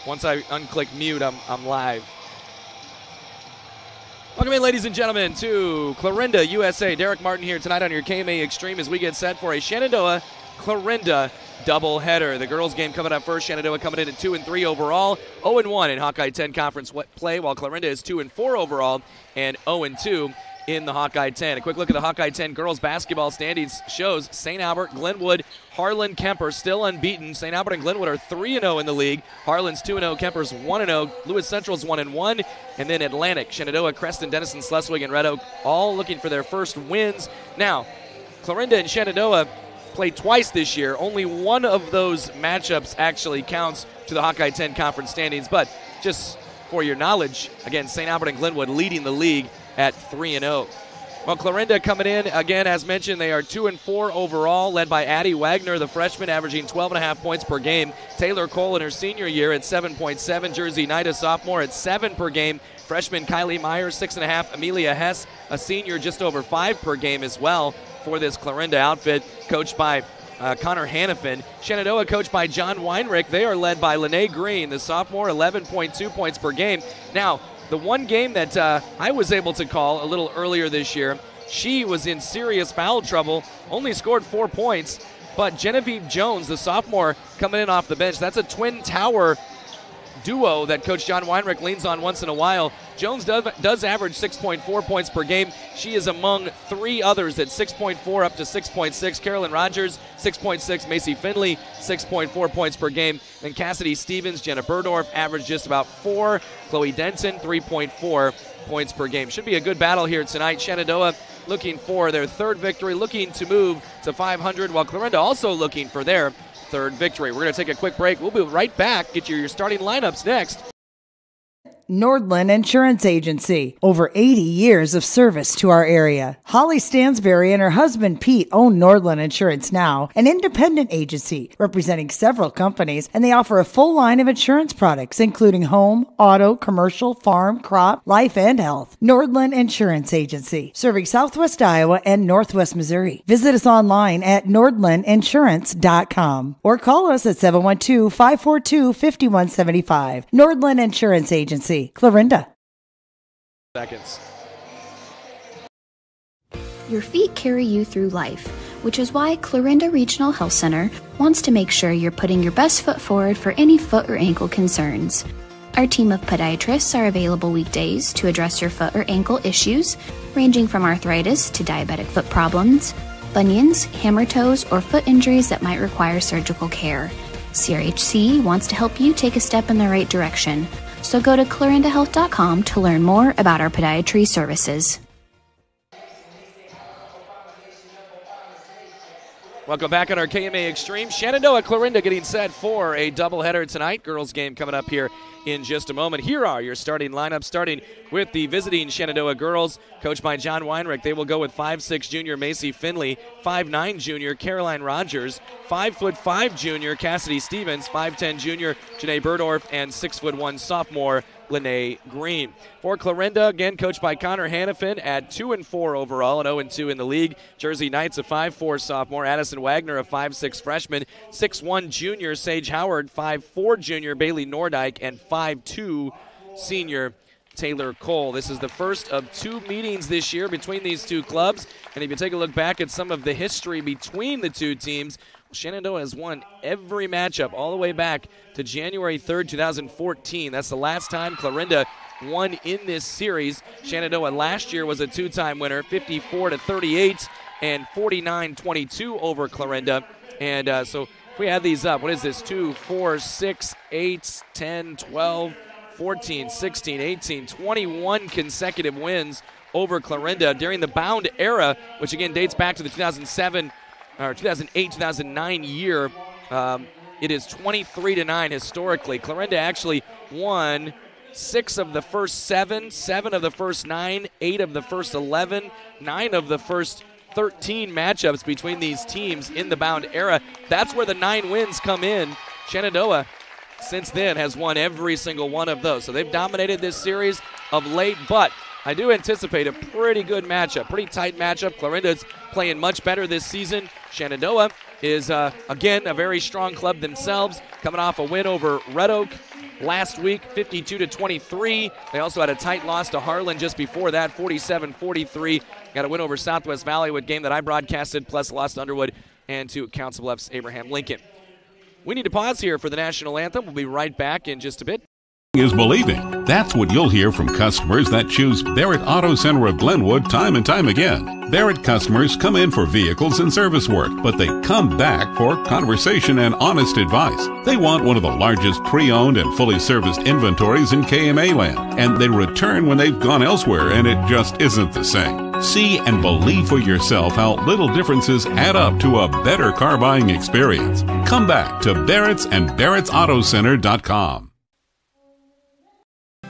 Once I unclick mute, I'm live. Welcome in, ladies and gentlemen, to Clarinda, USA. Derek Martin here tonight on your KMA Extreme as we get set for a Shenandoah Clarinda doubleheader. The girls' game coming up first. Shenandoah coming in at 2-3 overall, 0-1 in Hawkeye 10 conference play, while Clarinda is 2-4 overall and 0-2 in the Hawkeye 10. A quick look at the Hawkeye 10 girls basketball standings shows St. Albert, Glenwood, Harlan, Kemper still unbeaten. St. Albert and Glenwood are 3-0 in the league. Harlan's 2-0, Kemper's 1-0, Lewis Central's 1-1, and then Atlantic, Shenandoah, Creston, Denison, Schleswig, and Red Oak all looking for their first wins. Now, Clarinda and Shenandoah played twice this year. Only one of those matchups actually counts to the Hawkeye 10 conference standings, but just for your knowledge, again, St. Albert and Glenwood leading the league at 3-0. Well, Clarinda coming in, again, as mentioned, they are 2-4 overall, led by Addie Wagner, the freshman, averaging 12.5 points per game. Taylor Cole in her senior year at 7.7. Jersey Knight, a sophomore, at 7 per game. Freshman Kylie Myers, 6.5. Amelia Hess, a senior, just over 5 per game as well for this Clarinda outfit, coached by Connor Hannafin. Shenandoah, coached by John Weinrich. They are led by Lene Green, the sophomore, 11.2 points per game. Now, the one game that I was able to call a little earlier this year, she was in serious foul trouble, only scored 4 points, but Genevieve Jones, the sophomore, coming in off the bench. That's a twin tower duo that Coach John Weinrich leans on once in a while. Jones does average 6.4 points per game. She is among 3 others at 6.4 up to 6.6. Carolyn Rogers, 6.6. Macy Finley, 6.4 points per game. And Cassidy Stevens, Jenna Burdorf averaged just about 4. Chloe Denton, 3.4 points per game. Should be a good battle here tonight. Shenandoah looking for their 3rd victory, looking to move to 500, while Clarinda also looking for their 3rd victory. We're going to take a quick break. We'll be right back. Get your starting lineups next. Nordland Insurance Agency. Over 80 years of service to our area. Holly Stansberry and her husband Pete own Nordland Insurance now, an independent agency representing several companies, and they offer a full line of insurance products, including home, auto, commercial, farm, crop, life, and health. Nordland Insurance Agency, serving Southwest Iowa and Northwest Missouri. Visit us online at nordlandinsurance.com or call us at 712-542-5175. Nordland Insurance Agency, Clarinda. Seconds. Your feet carry you through life, which is why Clarinda Regional Health Center wants to make sure you're putting your best foot forward for any foot or ankle concerns. Our team of podiatrists are available weekdays to address your foot or ankle issues, ranging from arthritis to diabetic foot problems, bunions, hammer toes, or foot injuries that might require surgical care. CRHC wants to help you take a step in the right direction. So go to clarindahealth.com to learn more about our podiatry services. Welcome back on our KMA Extreme. Shenandoah Clarinda getting set for a doubleheader tonight. Girls game coming up here in just a moment. Here are your starting lineups, starting with the visiting Shenandoah girls, coached by John Weinrich. They will go with 5'6" junior Macy Finley, 5'9" junior Caroline Rogers, 5'5" junior Cassidy Stevens, 5'10" junior Janae Burdorf, and 6'1" sophomore Lene Green. For Clarinda, again coached by Connor Hannafin at 2-4 overall and 0-2 in the league. Jersey Knights, a 5'4" sophomore. Addison Wagner, a 5'6" freshman. 6'1" junior Sage Howard, 5'4" junior Bailey Nordyke, and 5'2" senior Taylor Cole. This is the first of 2 meetings this year between these 2 clubs. And if you take a look back at some of the history between the 2 teams, Shenandoah has won every matchup all the way back to January 3rd, 2014. That's the last time Clarinda won in this series. Shenandoah last year was a 2-time winner, 54-38 and 49-22 over Clarinda. And so if we add these up, what is this? 2, 4, 6, 8, 10, 12, 14, 16, 18, 21 consecutive wins over Clarinda during the Bound era, which again dates back to the 2008-2009 year. It is 23-9 historically. Clarinda actually won 6 of the first 7, 7 of the first 9, 8 of the first 11, 9 of the first 13 matchups between these teams in the Bound era. That's where the 9 wins come in. Shenandoah, since then, has won every single one of those. So they've dominated this series of late, but I do anticipate a pretty good matchup, pretty tight matchup. Clarinda's playing much better this season. Shenandoah is, again, a very strong club themselves, coming off a win over Red Oak last week, 52-23. They also had a tight loss to Harlan just before that, 47-43. Got a win over Southwest Valley, a game that I broadcasted, plus lost to Underwood and to Council Bluffs Abraham Lincoln. We need to pause here for the national anthem. We'll be right back in just a bit. Is believing. That's what you'll hear from customers that choose Barrett Auto Center of Glenwood time and time again. Barrett customers come in for vehicles and service work, but they come back for conversation and honest advice. They want one of the largest pre-owned and fully serviced inventories in KMA land, and they return when they've gone elsewhere and it just isn't the same. See and believe for yourself how little differences add up to a better car buying experience. Come back to Barrett's and Barrett'sAutoCenter.com.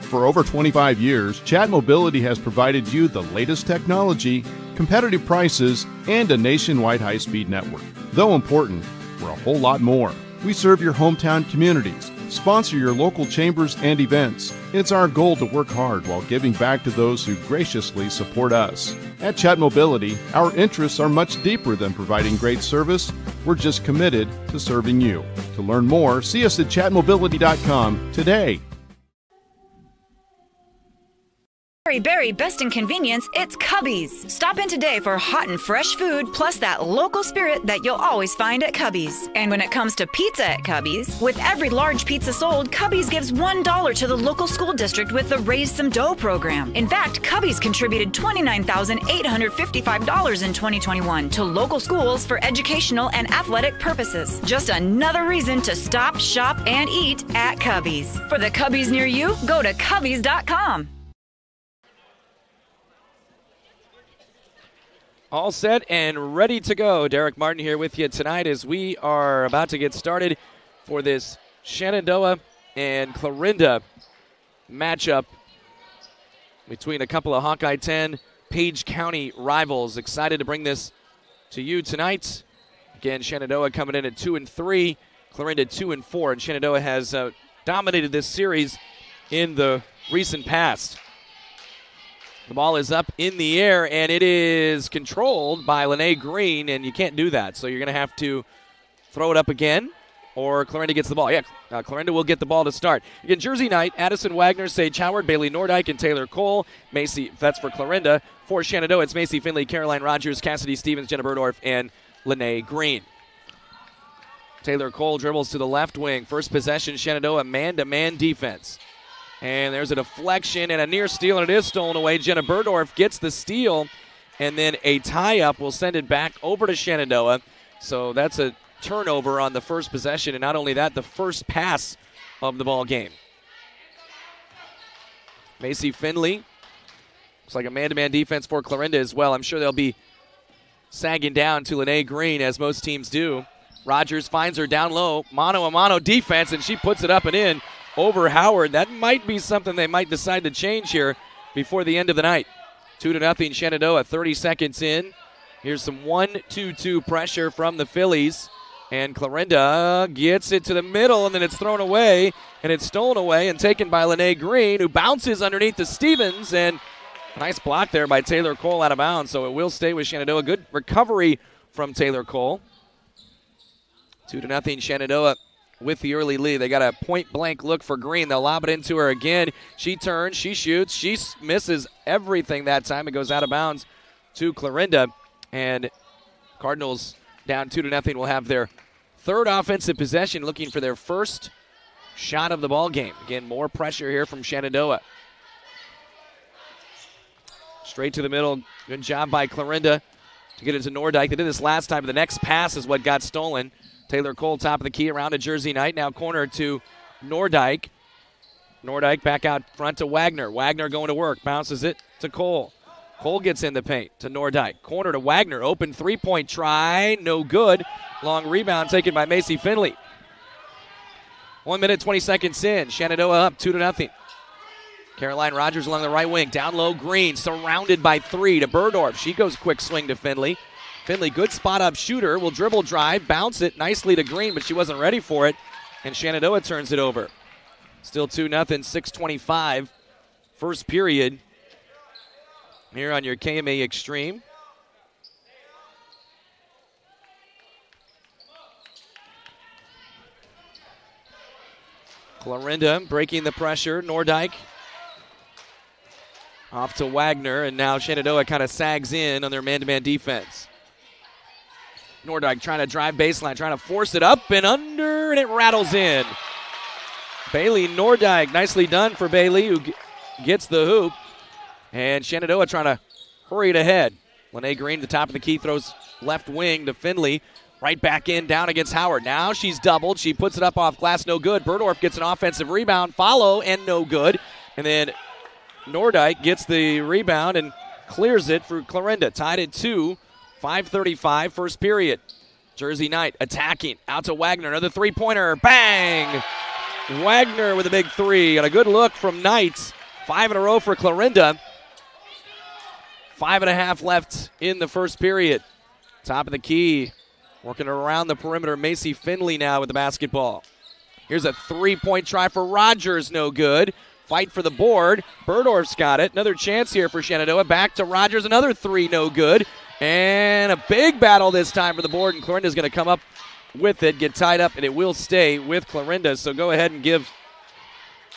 For over 25 years, Chat Mobility has provided you the latest technology, competitive prices, and a nationwide high-speed network. Though important, we're a whole lot more. We serve your hometown communities, sponsor your local chambers and events. It's our goal to work hard while giving back to those who graciously support us. At Chat Mobility, our interests are much deeper than providing great service. We're just committed to serving you. To learn more, see us at chatmobility.com today. Berry, best in convenience, it's Cubby's. Stop in today for hot and fresh food, plus that local spirit that you'll always find at Cubby's. And when it comes to pizza at Cubby's, with every large pizza sold, Cubby's gives $1 to the local school district with the Raise Some Dough program. In fact, Cubby's contributed $29,855 in 2021 to local schools for educational and athletic purposes. Just another reason to stop, shop, and eat at Cubby's. For the Cubby's near you, go to Cubby's.com. All set and ready to go. Derek Martin here with you tonight as we are about to get started for this Shenandoah and Clarinda matchup between a couple of Hawkeye 10 Page County rivals. Excited to bring this to you tonight. Again, Shenandoah coming in at 2-3, Clarinda 2-4, and Shenandoah has dominated this series in the recent past. The ball is up in the air, and it is controlled by Lene Green, and you can't do that. So you're going to have to throw it up again, or Clarinda gets the ball. Yeah, Clarinda will get the ball to start. Again, Jersey Knight, Addison Wagner, Sage Howard, Bailey Nordyke, and Taylor Cole. Macy, that's for Clarinda. For Shenandoah, it's Macy Finley, Caroline Rogers, Cassidy Stevens, Jenna Burdorf, and Lene Green. Taylor Cole dribbles to the left wing. First possession, Shenandoah, man-to-man defense. And there's a deflection and a near steal, and it is stolen away. Jenna Burdorf gets the steal, and then a tie-up will send it back over to Shenandoah. So that's a turnover on the first possession, and not only that, the first pass of the ball game. Macy Finley, looks like a man-to-man defense for Clarinda as well. I'm sure they'll be sagging down to Lene Green, as most teams do. Rogers finds her down low, mano-a-mano defense, and she puts it up and in over Howard. That might be something they might decide to change here before the end of the night. 2-0 Shenandoah, 30 seconds in. Here's some 1-2-2 pressure from the Phillies. And Clarinda gets it to the middle, and then it's thrown away, and it's stolen away and taken by Lene Green, who bounces underneath the Stevens, and a nice block there by Taylor Cole out of bounds, so it will stay with Shenandoah. Good recovery from Taylor Cole. 2-0 Shenandoah with the early lead. They got a point-blank look for Green. They'll lob it into her again. She turns, she shoots, she misses everything that time. It goes out of bounds to Clarinda, and Cardinals down 2-0 will have their third offensive possession, looking for their first shot of the ball game. Again, more pressure here from Shenandoah. Straight to the middle. Good job by Clarinda to get it to Nordyke. They did this last time, but the next pass is what got stolen. Taylor Cole, top of the key, around to Jersey Knight. Now corner to Nordyke. Nordyke back out front to Wagner. Wagner going to work. Bounces it to Cole. Cole gets in the paint to Nordyke. Corner to Wagner. Open three-point try. No good. Long rebound taken by Macy Finley. 1 minute, 20 seconds in. Shenandoah up 2-0. Caroline Rogers along the right wing. Down low, Green. Surrounded by three to Burdorf. She goes quick swing to Finley. Finley, good spot-up shooter, will dribble drive, bounce it nicely to Green, but she wasn't ready for it, and Shenandoah turns it over. Still 2-0, 6:25, first period here on your KMA Extreme. Clarinda breaking the pressure. Nordyke off to Wagner, and now Shenandoah kind of sags in on their man-to-man defense. Nordyke trying to drive baseline, trying to force it up and under, and it rattles in. Bailey Nordyke, nicely done for Bailey, who gets the hoop. And Shenandoah trying to hurry it ahead. Lene Green, the top of the key, throws left wing to Finley. Right back in, down against Howard. Now she's doubled. She puts it up off glass, no good. Burdorf gets an offensive rebound, follow, and no good. And then Nordyke gets the rebound and clears it for Clarinda. Tied at 2, 5:35, first period. Jersey Knight attacking, out to Wagner. Another three-pointer, bang! Wagner with a big three, and a good look from Knight. 5 in a row for Clarinda. 5.5 left in the first period. Top of the key, working around the perimeter. Macy Finley now with the basketball. Here's a three-point try for Rogers, no good. Fight for the board. Burdorf's got it. Another chance here for Shenandoah. Back to Rogers, another three, no good. And a big battle this time for the board, and Clarinda's going to come up with it, get tied up, and it will stay with Clarinda. So go ahead and give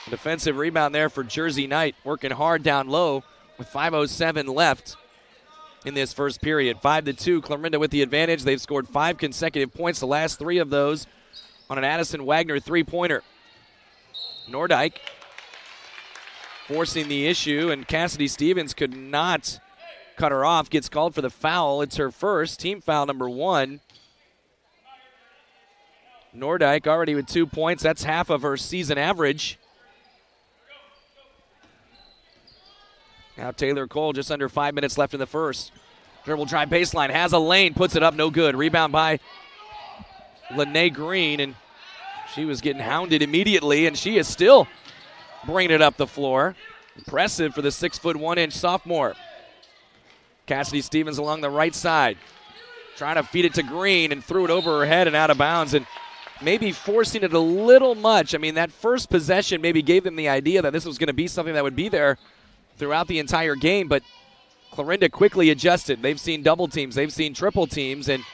a defensive rebound there for Jersey Knight, working hard down low with 5:07 left in this first period. 5-2, Clarinda with the advantage. They've scored 5 consecutive points, the last 3 of those on an Addison Wagner three-pointer. Nordyke forcing the issue, and Cassidy Stevens could not cut her off. Gets called for the foul. It's her first, team foul number 1. Nordyke already with 2 points. That's half of her season average. Now Taylor Cole, just under 5 minutes left in the first. Dribble drive baseline, has a lane, puts it up, no good. Rebound by Lene Green, and she was getting hounded immediately, and she is still bringing it up the floor. Impressive for the 6'1" sophomore. Cassidy Stevens along the right side, trying to feed it to Green, and threw it over her head and out of bounds, and maybe forcing it a little much. I mean, that first possession maybe gave them the idea that this was going to be something that would be there throughout the entire game, but Clarinda quickly adjusted. They've seen double teams, they've seen triple teams, and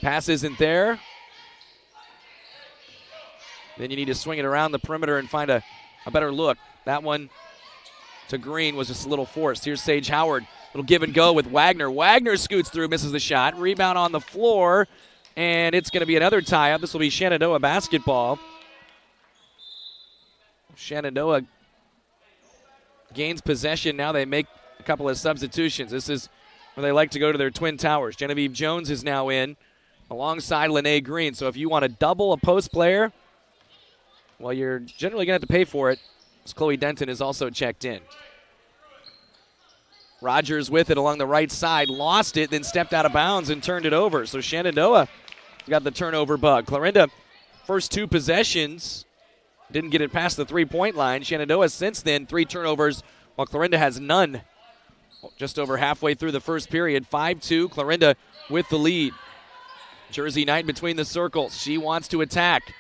pass isn't there. Then you need to swing it around the perimeter and find a better look. That one to Green was just a little forced. Here's Sage Howard. Little give and go with Wagner. Wagner scoots through, misses the shot. Rebound on the floor, and it's going to be another tie-up. This will be Shenandoah basketball. Shenandoah gains possession. Now they make a couple of substitutions. This is where they like to go to their twin towers. Genevieve Jones is now in alongside Lene Green. So if you want to double a post player, well, you're generally going to have to pay for it, as Chloe Denton is also checked in. Rogers with it along the right side, lost it, then stepped out of bounds and turned it over. So Shenandoah got the turnover bug. Clarinda, first 2 possessions, didn't get it past the three-point line. Shenandoah since then, 3 turnovers, while Clarinda has none. Just over halfway through the first period, 5-2, Clarinda with the lead. Jersey Knight between the circles. She wants to attack.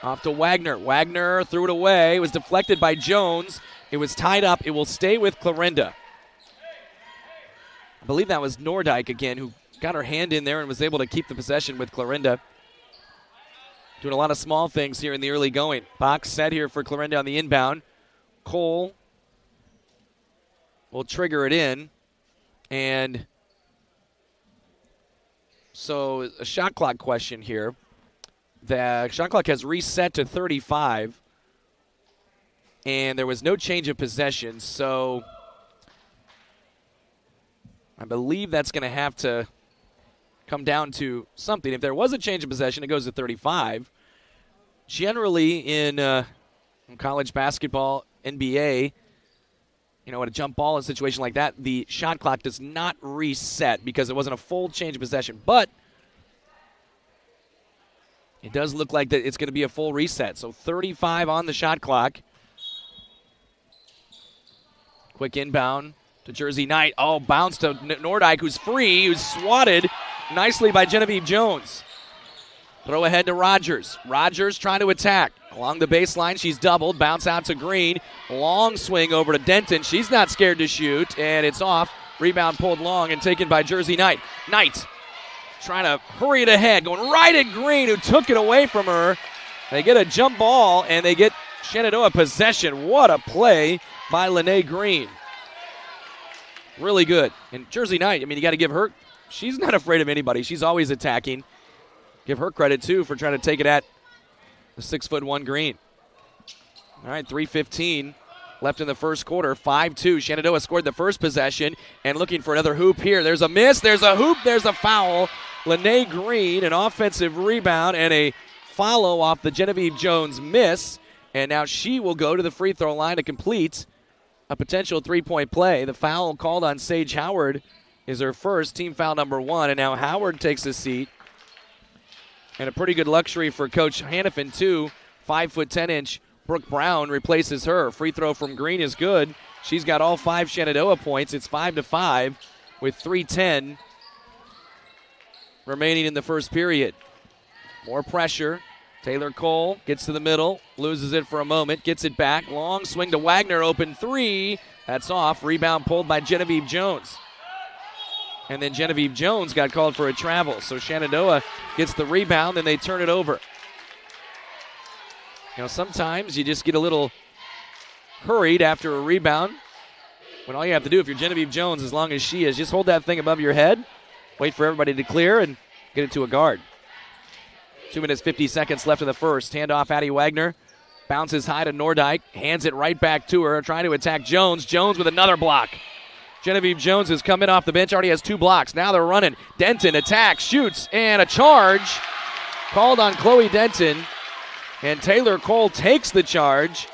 Off to Wagner. Wagner threw it away. It was deflected by Jones. It was tied up. It will stay with Clarinda. I believe that was Nordyke again, who got her hand in there and was able to keep the possession with Clarinda. Doing a lot of small things here in the early going. Box set here for Clarinda on the inbound. Cole will trigger it in. And so a shot clock question here. The shot clock has reset to 35. And there was no change of possession. So I believe that's going to have to come down to something. If there was a change of possession, it goes to 35. Generally in college basketball, NBA, you know, at a jump ball in a situation like that, the shot clock does not reset because it wasn't a full change of possession. But it does look like that it's going to be a full reset. So 35 on the shot clock. Quick inbound to Jersey Knight. Oh, bounce to Nordyke, who's free, who's swatted nicely by Genevieve Jones. Throw ahead to Rogers. Rogers trying to attack. Along the baseline, she's doubled. Bounce out to Green. Long swing over to Denton. She's not scared to shoot, and it's off. Rebound pulled long and taken by Jersey Knight. Knight trying to hurry it ahead, going right at Green, who took it away from her. They get a jump ball, and they get Shenandoah possession. What a play by Lene Green. Really good. And Jersey Knight, I mean, you got to give her, she's not afraid of anybody. She's always attacking. Give her credit, too, for trying to take it at the 6'1" Green. All right, 3:15 left in the first quarter. 5-2. Shenandoah scored the first possession and looking for another hoop here. There's a miss. There's a hoop. There's a foul. Lene Green, an offensive rebound and a follow off the Genevieve Jones miss. And now she will go to the free throw line to complete a potential three-point play. The foul called on Sage Howard is her first, team foul number 1. And now Howard takes a seat. And a pretty good luxury for Coach Hannafin, too. 5'10" Brooke Brown replaces her. Free throw from Green is good. She's got all 5 Shenandoah points. It's 5-5 with 3:10 remaining in the first period. More pressure. Taylor Cole gets to the middle, loses it for a moment, gets it back. Long swing to Wagner, open 3. That's off. Rebound pulled by Genevieve Jones. And then Genevieve Jones got called for a travel. So Shenandoah gets the rebound, and they turn it over. You know, sometimes you just get a little hurried after a rebound. When all you have to do, if you're Genevieve Jones, as long as she is, just hold that thing above your head, wait for everybody to clear, and get it to a guard. 2 minutes, 50 seconds left in the first. Handoff, Addie Wagner. Bounces high to Nordyke. Hands it right back to her, trying to attack Jones. Jones with another block. Genevieve Jones has come in off the bench, already has 2 blocks. Now they're running. Denton attacks, shoots, and a charge called on Chloe Denton. And Taylor Cole takes the charge.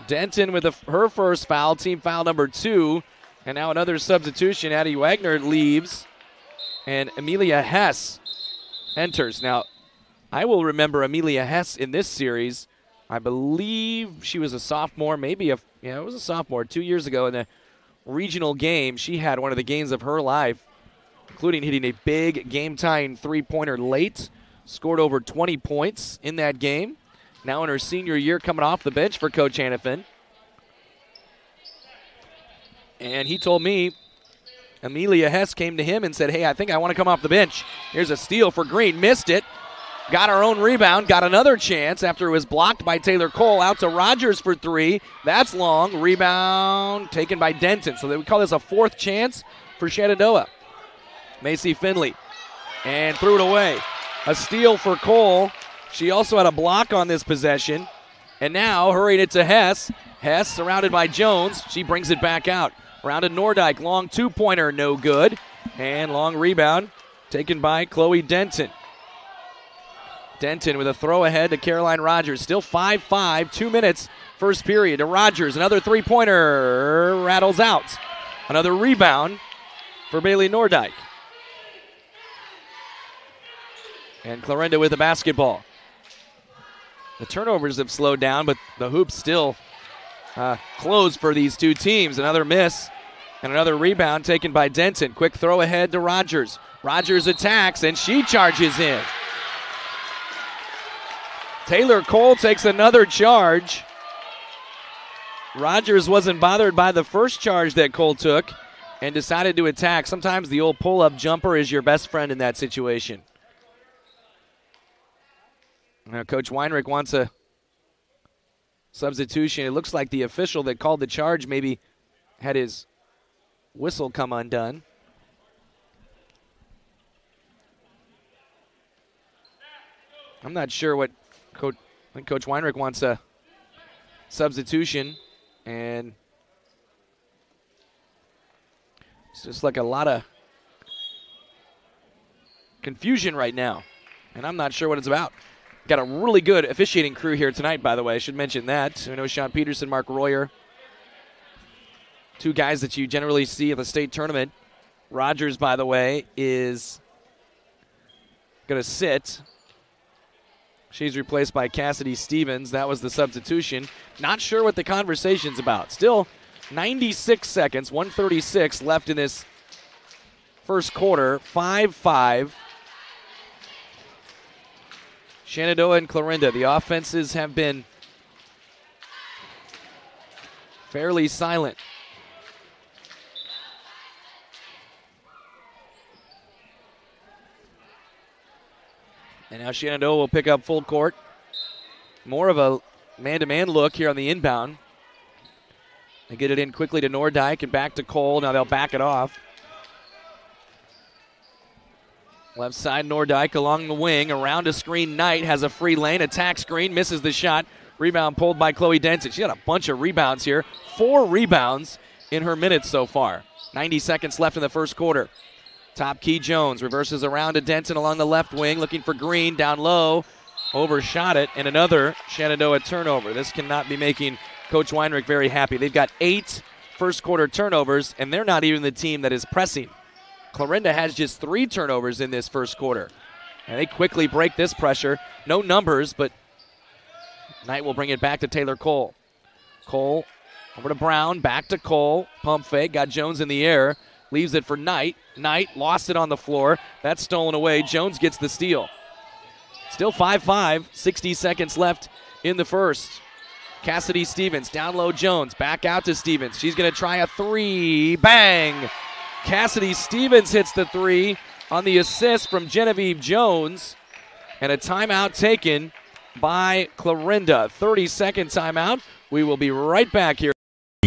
Denton with her first foul, team foul number 2. And now another substitution. Addie Wagner leaves. And Amelia Hess enters. Now, I will remember Amelia Hess in this series. I believe she was a sophomore, it was a sophomore 2 years ago in the regional game. She had one of the games of her life, including hitting a big game-tying three-pointer late. Scored over 20 points in that game. Now in her senior year, coming off the bench for Coach Hannafin. And he told me Amelia Hess came to him and said, hey, I think I want to come off the bench. Here's a steal for Green. Missed it. Got her own rebound. Got another chance after it was blocked by Taylor Cole. Out to Rogers for 3. That's long. Rebound taken by Denton. So we call this a 4th chance for Shenandoah. Macy Finley. And threw it away. A steal for Cole. She also had a block on this possession. And now hurrying it to Hess. Hess surrounded by Jones. She brings it back out. Around to Nordyke. Long 2-pointer, no good. And long rebound taken by Chloe Denton. Denton with a throw ahead to Caroline Rogers. Still 5-5, 2 minutes, first period to Rogers. Another 3-pointer rattles out. Another rebound for Bailey Nordyke. And Clarinda with the basketball. The turnovers have slowed down, but the hoops still closed for these two teams. Another miss and another rebound taken by Denton. Quick throw ahead to Rogers. Rogers attacks, and she charges in. Taylor Cole takes another charge. Rogers wasn't bothered by the first charge that Cole took and decided to attack. Sometimes the old pull-up jumper is your best friend in that situation. Now Coach Weinrich wants a substitution. It looks like the official that called the charge maybe had his whistle come undone. I'm not sure what I think Coach Weinrich wants a substitution, and it's just like a lot of confusion right now, and I'm not sure what it's about. Got a really good officiating crew here tonight, by the way. I should mention that. I know Sean Peterson, Mark Royer, 2 guys that you generally see at the state tournament. Rogers, by the way, is going to sit. She's replaced by Cassidy Stevens. That was the substitution. Not sure what the conversation's about. Still 96 seconds, 1:36 left in this first quarter. 5-5. Shenandoah and Clarinda. The offenses have been fairly silent. And now Shenandoah will pick up full court. More of a man-to-man look here on the inbound. They get it in quickly to Nordyke and back to Cole. Now they'll back it off. Left side, Nordyke along the wing. Around a screen, Knight has a free lane. Attack screen, misses the shot. Rebound pulled by Chloe Denton. She got a bunch of rebounds here. 4 rebounds in her minutes so far. 90 seconds left in the first quarter. Top key Jones reverses around to Denton along the left wing, looking for Green down low. Overshot it, and another Shenandoah turnover. This cannot be making Coach Weinrich very happy. They've got 8 first quarter turnovers, and they're not even the team that is pressing. Clarinda has just 3 turnovers in this first quarter. And they quickly break this pressure. No numbers, but Knight will bring it back to Taylor Cole. Cole over to Brown, back to Cole. Pump fake, got Jones in the air. Leaves it for Knight. Knight lost it on the floor. That's stolen away. Jones gets the steal. Still 5-5, 60 seconds left in the first. Cassidy Stevens, down low Jones, back out to Stevens. She's going to try a 3. Bang! Cassidy Stevens hits the 3 on the assist from Genevieve Jones. And a timeout taken by Clarinda. 30-second timeout. We will be right back here.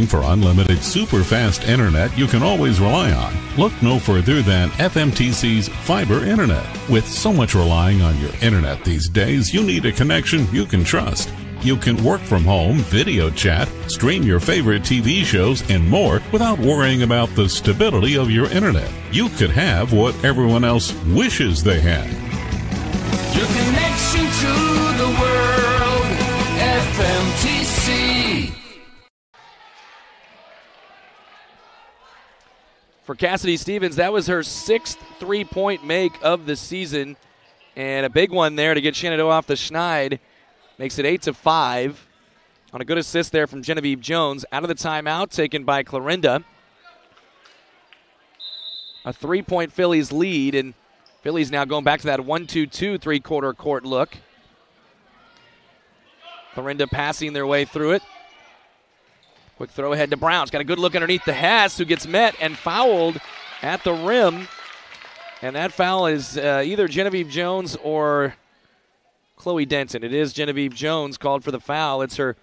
For unlimited super fast internet you can always rely on, look no further than FMTC's fiber internet. With so much relying on your internet these days, you need a connection you can trust. You can work from home, video chat, stream your favorite TV shows, and more without worrying about the stability of your internet. You could have what everyone else wishes they had. Your connection to the world, FMTC. For Cassidy Stevens, that was her 6th three-point make of the season. And a big one there to get Shenandoah off the schneid. Makes it 8-5. On a good assist there from Genevieve Jones. Out of the timeout, taken by Clarinda. A 3-point Phillies lead, and Phillies now going back to that 1-2-2 three-quarter court look. Clarinda passing their way through it. Quick throw ahead to Brown. She's got a good look underneath the Hess, who gets met and fouled at the rim. And that foul is either Genevieve Jones or Chloe Denton. It is Genevieve Jones called for the foul. It's her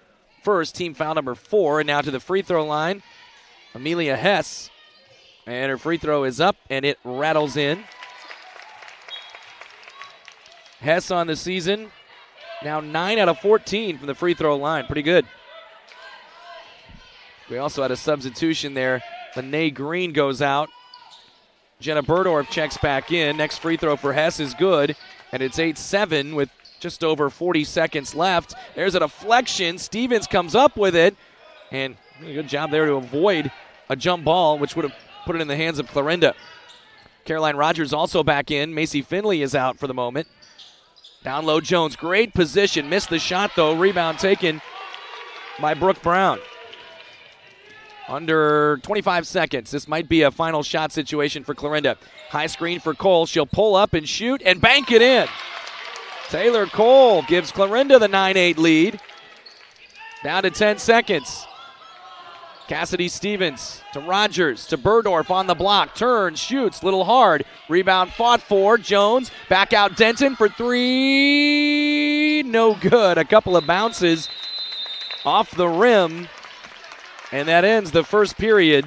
first, team foul number 4. And now to the free throw line, Amelia Hess. And her free throw is up, and it rattles in. Hess on the season, now 9 out of 14 from the free throw line. Pretty good. We also had a substitution there. Lene Green goes out. Jenna Burdorf checks back in. Next free throw for Hess is good. And it's 8-7 with just over 40 seconds left. There's a deflection. Stevens comes up with it. And a good job there to avoid a jump ball, which would have put it in the hands of Clarinda. Caroline Rogers also back in. Macy Finley is out for the moment. Down low Jones. Great position. Missed the shot, though. Rebound taken by Brooke Brown. Under 25 seconds. This might be a final shot situation for Clarinda. High screen for Cole. She'll pull up and shoot and bank it in. Taylor Cole gives Clarinda the 9-8 lead. Down to 10 seconds. Cassidy Stevens to Rogers to Burdorf on the block. Turns, shoots, little hard. Rebound fought for. Jones back out Denton for 3. No good. A couple of bounces off the rim. And that ends the first period.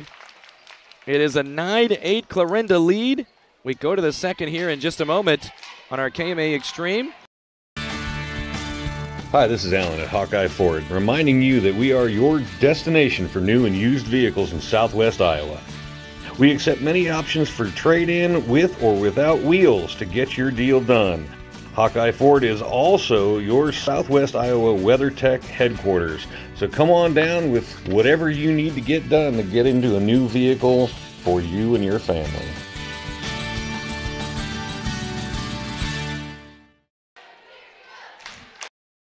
It is a 9-8 Clarinda lead. We go to the second here in just a moment on our KMA Extreme. Hi, this is Alan at Hawkeye Ford, reminding you that we are your destination for new and used vehicles in Southwest Iowa. We accept many options for trade-in with or without wheels to get your deal done. Hawkeye Ford is also your Southwest Iowa WeatherTech headquarters. So come on down with whatever you need to get done to get into a new vehicle for you and your family.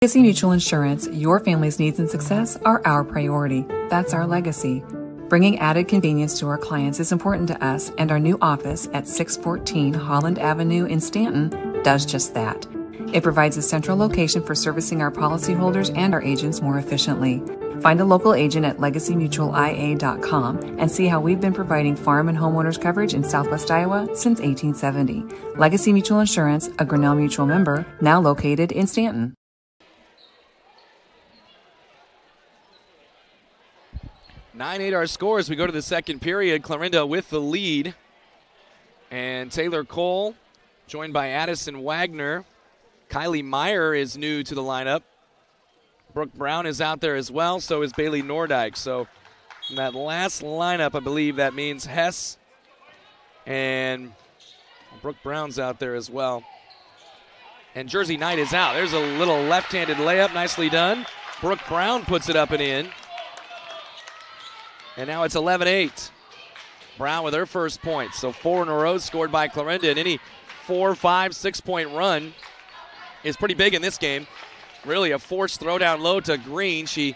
Legacy Mutual Insurance, your family's needs and success are our priority. That's our legacy. Bringing added convenience to our clients is important to us, and our new office at 614 Holland Avenue in Stanton does just that. It provides a central location for servicing our policyholders and our agents more efficiently. Find a local agent at legacymutualia.com and see how we've been providing farm and homeowners coverage in Southwest Iowa since 1870. Legacy Mutual Insurance, a Grinnell Mutual member, now located in Stanton. 9-8 our score as we go to the second period. Clarinda with the lead. And Taylor Cole joined by Addison Wagner. Kylie Meyer is new to the lineup. Brooke Brown is out there as well. So is Bailey Nordyke. So in that last lineup, I believe that means Hess and Brooke Brown's out there as well. And Jersey Knight is out. There's a little left-handed layup. Nicely done. Brooke Brown puts it up and in. And now it's 11-8. Brown with her first point. So 4 in a row scored by Clarinda. And any 4, 5, 6-point run is pretty big in this game. Really a forced throw down low to Green. She,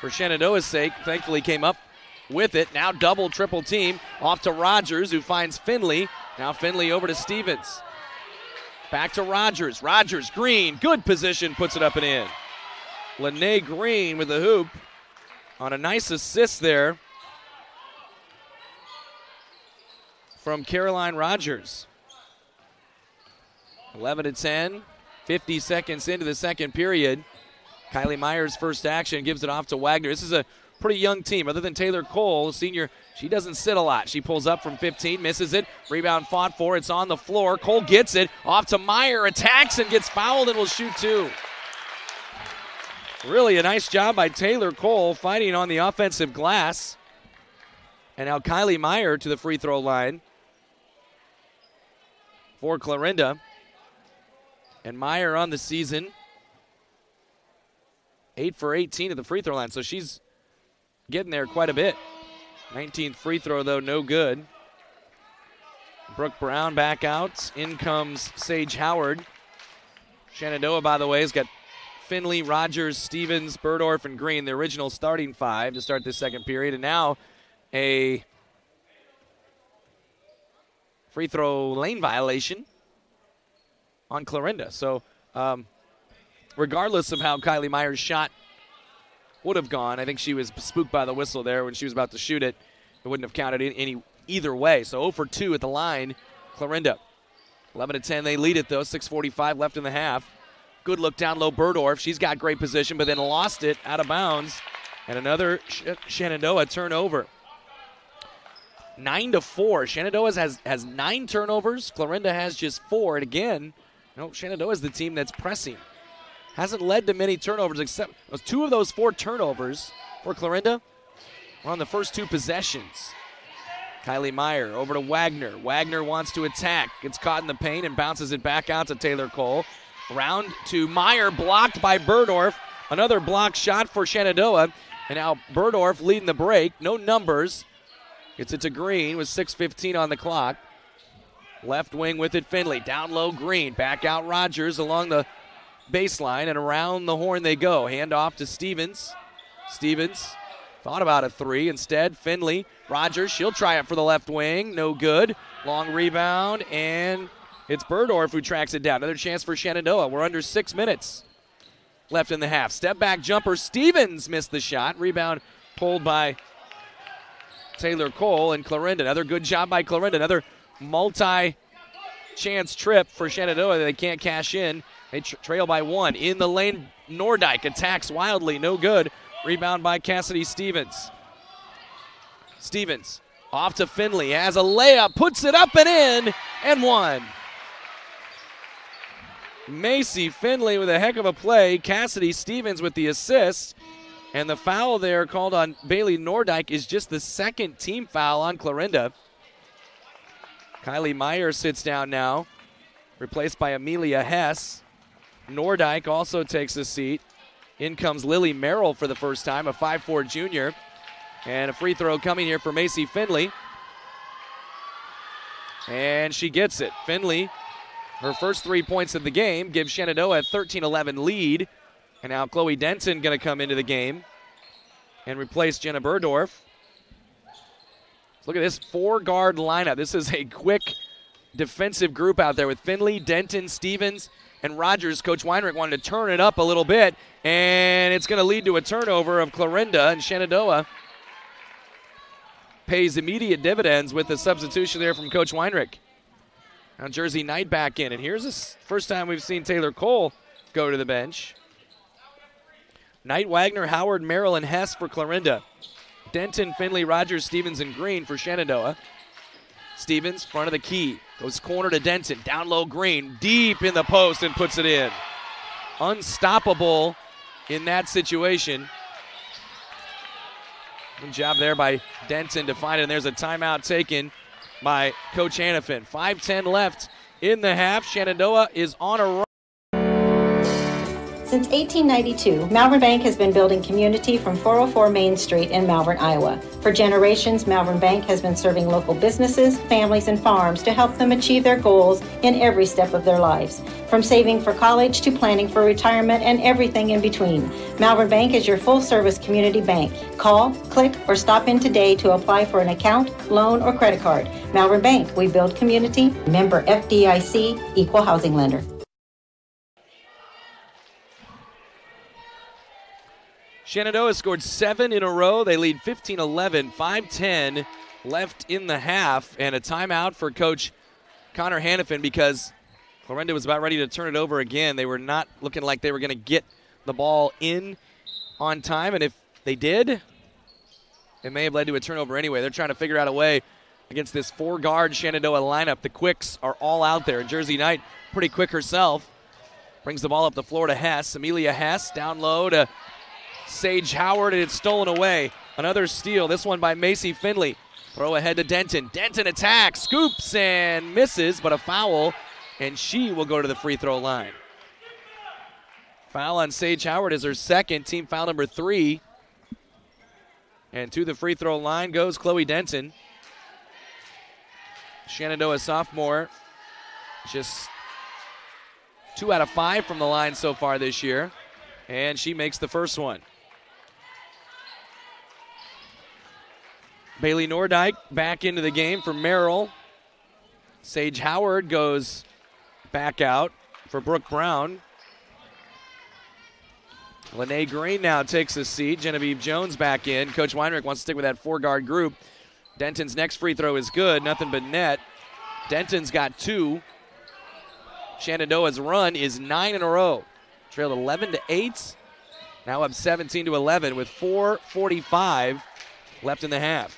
for Shenandoah's sake, thankfully came up with it. Now double, triple team. Off to Rogers, who finds Finley. Now Finley over to Stevens. Back to Rogers. Rogers, Green, good position, puts it up and in. Lene Green with the hoop on a nice assist there from Caroline Rogers. 11-10, 50 seconds into the second period. Kylie Meyer's first action gives it off to Wagner. This is a pretty young team. Other than Taylor Cole, senior, she doesn't sit a lot. She pulls up from 15, misses it. Rebound fought for. It's on the floor. Cole gets it. Off to Meyer. Attacks and gets fouled and will shoot 2. Really a nice job by Taylor Cole fighting on the offensive glass. And now Kylie Meyer to the free throw line for Clarinda. And Meyer on the season, 8 for 18 at the free throw line. So she's getting there quite a bit. 19th free throw, though, no good. Brooke Brown back out. In comes Sage Howard. Shenandoah, by the way, has got Finley, Rogers, Stevens, Burdorf, and Green, the original starting 5 to start this second period. And now a free throw lane violation on Clarinda. So regardless of how Kylie Meyer's shot would have gone, I think she was spooked by the whistle there when she was about to shoot it. It wouldn't have counted either way. So 0 for 2 at the line, Clarinda. 11-10, they lead it though, 6:45 left in the half. Good look down low, Burdorf. She's got great position, but then lost it out of bounds. And another Shenandoah turnover. 9-4. Shenandoah has 9 turnovers. Clarinda has just 4. And again, Shenandoah is the team that's pressing. Hasn't led to many turnovers, except 2 of those 4 turnovers for Clarinda were on the first 2 possessions. Kylie Meyer over to Wagner. Wagner wants to attack. Gets caught in the paint and bounces it back out to Taylor Cole. Round to Meyer, blocked by Burdorf. Another block shot for Shenandoah. And now Burdorf leading the break. No numbers. Gets it to Green with 6:15 on the clock. Left wing with it, Finley. Down low, Green. Back out Rogers along the baseline, and around the horn they go. Hand off to Stevens. Stevens thought about a 3. Instead, Finley. Rogers, she'll try it for the left wing. No good. Long rebound, and it's Burdorf who tracks it down. Another chance for Shenandoah. We're under 6 minutes left in the half. Step back jumper. Stevens missed the shot. Rebound pulled by Taylor Cole and Clarinda. Another good job by Clarinda. Another multi-chance trip for Shenandoah that they can't cash in. They trail by 1. In the lane, Nordyke attacks wildly. No good. Rebound by Cassidy Stevens. Stevens off to Finley. Has a layup. Puts it up and in. And 1. Macy Finley with a heck of a play. Cassidy Stevens with the assist. And the foul there called on Bailey Nordyke is just the second team foul on Clarinda. Kylie Meyer sits down now, replaced by Amelia Hess. Nordyke also takes a seat. In comes Lily Merrill for the first time, a 5'4 junior. And a free throw coming here for Macy Finley. And she gets it. Finley, her first 3 points of the game, gives Shenandoah a 13-11 lead. And now Chloe Denton going to come into the game and replace Jenna Burdorf. Look at this 4-guard lineup. This is a quick defensive group out there with Finley, Denton, Stevens, and Rogers, Coach Weinrich wanted to turn it up a little bit, and it's going to lead to a turnover of Clarinda, and Shenandoah pays immediate dividends with the substitution there from Coach Weinrich. Now Jersey Knight back in, and here's the first time we've seen Taylor Cole go to the bench. Knight, Wagner, Howard, Merrill, and Hess for Clarinda. Denton, Finley, Rogers, Stevens, and Green for Shenandoah. Stevens, front of the key, goes corner to Denton, down low Green, deep in the post and puts it in. Unstoppable in that situation. Good job there by Denton to find it, and there's a timeout taken by Coach Hannafin. 5:10 left in the half. Shenandoah is on a run. Since 1892, Malvern Bank has been building community from 404 Main Street in Malvern, Iowa. For generations, Malvern Bank has been serving local businesses, families, and farms to help them achieve their goals in every step of their lives. From saving for college to planning for retirement and everything in between, Malvern Bank is your full-service community bank. Call, click, or stop in today to apply for an account, loan, or credit card. Malvern Bank, we build community. Member FDIC, Equal Housing Lender. Shenandoah scored 7 in a row. They lead 15-11, 5:10 left in the half, and a timeout for Coach Connor Hannafin because Clarinda was about ready to turn it over again. They were not looking like they were going to get the ball in on time, and if they did, it may have led to a turnover anyway. They're trying to figure out a way against this 4-guard Shenandoah lineup. The quicks are all out there. Jersey Knight, pretty quick herself, brings the ball up the floor to Hess. Amelia Hess down low to Sage Howard, and it's stolen away. Another steal, this one by Macy Finley. Throw ahead to Denton. Denton attacks, scoops, and misses, but a foul, and she will go to the free throw line. Foul on Sage Howard is her second, team foul number 3. And to the free throw line goes Chloe Denton. Shenandoah sophomore, just 2 out of 5 from the line so far this year, and she makes the first one. Bailey Nordyke back into the game for Merrill. Sage Howard goes back out for Brooke Brown. Lene Green now takes a seat. Genevieve Jones back in. Coach Weinrich wants to stick with that 4-guard group. Denton's next free throw is good. Nothing but net. Denton's got 2. Shenandoah's run is 9 in a row. Trailed 11-8. Now up 17-11 with 4:45 left in the half.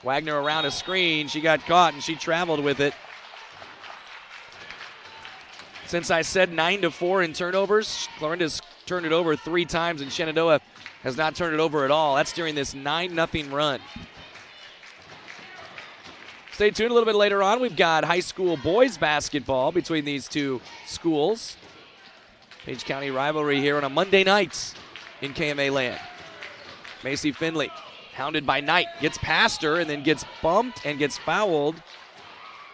Wagner around a screen. She got caught and she traveled with it. Since I said 9-4 in turnovers, Clarinda's turned it over 3 times and Shenandoah has not turned it over at all. That's during this 9-0 run. Stay tuned a little bit later on. We've got high school boys basketball between these two schools. Page County rivalry here on a Monday night in KMA land. Macy Finley, hounded by Knight, gets past her and then gets bumped and gets fouled.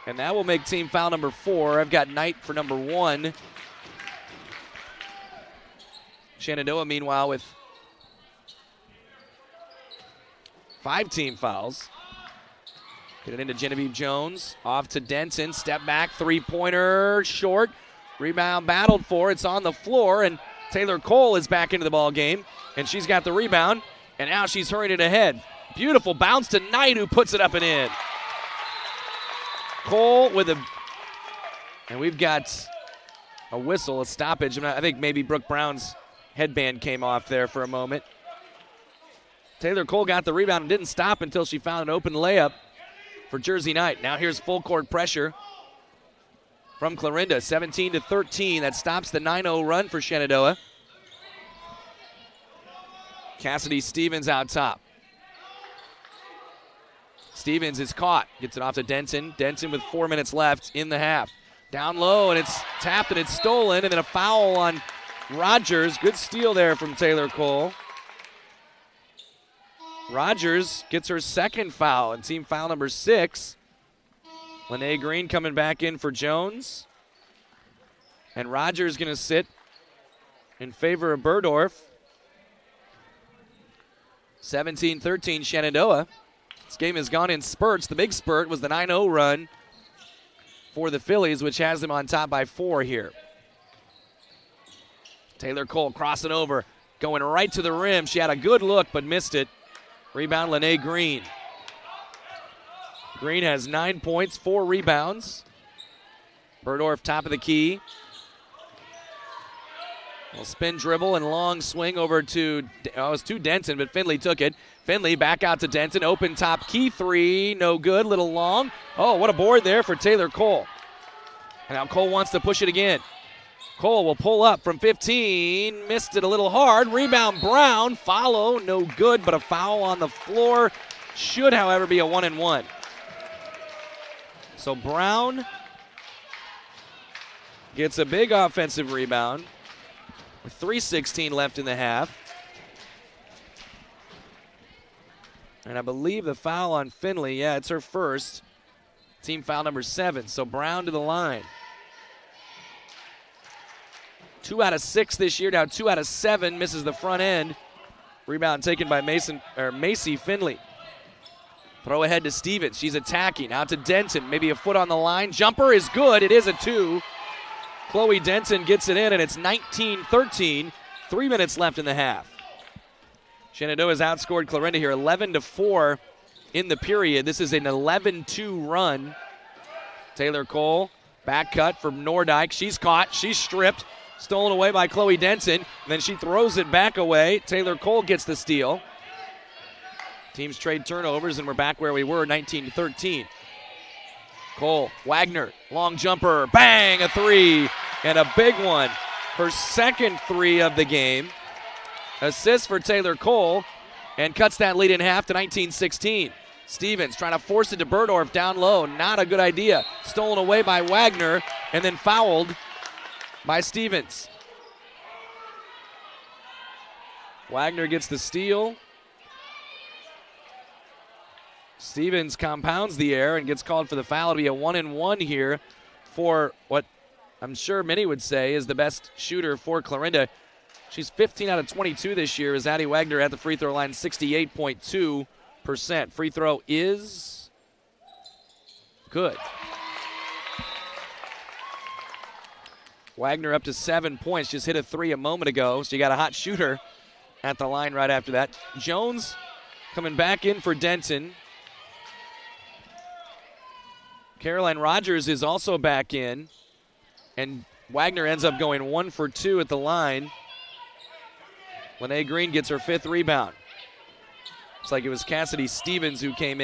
And that will make team foul number 4. I've got Knight for number 1. Shenandoah, meanwhile, with 5 team fouls. Get it into Genevieve Jones. Off to Denton. Step back, 3-pointer, short. Rebound battled for. It's on the floor, and Taylor Cole is back into the ball game, and she's got the rebound, and now she's hurrying it ahead. Beautiful bounce to Knight, who puts it up and in. Cole with a, and we've got a whistle, a stoppage. I think maybe Brooke Brown's headband came off there for a moment. Taylor Cole got the rebound and didn't stop until she found an open layup for Jersey Knight. Now here's full court pressure from Clarinda, 17-13. That stops the 9-0 run for Shenandoah. Cassidy Stevens out top. Stevens is caught, gets it off to Denton. Denton with 4 minutes left in the half. Down low, and it's tapped and it's stolen, and then a foul on Rogers. Good steal there from Taylor Cole. Rogers gets her second foul, and team foul number 6. Lene Green coming back in for Jones. And Rogers going to sit in favor of Burdorf. 17-13 Shenandoah. This game has gone in spurts. The big spurt was the 9-0 run for the Phillies, which has them on top by 4 here. Taylor Cole crossing over, going right to the rim. She had a good look but missed it. Rebound, Lene Green. Green has 9 points, 4 rebounds. Burdorf top of the key. Well, spin dribble and long swing over to, it was to Denton, but Finley took it. Finley back out to Denton, open top key three, no good, little long. Oh, what a board there for Taylor Cole. And now Cole wants to push it again. Cole will pull up from 15, missed it a little hard. Rebound Brown, follow, no good, but a foul on the floor. Should, however, be a 1-and-1. So Brown gets a big offensive rebound. 3:16 left in the half. And I believe the foul on Finley, yeah, it's her first. Team foul number 7. So Brown to the line. 2 out of 6 this year, now 2 out of 7, misses the front end. Rebound taken by Macy Finley. Throw ahead to Stevens. She's attacking. Out to Denton. Maybe a foot on the line. Jumper is good. It is a 2. Chloe Denton gets it in, and it's 19-13. 3 minutes left in the half. Shenandoah has outscored Clarinda here 11-4 in the period. This is an 11-2 run. Taylor Cole, back cut from Nordyke. She's caught. She's stripped. Stolen away by Chloe Denton. And then she throws it back away. Taylor Cole gets the steal. Teams trade turnovers, and we're back where we were, 19-13. Cole, Wagner, long jumper, bang, a 3, and a big one. Her second 3 of the game. Assist for Taylor Cole, and cuts that lead in half to 19-16. Stevens trying to force it to Burdorf down low. Not a good idea. Stolen away by Wagner, and then fouled by Stevens. Wagner gets the steal. Stevens compounds the error and gets called for the foul. It'll be a 1-and-1 here for what I'm sure many would say is the best shooter for Clarinda. She's 15 out of 22 this year as Addie Wagner at the free throw line, 68.2%. Free throw is good. Wagner up to 7 points, just hit a 3 a moment ago, so you got a hot shooter at the line right after that. Jones coming back in for Denton. Caroline Rogers is also back in, and Wagner ends up going 1 for 2 at the line. Lene Green gets her 5th rebound. Looks like it was Cassidy Stevens who came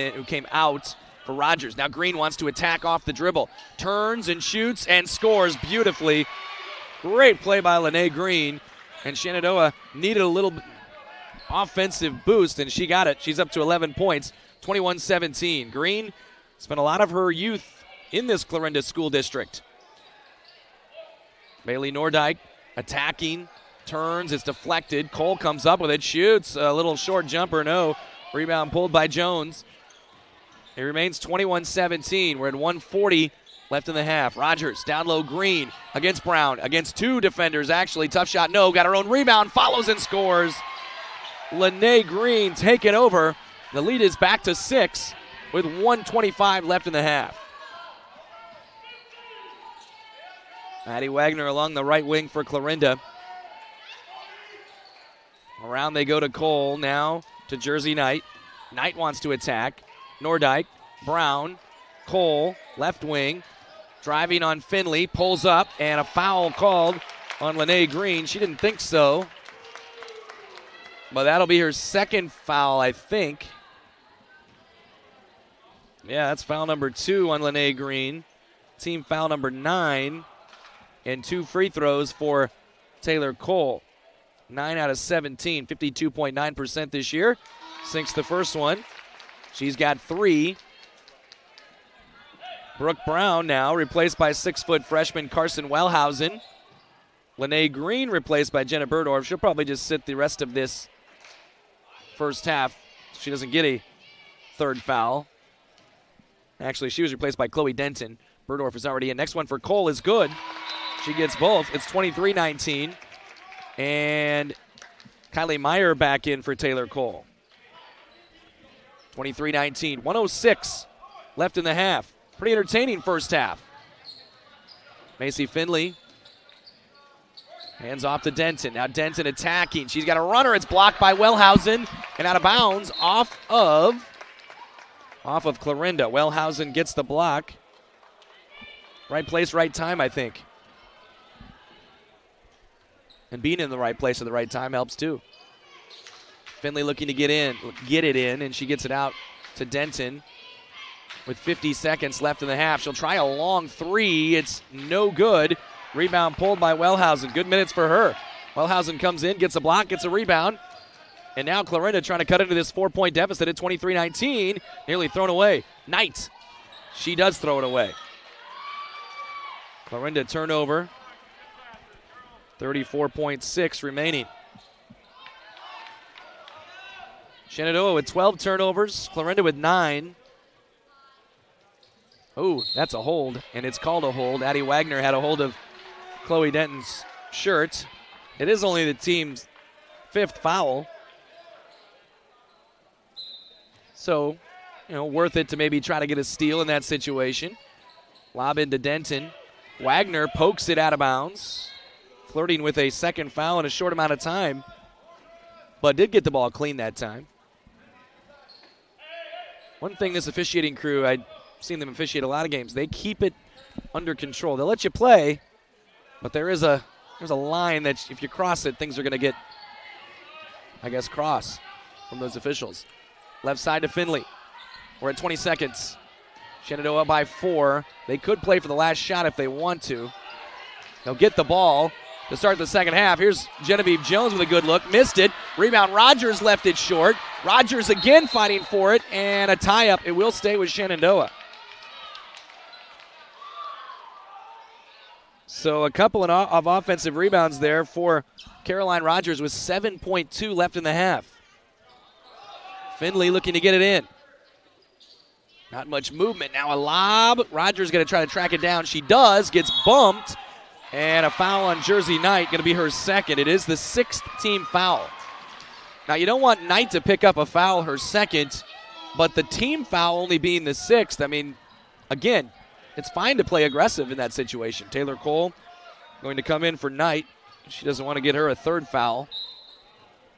out for Rogers. Now Green wants to attack off the dribble. Turns and shoots and scores beautifully. Great play by Lene Green, and Shenandoah needed a little offensive boost, and she got it. She's up to 11 points, 21-17. Green spent a lot of her youth in this Clarinda school district. Bailey Nordyke attacking, turns, it's deflected. Cole comes up with it, shoots, a little short jumper, no. Rebound pulled by Jones. It remains 21-17. We're at 1:40 left in the half. Rogers down low, Green against Brown, against 2 defenders actually. Tough shot, no. Got her own rebound, follows and scores. Lene Green taking over. The lead is back to 6 with 1:25 left in the half. Addie Wagner along the right wing for Clarinda. Around they go to Cole, now to Jersey Knight. Knight wants to attack. Nordyke, Brown, Cole, left wing. Driving on Finley, pulls up, and a foul called on Lene Green. She didn't think so, but that'll be her second foul, I think. Yeah, that's foul number 2 on Lene Green. Team foul number 9, and 2 free throws for Taylor Cole. 9 out of 17, 52.9% this year. Sinks the first one. She's got 3. Brooke Brown now replaced by 6-foot freshman Carson Wellhausen. Lene Green replaced by Jenna Burdorf. She'll probably just sit the rest of this first half. She doesn't get a 3rd foul. Actually, she was replaced by Chloe Denton. Burdorf is already in. Next one for Cole is good. She gets both. It's 23-19. And Kylie Meyer back in for Taylor Cole. 23-19. 1:06 left in the half. Pretty entertaining first half. Macy Finley Hands off to Denton. Now Denton attacking. She's got a runner. It's blocked by Wellhausen and out of bounds off of Clarinda. Wellhausen gets the block. Right place, right time, I think. And being in the right place at the right time helps too. Finley looking to get it in, and she gets it out to Denton with 50 seconds left in the half. She'll try a long three. It's no good. Rebound pulled by Wellhausen. Good minutes for her. Wellhausen comes in, gets a block, gets a rebound. And now Clarinda trying to cut into this 4-point deficit at 23-19. Nearly thrown away. Knight. She does throw it away. Clarinda turnover. 34.6 remaining. Shenandoah with 12 turnovers. Clarinda with 9. Oh, that's a hold, and it's called a hold. Addie Wagner had a hold of Chloe Denton's shirt. It is only the team's 5th foul. So, worth it to maybe try to get a steal in that situation. Lob into Denton. Wagner pokes it out of bounds. Flirting with a second foul in a short amount of time, but did get the ball clean that time. One thing this officiating crew, I've seen them officiate a lot of games, they keep it under control. They'll let you play, but there's a line that if you cross it, things are going to get, cross from those officials. Left side to Finley. We're at 20 seconds. Shenandoah by 4. They could play for the last shot if they want to. They'll get the ball to start the second half. Here's Genevieve Jones with a good look. Missed it. Rebound, Rogers left it short. Rogers again fighting for it, and a tie-up. It will stay with Shenandoah. So a couple of offensive rebounds there for Caroline Rogers with 7.2 left in the half. Finley looking to get it in. Not much movement. Now a lob. Rogers going to try to track it down. She does. Gets bumped. And a foul on Jersey Knight, going to be her second. It is the 6th team foul. Now, you don't want Knight to pick up a foul, her second, but the team foul only being the 6th. I mean, again, it's fine to play aggressive in that situation. Taylor Cole going to come in for Knight. She doesn't want to get her a 3rd foul.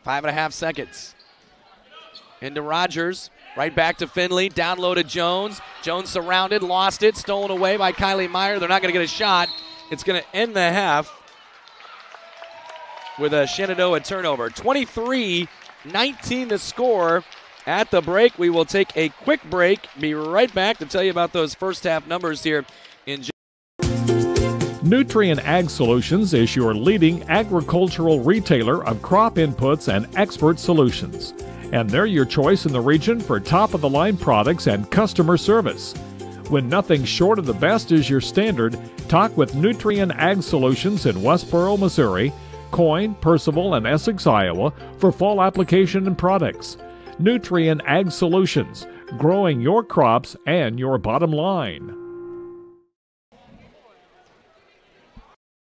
5.5 seconds. Into Rogers. Right back to Finley. Down low to Jones. Jones surrounded, lost it, stolen away by Kylie Meyer. They're not going to get a shot. It's going to end the half with a Shenandoah turnover. 23-19 the score at the break. We will take a quick break. Be right back to tell you about those first half numbers here in Nutrien Ag Solutions is your leading agricultural retailer of crop inputs and expert solutions. And they're your choice in the region for top-of-the-line products and customer service. When nothing short of the best is your standard, talk with Nutrien Ag Solutions in Westboro, Missouri, Coyne, Percival, and Essex, Iowa for fall application and products. Nutrien Ag Solutions, growing your crops and your bottom line.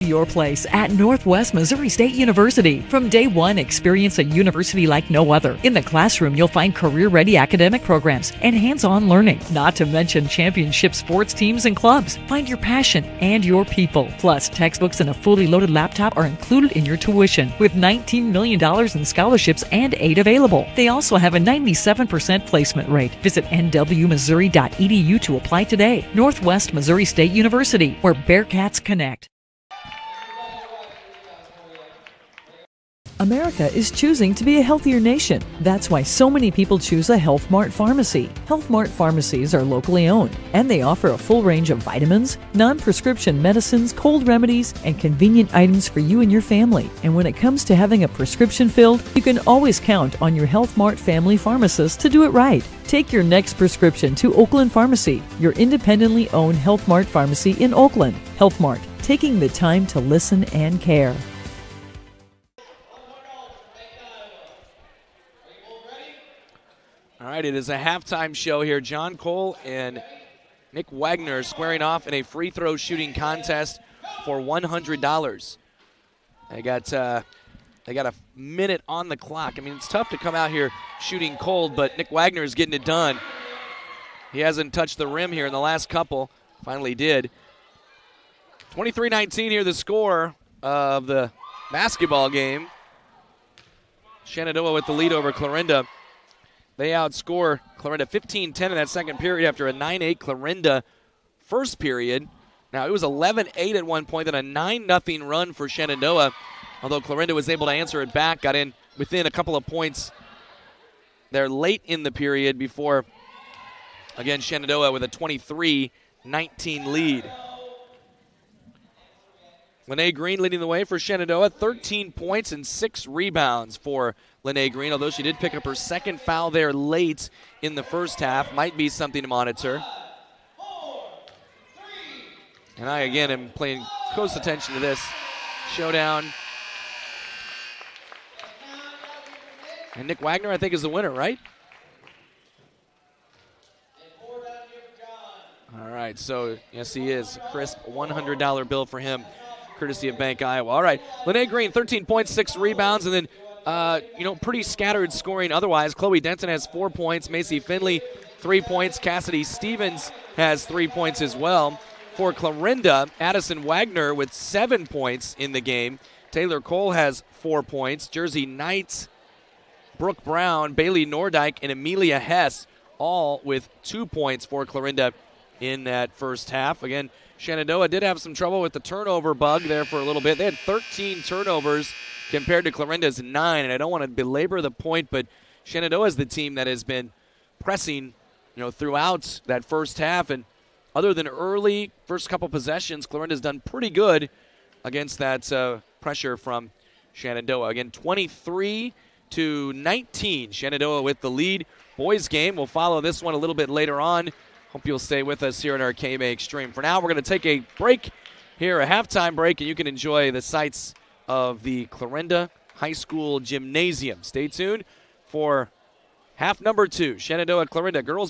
Your place at Northwest Missouri State University. From day one, experience a university like no other. In the classroom, you'll find career-ready academic programs and hands-on learning, not to mention championship sports teams and clubs. Find your passion and your people. Plus, textbooks and a fully loaded laptop are included in your tuition, with $19 million in scholarships and aid available. They also have a 97% placement rate. Visit nwmissouri.edu to apply today. Northwest Missouri State University, where Bearcats connect. America is choosing to be a healthier nation. That's why so many people choose a Health Mart pharmacy. Health Mart pharmacies are locally owned, and they offer a full range of vitamins, non-prescription medicines, cold remedies, and convenient items for you and your family. And when it comes to having a prescription filled, you can always count on your Health Mart family pharmacist to do it right. Take your next prescription to Oakland Pharmacy, your independently owned Health Mart pharmacy in Oakland. Health Mart, taking the time to listen and care. All right, it is a halftime show here. John Cole and Nick Wagner squaring off in a free throw shooting contest for $100. They got a minute on the clock. I mean, it's tough to come out here shooting cold, but Nick Wagner is getting it done. He hasn't touched the rim here in the last couple. Finally did. 23-19 here, the score of the basketball game. Shenandoah with the lead over Clarinda. They outscore Clarinda 15-10 in that second period after a 9-8 Clarinda first period. Now, it was 11-8 at one point, then a 9-0 run for Shenandoah, although Clarinda was able to answer it back, got in within a couple of points there late in the period before, again, Shenandoah with a 23-19 lead. Lene Green leading the way for Shenandoah, 13 points and 6 rebounds for Lene Green, although she did pick up her second foul there late in the first half. Might be something to monitor. And I, again, am paying close attention to this showdown. And Nick Wagner, I think, is the winner, right? All right, so, yes, he is. Crisp $100 bill for him, courtesy of Bank Iowa. All right, Lene Green, 13 points, 6 rebounds, and then, pretty scattered scoring otherwise. Chloe Denton has 4 points. Macy Finley, 3 points. Cassidy Stevens has 3 points as well. For Clarinda, Addison Wagner with 7 points in the game. Taylor Cole has 4 points. Jersey Knights, Brooke Brown, Bailey Nordyke, and Amelia Hess all with 2 points for Clarinda in that first half. Again, Shenandoah did have some trouble with the turnover bug there for a little bit. They had 13 turnovers compared to Clarinda's 9, and I don't want to belabor the point, but Shenandoah is the team that has been pressing, throughout that first half, and other than early first couple possessions, Clarinda's done pretty good against that pressure from Shenandoah. Again, 23-19. Shenandoah with the lead. Boys game, we'll follow this one a little bit later on. Hope you'll stay with us here in our KMA Extreme. For now, we're going to take a break here, a halftime break, and you can enjoy the sights of the Clarinda High School Gymnasium. Stay tuned for half number 2. Shenandoah, Clarinda, girls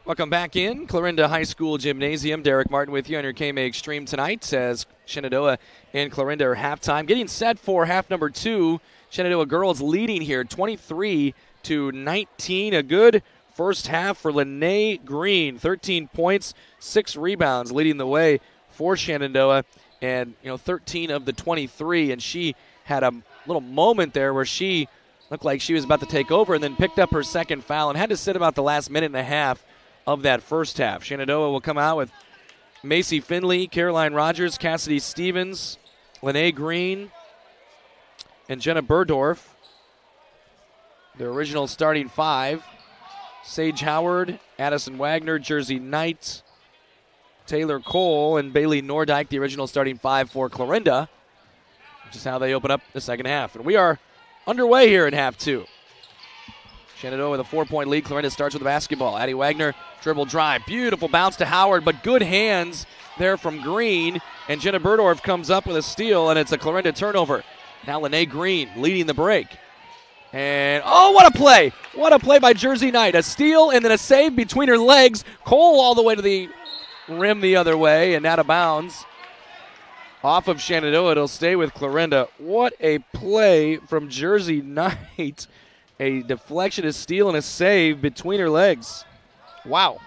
Welcome back in Clarinda High School Gymnasium. Derek Martin with you on your KMA Extreme tonight as Shenandoah and Clarinda are halftime. Getting set for half number 2. Shenandoah girls leading here 23-19. A good first half for Lene Green. 13 points, 6 rebounds, leading the way for Shenandoah. And, 13 of the 23. And she had a little moment there where she looked like she was about to take over and then picked up her second foul and had to sit about the last minute and a half of that first half. Shenandoah will come out with Macy Finley, Caroline Rogers, Cassidy Stevens, Lene Green, and Jenna Burdorf. Their original starting 5. Sage Howard, Addison Wagner, Jersey Knight, Taylor Cole, and Bailey Nordyke, the original starting 5 for Clarinda, which is how they open up the second half. And we are underway here in half 2. Shenandoah with a 4-point lead. Clarinda starts with the basketball. Addie Wagner, dribble drive. Beautiful bounce to Howard, but good hands there from Green. And Jenna Burdorf comes up with a steal, and it's a Clarinda turnover. Now Lene Green leading the break. And, oh, what a play. What a play by Jersey Knight. A steal and then a save between her legs. Cole all the way to the rim the other way and out of bounds. Off of Shenandoah, it'll stay with Clarinda. What a play from Jersey Knight. A deflection, a steal, and a save between her legs. Wow.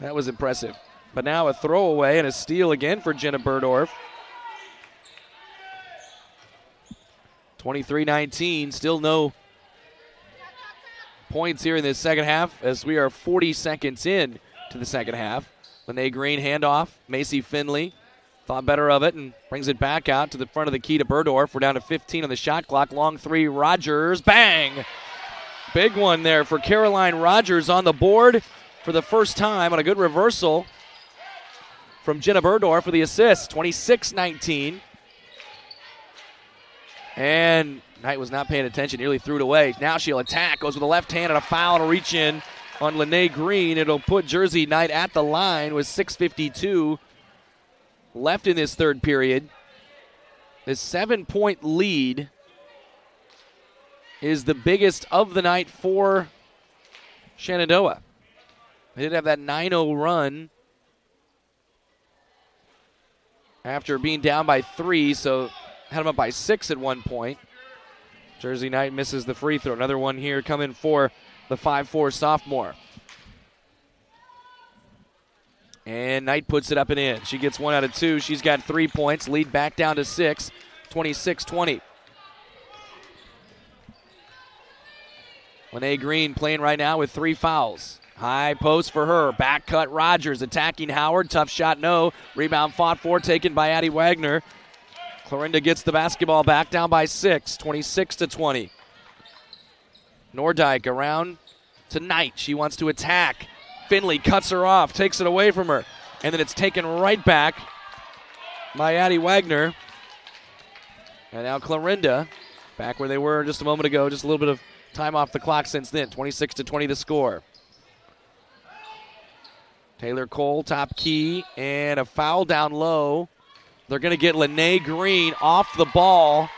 That was impressive. But now a throwaway and a steal again for Jenna Burdorf. 23-19, still no points here in this second half as we are 40 seconds in to the second half. Lene Green handoff, Macy Finley thought better of it and brings it back out to the front of the key to Burdorf. We're down to 15 on the shot clock. Long 3, Rogers, bang! Big one there for Caroline Rogers on the board for the first time on a good reversal from Jenna Burdorf for the assist. 26-19. And Knight was not paying attention, nearly threw it away. Now she'll attack, goes with a left hand and a foul and a reach in on Lene Green. It'll put Jersey Knight at the line with 6:52 left in this third period. The 7-point lead is the biggest of the night for Shenandoah. They did have that 9-0 run after being down by 3, so had them up by 6 at one point. Jersey Knight misses the free throw. Another one here coming for the 5'4 sophomore. And Knight puts it up and in. She gets 1 out of 2. She's got 3 points. Lead back down to 6. 26-20. Lene Green playing right now with 3 fouls. High post for her. Back cut Rogers attacking Howard. Tough shot, no. Rebound fought for, taken by Addie Wagner. Clarinda gets the basketball back down by 6. 26-20. Nordyke around to Knight. She wants to attack. Finley cuts her off, takes it away from her, and then it's taken right back by Addie Wagner. And now Clarinda, back where they were just a moment ago, just a little bit of time off the clock since then. 26-20 the score. Taylor Cole, top key, and a foul down low. They're going to get Lene Green off the ball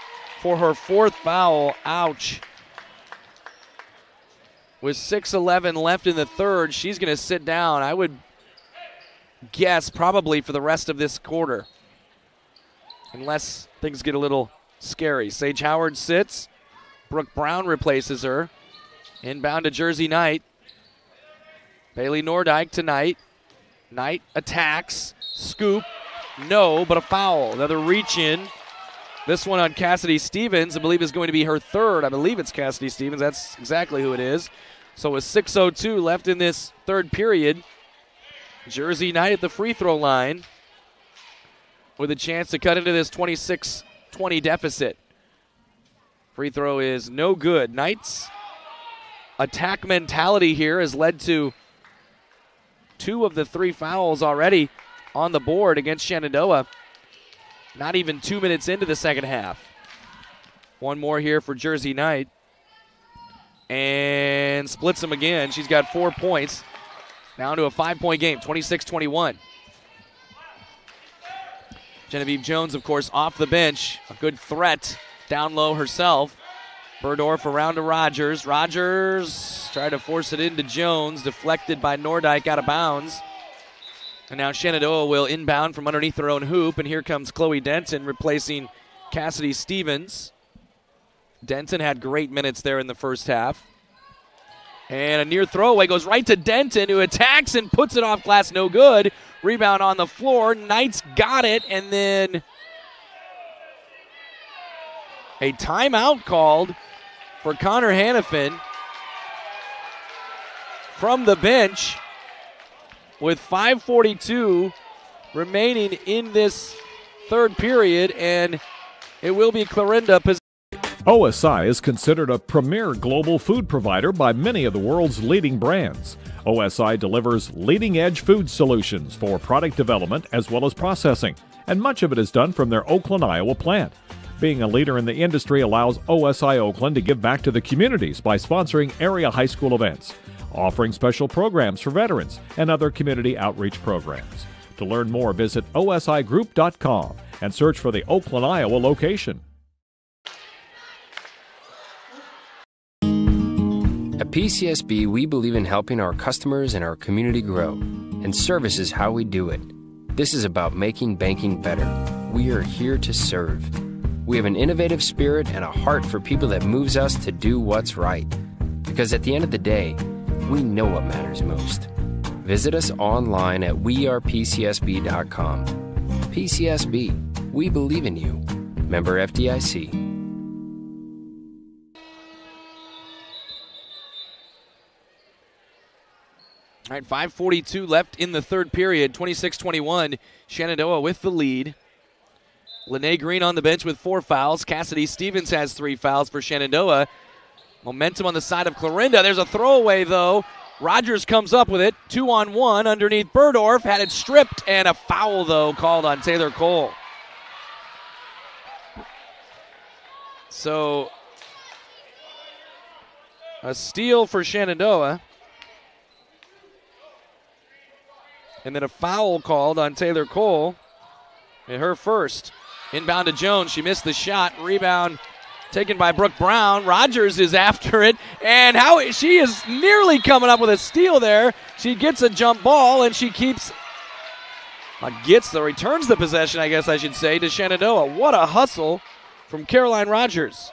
for her 4th foul. Ouch. With 6:11 left in the third, she's going to sit down, I would guess, probably for the rest of this quarter. Unless things get a little scary. Sage Howard sits. Brooke Brown replaces her. Inbound to Jersey Knight. Bailey Nordyke to Knight. Knight attacks. Scoop. No, but a foul. Another reach in. This one on Cassidy Stevens, I believe, is going to be her 3rd. I believe it's Cassidy Stevens. That's exactly who it is. So with 6:02 left in this third period, Jersey Knight at the free throw line with a chance to cut into this 26-20 deficit. Free throw is no good. Knight's attack mentality here has led to 2 of the 3 fouls already on the board against Shenandoah. Not even 2 minutes into the second half. One more here for Jersey Knight. And splits them again. She's got 4 points. Down to a 5-point game, 26-21. Genevieve Jones, of course, off the bench. A good threat down low herself. Burdorf around to Rogers. Rogers tried to force it into Jones. Deflected by Nordyke out of bounds. And now Shenandoah will inbound from underneath their own hoop. And here comes Chloe Denton replacing Cassidy Stevens. Denton had great minutes there in the first half. And a near throwaway goes right to Denton, who attacks and puts it off glass. No good. Rebound on the floor. Knight's got it. And then a timeout called for Connor Hannafin from the bench with 5:42 remaining in this third period, and it will be Clarinda. OSI is considered a premier global food provider by many of the world's leading brands. OSI delivers leading-edge food solutions for product development as well as processing, and much of it is done from their Oakland, Iowa plant. Being a leader in the industry allows OSI Oakland to give back to the communities by sponsoring area high school events, offering special programs for veterans, and other community outreach programs. To learn more, visit osigroup.com and search for the Oakland, Iowa location. At PCSB, we believe in helping our customers and our community grow, and service is how we do it. This is about making banking better. We are here to serve. We have an innovative spirit and a heart for people that moves us to do what's right. Because at the end of the day, we know what matters most. Visit us online at wearepcsb.com. PCSB, we believe in you. Member FDIC. All right, 5:42 left in the third period. 26-21. Shenandoah with the lead. Lene Green on the bench with 4 fouls. Cassidy Stevens has 3 fouls for Shenandoah. Momentum on the side of Clarinda. There's a throwaway, though. Rogers comes up with it. 2-on-1 underneath Burdorf. Had it stripped, and a foul, though, called on Taylor Cole. So, a steal for Shenandoah. And then a foul called on Taylor Cole. And her first. Inbound to Jones. She missed the shot. Rebound taken by Brooke Brown. Rogers is after it. And she is nearly coming up with a steal there. She gets a jump ball, and she returns the possession, I guess I should say, to Shenandoah. What a hustle from Caroline Rogers.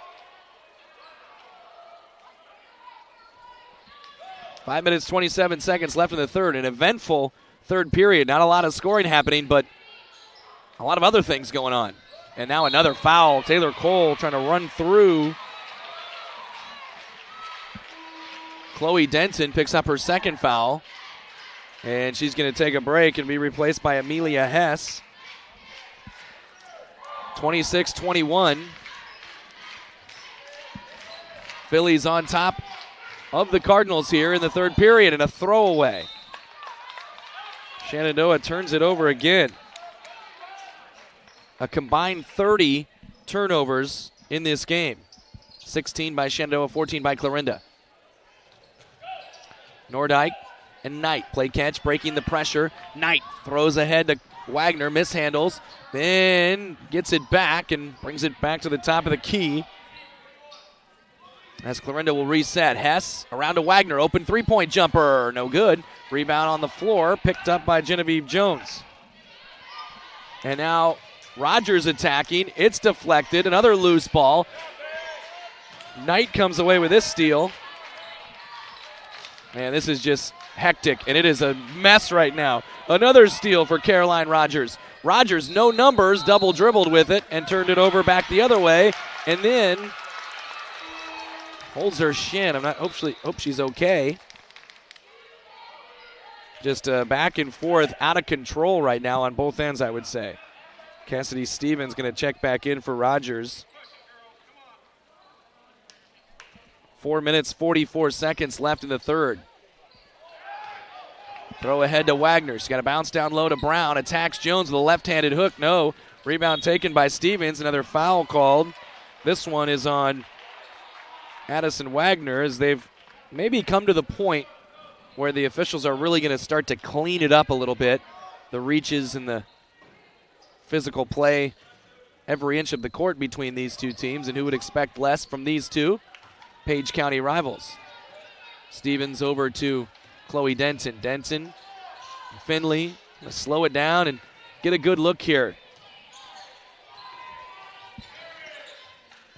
5 minutes, 27 seconds left in the third. An eventful third period. Not a lot of scoring happening, but a lot of other things going on. And now another foul. Taylor Cole trying to run through. Chloe Denton picks up her second foul. And she's going to take a break and be replaced by Amelia Hess. 26-21. Phillies on top of the Cardinals here in the third period, and a throwaway. Shenandoah turns it over again. A combined 30 turnovers in this game. 16 by Shenandoah, 14 by Clarinda. Nordyke and Knight play catch, breaking the pressure. Knight throws ahead to Wagner, mishandles, then gets it back and brings it back to the top of the key. As Clarinda will reset. Hess around to Wagner. Open three-point jumper. No good. Rebound on the floor. Picked up by Genevieve Jones. And now Rogers attacking. It's deflected. Another loose ball. Knight comes away with this steal. Man, this is just hectic, and it is a mess right now. Another steal for Caroline Rogers. Rogers, no numbers, double dribbled with it and turned it over back the other way. And then holds her shin. Hope she's okay. Just back and forth, out of control right now on both ends, I would say. Cassidy Stevens going to check back in for Rogers. 4 minutes, 44 seconds left in the third. Throw ahead to Wagner. She's got to bounce down low to Brown. Attacks Jones with a left-handed hook. No. Rebound taken by Stevens. Another foul called. This one is on Addison Wagner, as they've maybe come to the point where the officials are really going to start to clean it up a little bit. The reaches and the physical play every inch of the court between these two teams, and who would expect less from these two? Page County rivals. Stevens over to Chloe Denton. Denton, Finley, let's slow it down and get a good look here.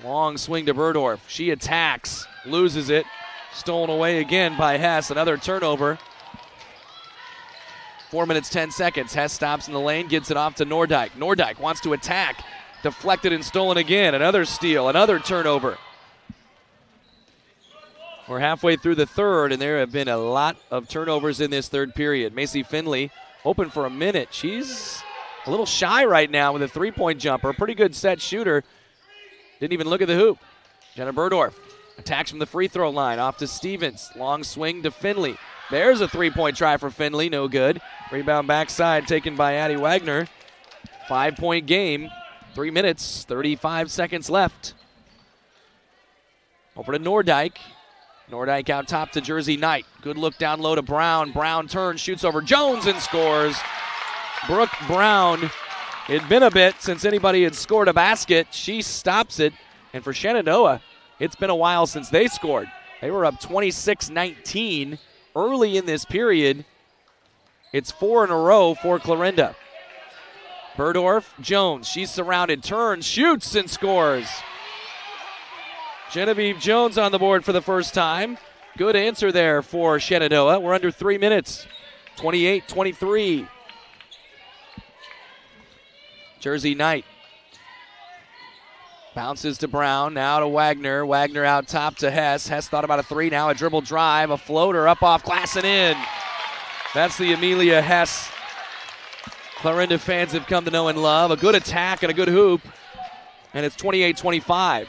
Long swing to Burdorf. She attacks, loses it. Stolen away again by Hess. Another turnover. 4 minutes, 10 seconds. Hess stops in the lane, gets it off to Nordyke. Nordyke wants to attack. Deflected and stolen again. Another steal, another turnover. We're halfway through the third, and there have been a lot of turnovers in this third period. Macy Finley open for a minute. She's a little shy right now with a three-point jumper. A pretty good set shooter. Didn't even look at the hoop. Jenna Burdorf attacks from the free throw line. Off to Stevens. Long swing to Finley. There's a three-point try for Finley. No good. Rebound backside taken by Addie Wagner. 5-point game. 3 minutes, 35 seconds left. Over to Nordyke. Nordyke out top to Jersey Knight. Good look down low to Brown. Brown turns, shoots over Jones and scores. Brooke Brown. It had been a bit since anybody had scored a basket. She stops it. And for Shenandoah, it's been a while since they scored. They were up 26-19 early in this period. It's 4 in a row for Clarinda. Burdorf, Jones, she's surrounded, turns, shoots, and scores. Genevieve Jones on the board for the first time. Good answer there for Shenandoah. We're under 3 minutes, 28-23. Jersey Knight bounces to Brown, now to Wagner. Wagner out top to Hess. Hess thought about a three, now a dribble drive, a floater up off glass and in. That's the Amelia Hess Clarinda fans have come to know and love. A good attack and a good hoop, and it's 28-25.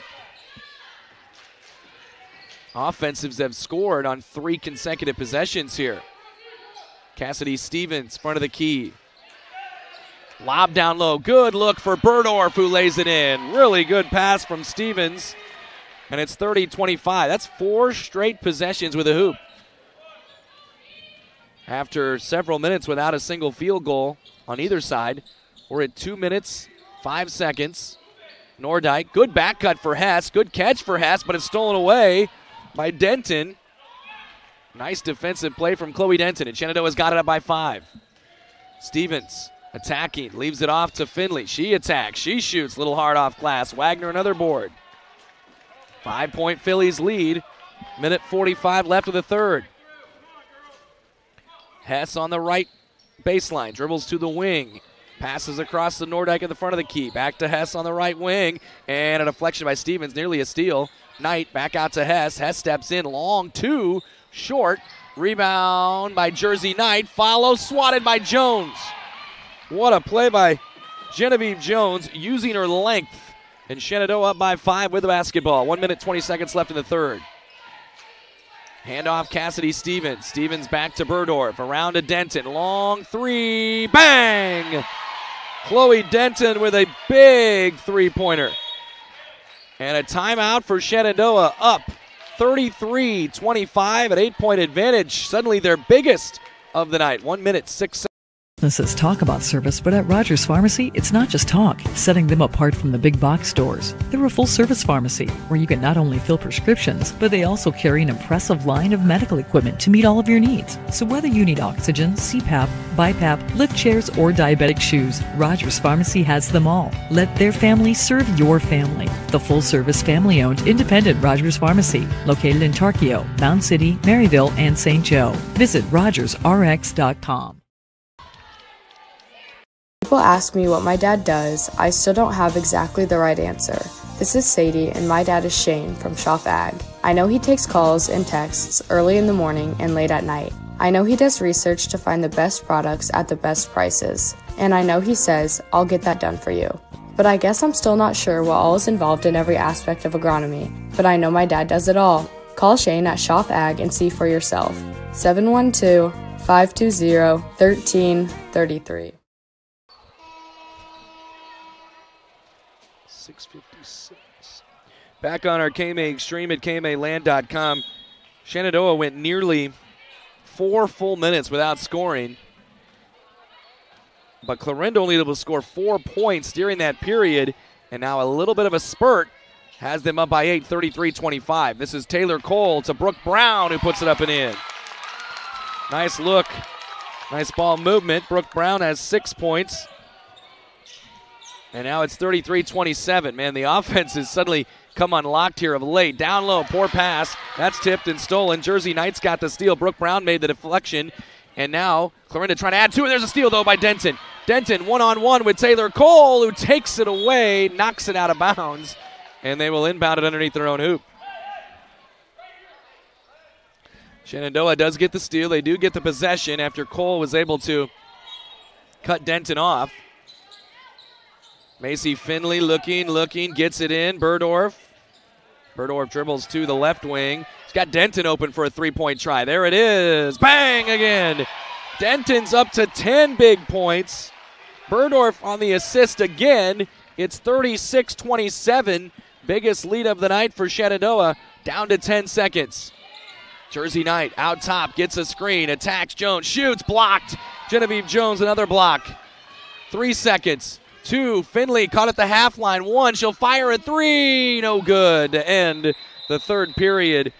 Offensives have scored on 3 consecutive possessions here. Cassidy Stevens, front of the key. Lob down low. Good look for Burdorf, who lays it in. Really good pass from Stevens. And it's 30-25. That's 4 straight possessions with a hoop. After several minutes without a single field goal on either side, we're at 2 minutes, 5 seconds. Nordyke, good back cut for Hess. Good catch for Hess, but it's stolen away by Denton. Nice defensive play from Chloe Denton, and Shenandoah's got it up by 5. Stevens attacking, leaves it off to Finley. She attacks, she shoots, little hard off glass. Wagner another board. 5-point Phillies lead. Minute 45 left of the third. Hess on the right baseline, dribbles to the wing. Passes across the Nordyke at the front of the key. Back to Hess on the right wing. And a deflection by Stevens, nearly a steal. Knight back out to Hess. Hess steps in, long 2, short. Rebound by Jersey Knight. Follow, swatted by Jones. What a play by Genevieve Jones, using her length. And Shenandoah up by 5 with the basketball. 1 minute, 20 seconds left in the third. Handoff Cassidy Stevens. Stevens back to Burdorf. Around to Denton. Long 3. Bang! Chloe Denton with a big three-pointer. And a timeout for Shenandoah, up 33-25, an 8-point advantage. Suddenly their biggest of the night. 1 minute, 6 seconds. Businesses talk about service, but at Rogers Pharmacy, it's not just talk, setting them apart from the big box stores. They're a full-service pharmacy where you can not only fill prescriptions, but they also carry an impressive line of medical equipment to meet all of your needs. So whether you need oxygen, CPAP, BiPAP, lift chairs, or diabetic shoes, Rogers Pharmacy has them all. Let their family serve your family. The full-service, family-owned, independent Rogers Pharmacy, located in Tarkio, Mound City, Maryville, and St. Joe. Visit RogersRx.com. People ask me what my dad does. I still don't have exactly the right answer. This is Sadie, and my dad is Shane from Schaff Ag. I know he takes calls and texts early in the morning and late at night. I know he does research to find the best products at the best prices. And I know he says, "I'll get that done for you." But I guess I'm still not sure what all is involved in every aspect of agronomy. But I know my dad does it all. Call Shane at Schaff Ag and see for yourself. 712-520-1333. 6:56. Back on our KMA Extreme at KMAland.com. Shenandoah went nearly 4 full minutes without scoring. But Clarinda only able to score 4 points during that period. And now a little bit of a spurt has them up by 8, 33-25. This is Taylor Cole to Brooke Brown, who puts it up and in. Nice look. Nice ball movement. Brooke Brown has 6 points. And now it's 33-27. Man, the offense has suddenly come unlocked here of late. Down low, poor pass. That's tipped and stolen. Jersey Knights got the steal. Brooke Brown made the deflection. And now Clarinda trying to add to it. There's a steal, though, by Denton. Denton one-on-one with Taylor Cole, who takes it away, knocks it out of bounds, and they will inbound it underneath their own hoop. Shenandoah does get the steal. They do get the possession after Cole was able to cut Denton off. Macy Finley looking, gets it in. Burdorf dribbles to the left wing. He's got Denton open for a three-point try. There it is. Bang again. Denton's up to 10 big points. Burdorf on the assist again. It's 36-27. Biggest lead of the night for Shenandoah. Down to 10 seconds. Jersey Knight out top, gets a screen, attacks Jones, shoots, blocked. Genevieve Jones, another block. 3 seconds. 2, Finley caught at the half line. 1, she'll fire a 3. No good to end the third period.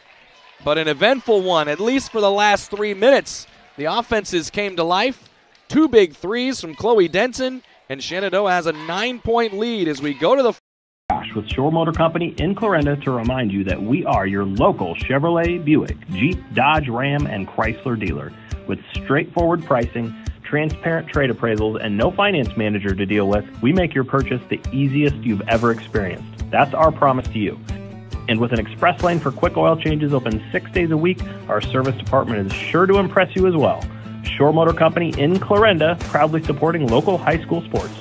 But an eventful one, at least for the last 3 minutes. The offenses came to life. 2 big threes from Chloe Denton, and Shenandoah has a 9-point lead as we go to the with Shore Motor Company in Clarinda to remind you that we are your local Chevrolet, Buick, Jeep, Dodge, Ram, and Chrysler dealer. With straightforward pricing, transparent trade appraisals, and no finance manager to deal with, we make your purchase the easiest you've ever experienced. That's our promise to you. And with an express lane for quick oil changes open 6 days a week, our service department is sure to impress you as well. Shore Motor Company in Clarinda, proudly supporting local high school sports.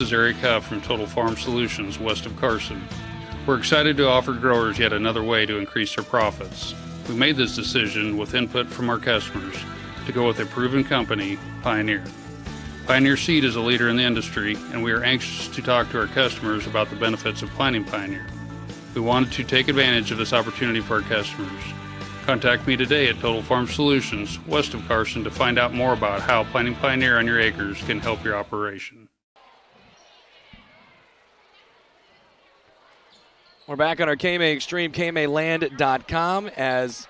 This is Eric Huff from Total Farm Solutions west of Carson. We're excited to offer growers yet another way to increase their profits. We made this decision with input from our customers to go with a proven company, Pioneer. Pioneer Seed is a leader in the industry, and we are anxious to talk to our customers about the benefits of planting Pioneer. We wanted to take advantage of this opportunity for our customers. Contact me today at Total Farm Solutions west of Carson to find out more about how planting Pioneer on your acres can help your operation. We're back on our KMA Extreme, KMAland.com, as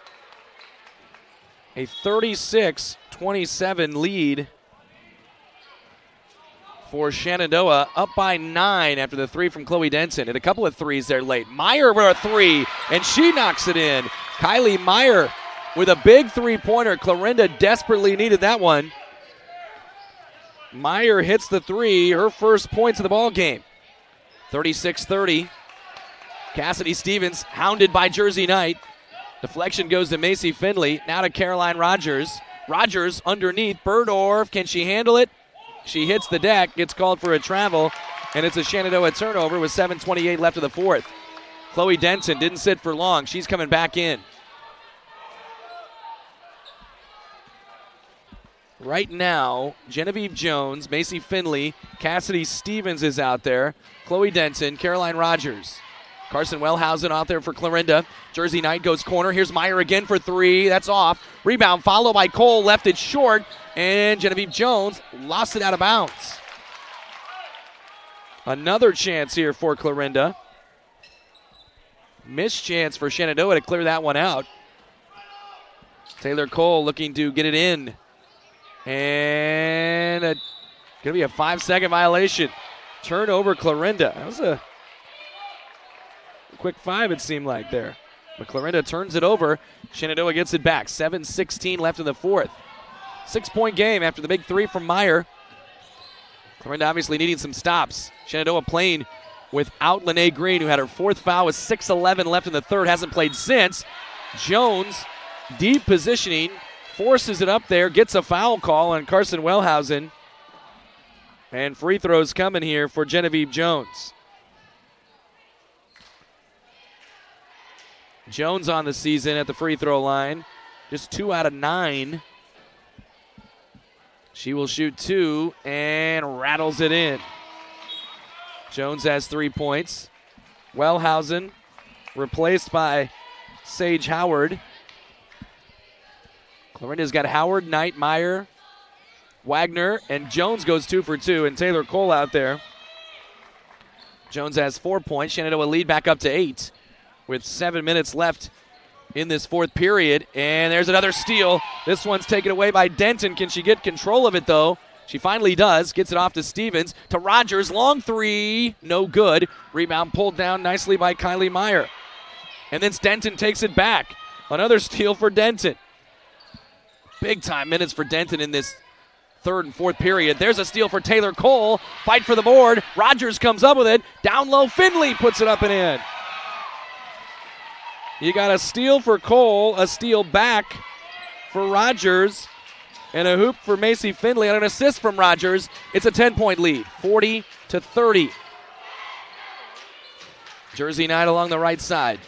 a 36-27 lead for Shenandoah, up by 9 after the 3 from Chloe Denton. And a couple of threes there late. Meyer with a 3, and she knocks it in. Kylie Meyer with a big three-pointer. Clarinda desperately needed that one. Meyer hits the 3, her first points of the ball game. 36-30. Cassidy Stevens hounded by Jersey Knight. Deflection goes to Macy Finley. Now to Caroline Rogers. Rogers underneath. Burdorf. Can she handle it? She hits the deck. Gets called for a travel. And it's a Shenandoah turnover with 7:28 left of the fourth. Chloe Denton didn't sit for long. She's coming back in. Right now, Genevieve Jones, Macy Finley, Cassidy Stevens is out there. Chloe Denton, Caroline Rogers. Carson Wellhausen out there for Clarinda. Jersey Knight goes corner. Here's Meyer again for 3. That's off. Rebound followed by Cole. Left it short. And Genevieve Jones lost it out of bounds. Another chance here for Clarinda. Missed chance for Shenandoah to clear that one out. Taylor Cole looking to get it in. And going to be a 5-second violation. Turnover Clarinda. That was a quick 5, it seemed like there. But Clarinda turns it over. Shenandoah gets it back. 7:16 left in the fourth. 6-point game after the big 3 from Meyer. Clarinda obviously needing some stops. Shenandoah playing without Lene Green, who had her 4th foul with 6:11 left in the third. Hasn't played since. Jones, deep positioning, forces it up there, gets a foul call on Carson Wellhausen. And free throws coming here for Genevieve Jones. Jones on the season at the free throw line. Just 2 out of 9. She will shoot 2 and rattles it in. Jones has 3 points. Wellhausen replaced by Sage Howard. Clarinda's got Howard, Knight, Meyer, Wagner, and Jones goes 2 for 2, and Taylor Cole out there. Jones has 4 points. Shenandoah lead back up to 8 with 7 minutes left in this fourth period. And there's another steal. This one's taken away by Denton. Can she get control of it, though? She finally does. Gets it off to Stevens. To Rogers. Long three. No good. Rebound pulled down nicely by Kylie Meyer. And then Denton takes it back. Another steal for Denton. Big time minutes for Denton in this third and fourth period. There's a steal for Taylor Cole. Fight for the board. Rogers comes up with it. Down low, Finley puts it up and in. You got a steal for Cole, a steal back for Rogers, and a hoop for Macy Finley, and an assist from Rogers. It's a 10-point lead, 40-30. Jersey Knight along the right side.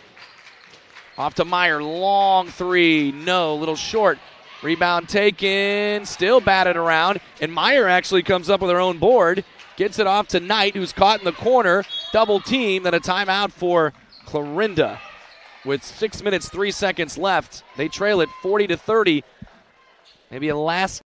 Off to Meyer, long three, no, little short. Rebound taken, still batted around, and Meyer actually comes up with her own board. Gets it off to Knight, who's caught in the corner. Double team, then a timeout for Clarinda. With 6 minutes, 3 seconds left, they trail it 40-30. Maybe a last.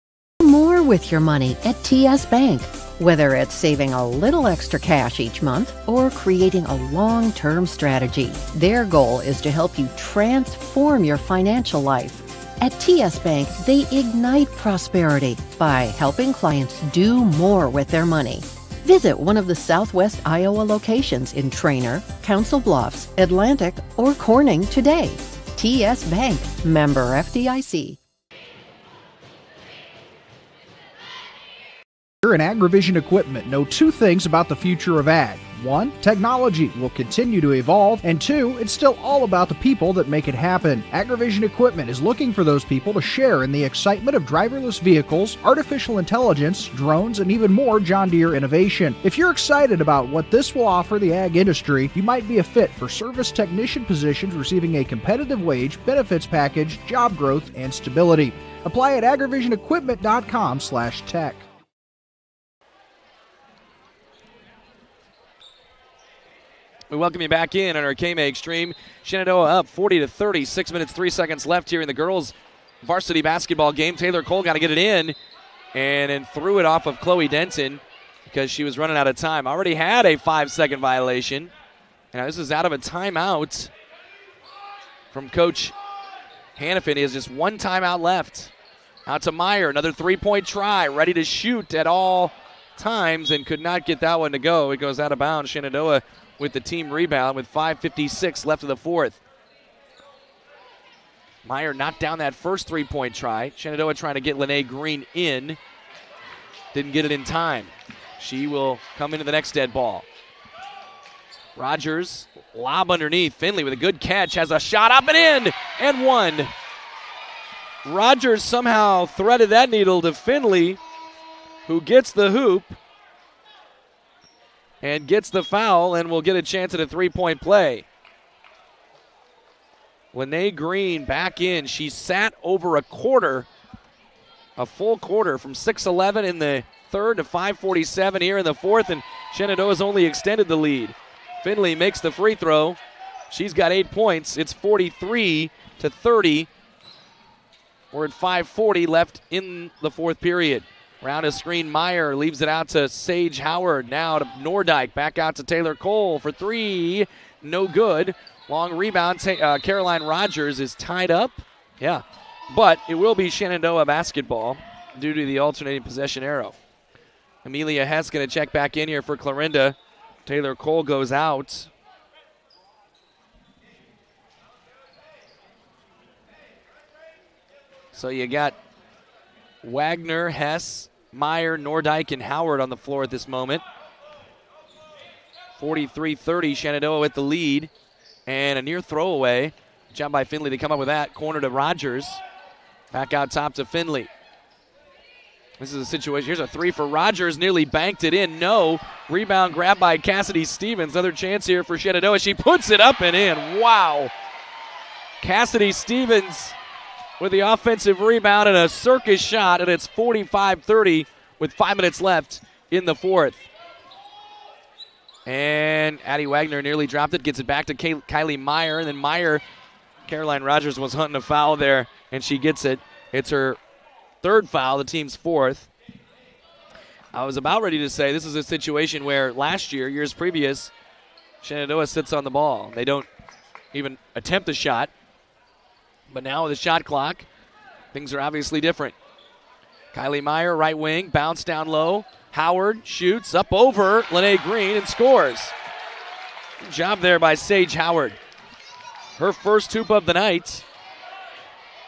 More with your money at TS Bank. Whether it's saving a little extra cash each month or creating a long-term strategy, their goal is to help you transform your financial life. At TS Bank, they ignite prosperity by helping clients do more with their money. Visit one of the Southwest Iowa locations in Trainer, Council Bluffs, Atlantic, or Corning today. TS Bank, member FDIC. In Agrivision Equipment know two things about the future of ag. One, technology will continue to evolve, and two, it's still all about the people that make it happen. Agrivision Equipment is looking for those people to share in the excitement of driverless vehicles, artificial intelligence, drones, and even more John Deere innovation. If you're excited about what this will offer the ag industry, you might be a fit for service technician positions receiving a competitive wage, benefits package, job growth, and stability. Apply at agrivisionequipment.com/tech. We welcome you back in on our KMA Extreme. Shenandoah up 40-30, 6 minutes, 3 seconds left here in the girls' varsity basketball game. Taylor Cole got to get it in and threw it off of Chloe Denton because she was running out of time. Already had a 5-second violation. And this is out of a timeout from Coach Hannafin. He has just one timeout left. Out to Meyer, another three-point try, ready to shoot at all times and could not get that one to go. It goes out of bounds. Shenandoah with the team rebound with 5:56 left of the fourth. Meyer knocked down that first three-point try. Shenandoah trying to get Lene Green in. Didn't get it in time. She will come into the next dead ball. Rogers, lob underneath. Finley with a good catch, has a shot up and in, and one. Rogers somehow threaded that needle to Finley, who gets the hoop and gets the foul and will get a chance at a three-point play. Lene Green back in. She sat over a full quarter from 6:11 in the third to 5:47 here in the fourth, and Shenandoah's only extended the lead. Finley makes the free throw. She's got 8 points. It's 43-30. We're at 5:40 left in the fourth period. Round a screen, Meyer leaves it out to Sage Howard. Now to Nordyke, back out to Taylor Cole for three. No good. Long rebound. Caroline Rogers is tied up. Yeah, but it will be Shenandoah basketball due to the alternating possession arrow. Amelia Hess going to check back in here for Clarinda. Taylor Cole goes out. So you got Wagner, Hess, Meyer, Nordyke, and Howard on the floor at this moment. 43-30, Shenandoah with the lead. And a near throwaway. Job by Finley to come up with that. Corner to Rogers. Back out top to Finley. This is a situation. Here's a three for Rogers. Nearly banked it in. No. Rebound grab by Cassidy Stevens. Another chance here for Shenandoah. She puts it up and in. Wow. Cassidy Stevens with the offensive rebound and a circus shot, and it's 45-30 with 5 minutes left in the fourth. And Addie Wagner nearly dropped it, gets it back to Kylie Meyer, and then Meyer, Caroline Rogers was hunting a foul there, and she gets it. It's her third foul, the team's fourth. I was about ready to say this is a situation where last year, years previous, Shenandoah sits on the ball. They don't even attempt a shot. But now with the shot clock, things are obviously different. Kylie Meyer, right wing, bounce down low. Howard shoots up over Lene Green and scores. Good job there by Sage Howard. Her first hoop of the night.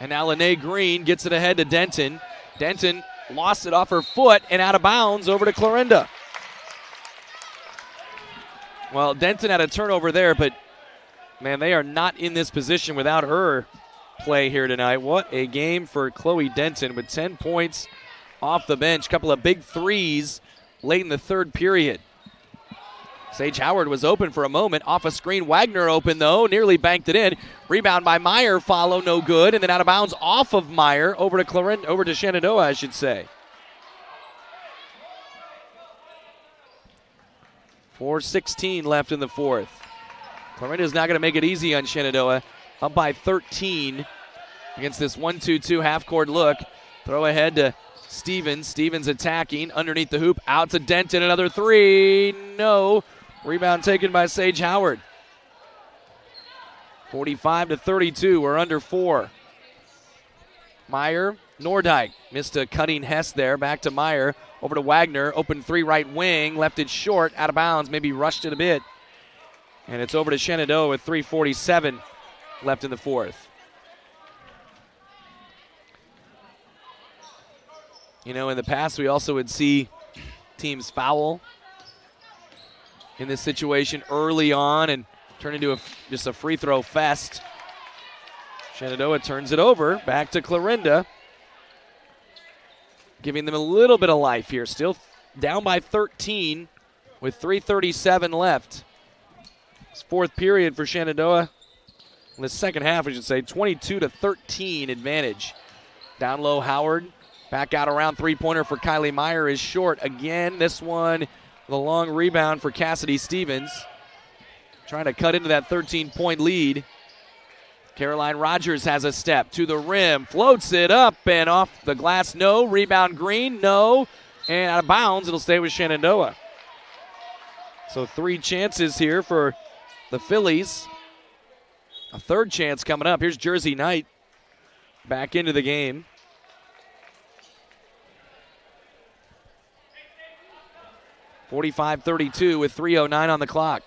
And now Lene Green gets it ahead to Denton. Denton lost it off her foot and out of bounds over to Clarinda. Well, Denton had a turnover there, but, man, they are not in this position without her play here tonight. What a game for Chloe Denton with 10 points off the bench. Couple of big threes late in the third period. Sage Howard was open for a moment. Off a screen, Wagner open, though. Nearly banked it in. Rebound by Meyer. Follow, no good. And then out of bounds off of Meyer over to Clarinda, over to Shenandoah, I should say. 4:16 left in the fourth. Clarinda is not going to make it easy on Shenandoah. Up by 13 against this 1-2-2 half-court look. Throw ahead to Stevens. Stevens attacking underneath the hoop. Out to Denton. Another three. No. Rebound taken by Sage Howard. 45-32. We're under 4. Meyer, Nordyke missed a cutting Hess there. Back to Meyer. Over to Wagner. Open three right wing. Left it short. Out of bounds. Maybe rushed it a bit. And it's over to Shenandoah with 3:47 left in the fourth. You know, in the past, we also would see teams foul in this situation early on and turn into just a free throw fest. Shenandoah turns it over. Back to Clarinda. Giving them a little bit of life here. Still down by 13 with 3:37 left. It's fourth period for Shenandoah. In the second half, I should say, 22-13 advantage. Down low, Howard. Back out around three-pointer for Kylie Meyer is short again. This one, the long rebound for Cassidy Stevens. Trying to cut into that 13-point lead. Caroline Rogers has a step to the rim. Floats it up and off the glass. No. Rebound Green. No. And out of bounds. It'll stay with Shenandoah. So 3 chances here for the Phillies. A third chance coming up. Here's Jersey Knight back into the game. (45-32) with 3:09 on the clock.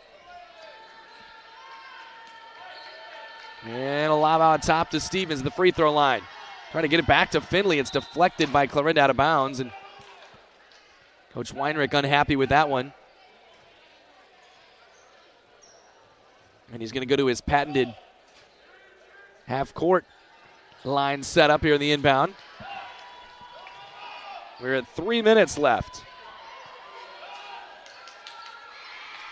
And a lob out top to Stevens, the free throw line. Trying to get it back to Finley. It's deflected by Clarinda out of bounds. And Coach Weinrich unhappy with that one. And he's going to go to his patented half-court line set up here in the inbound. We're at 3 minutes left.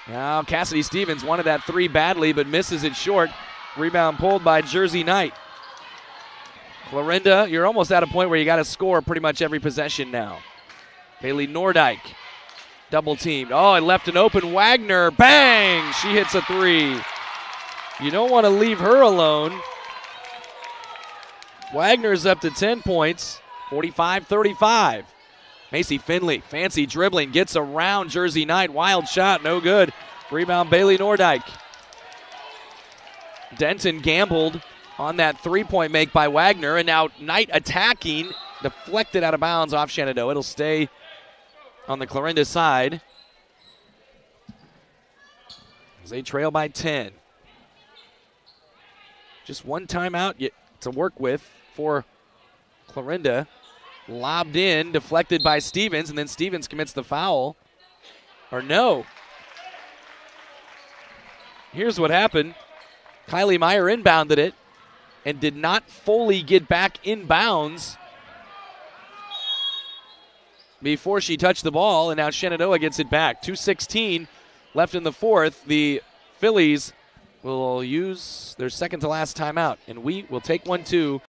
Now Cassidy Stevens wanted that three badly, but misses it short. Rebound pulled by Jersey Knight. Clarinda, you're almost at a point where you got to score pretty much every possession now. Bailey Nordyke, double teamed. Oh, it left an open. Wagner, bang! She hits a three. You don't want to leave her alone. Wagner's up to 10 points, 45-35. Macy Finley, fancy dribbling, gets around Jersey Knight. Wild shot, no good. Rebound Bailey Nordyke. Denton gambled on that three-point make by Wagner, and now Knight attacking, deflected out of bounds off Shenandoah. It'll stay on the Clarinda side as they trail by 10. Just one timeout to work with for Clarinda. Lobbed in, deflected by Stevens, and then Stevens commits the foul. Or no. Here's what happened. Kylie Meyer inbounded it and did not fully get back in bounds before she touched the ball, and now Shenandoah gets it back. 2:16 left in the fourth. The Phillies will use their second to last timeout, and we will take one too.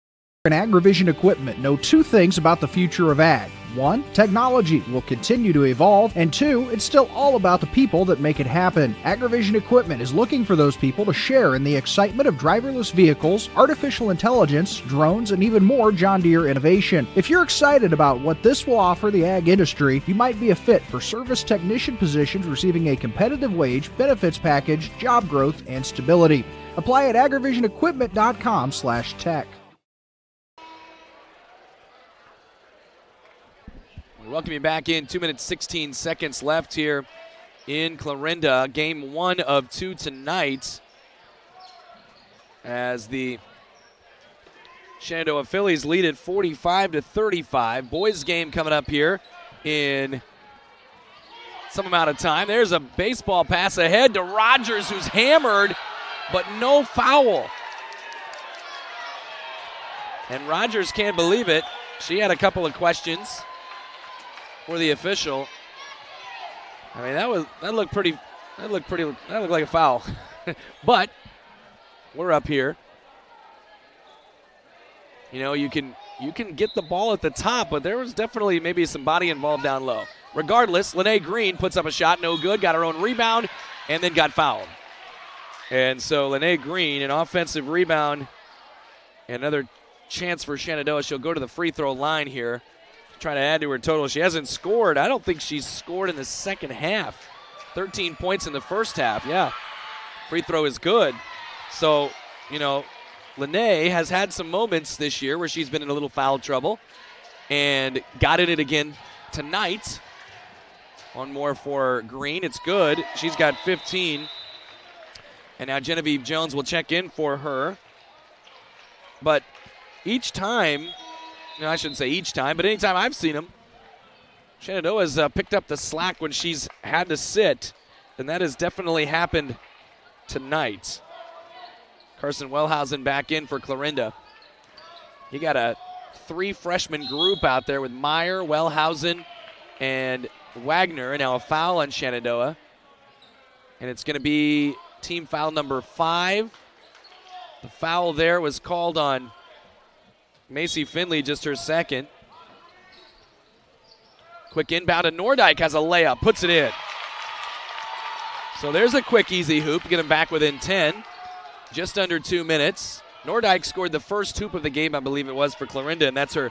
In AgriVision Equipment know 2 things about the future of ag. One, technology will continue to evolve, and two, it's still all about the people that make it happen. AgriVision Equipment is looking for those people to share in the excitement of driverless vehicles, artificial intelligence, drones, and even more John Deere innovation. If you're excited about what this will offer the ag industry, you might be a fit for service technician positions receiving a competitive wage, benefits package, job growth, and stability. Apply at agrivisionequipment.com/tech. Welcome you back in. 2 minutes, 16 seconds left here in Clarinda. Game 1 of 2 tonight as the Shenandoah Phillies lead it 45-35. Boys game coming up here in some amount of time. There's a baseball pass ahead to Rogers, who's hammered, but no foul. And Rogers can't believe it. She had a couple of questions for the official. I mean, that looked like a foul. But we're up here. You know, you can get the ball at the top, but there was definitely maybe some body involved down low. Regardless, Lene Green puts up a shot, no good, got her own rebound, and then got fouled. And so Lene Green, an offensive rebound, another chance for Shenandoah. She'll go to the free throw line here, trying to add to her total. She hasn't scored. I don't think she's scored in the second half. 13 points in the first half. Yeah, free throw is good. So, you know, Lene has had some moments this year where she's been in a little foul trouble and got in it again tonight. One more for Green. It's good. She's got 15. And now Genevieve Jones will check in for her. But each time, I shouldn't say each time, but anytime I've seen them, Shenandoah's picked up the slack when she's had to sit, and that has definitely happened tonight. Carson Wellhausen back in for Clarinda. You got a 3-freshman group out there with Meyer, Wellhausen, and Wagner. Now a foul on Shenandoah, and it's going to be team foul number 5. The foul there was called on Macy Finley, just her second. Quick inbound, and Nordyke has a layup, puts it in. So there's a quick, easy hoop. Get them back within 10. Just under 2 minutes. Nordyke scored the first hoop of the game, I believe it was, for Clarinda, and that's her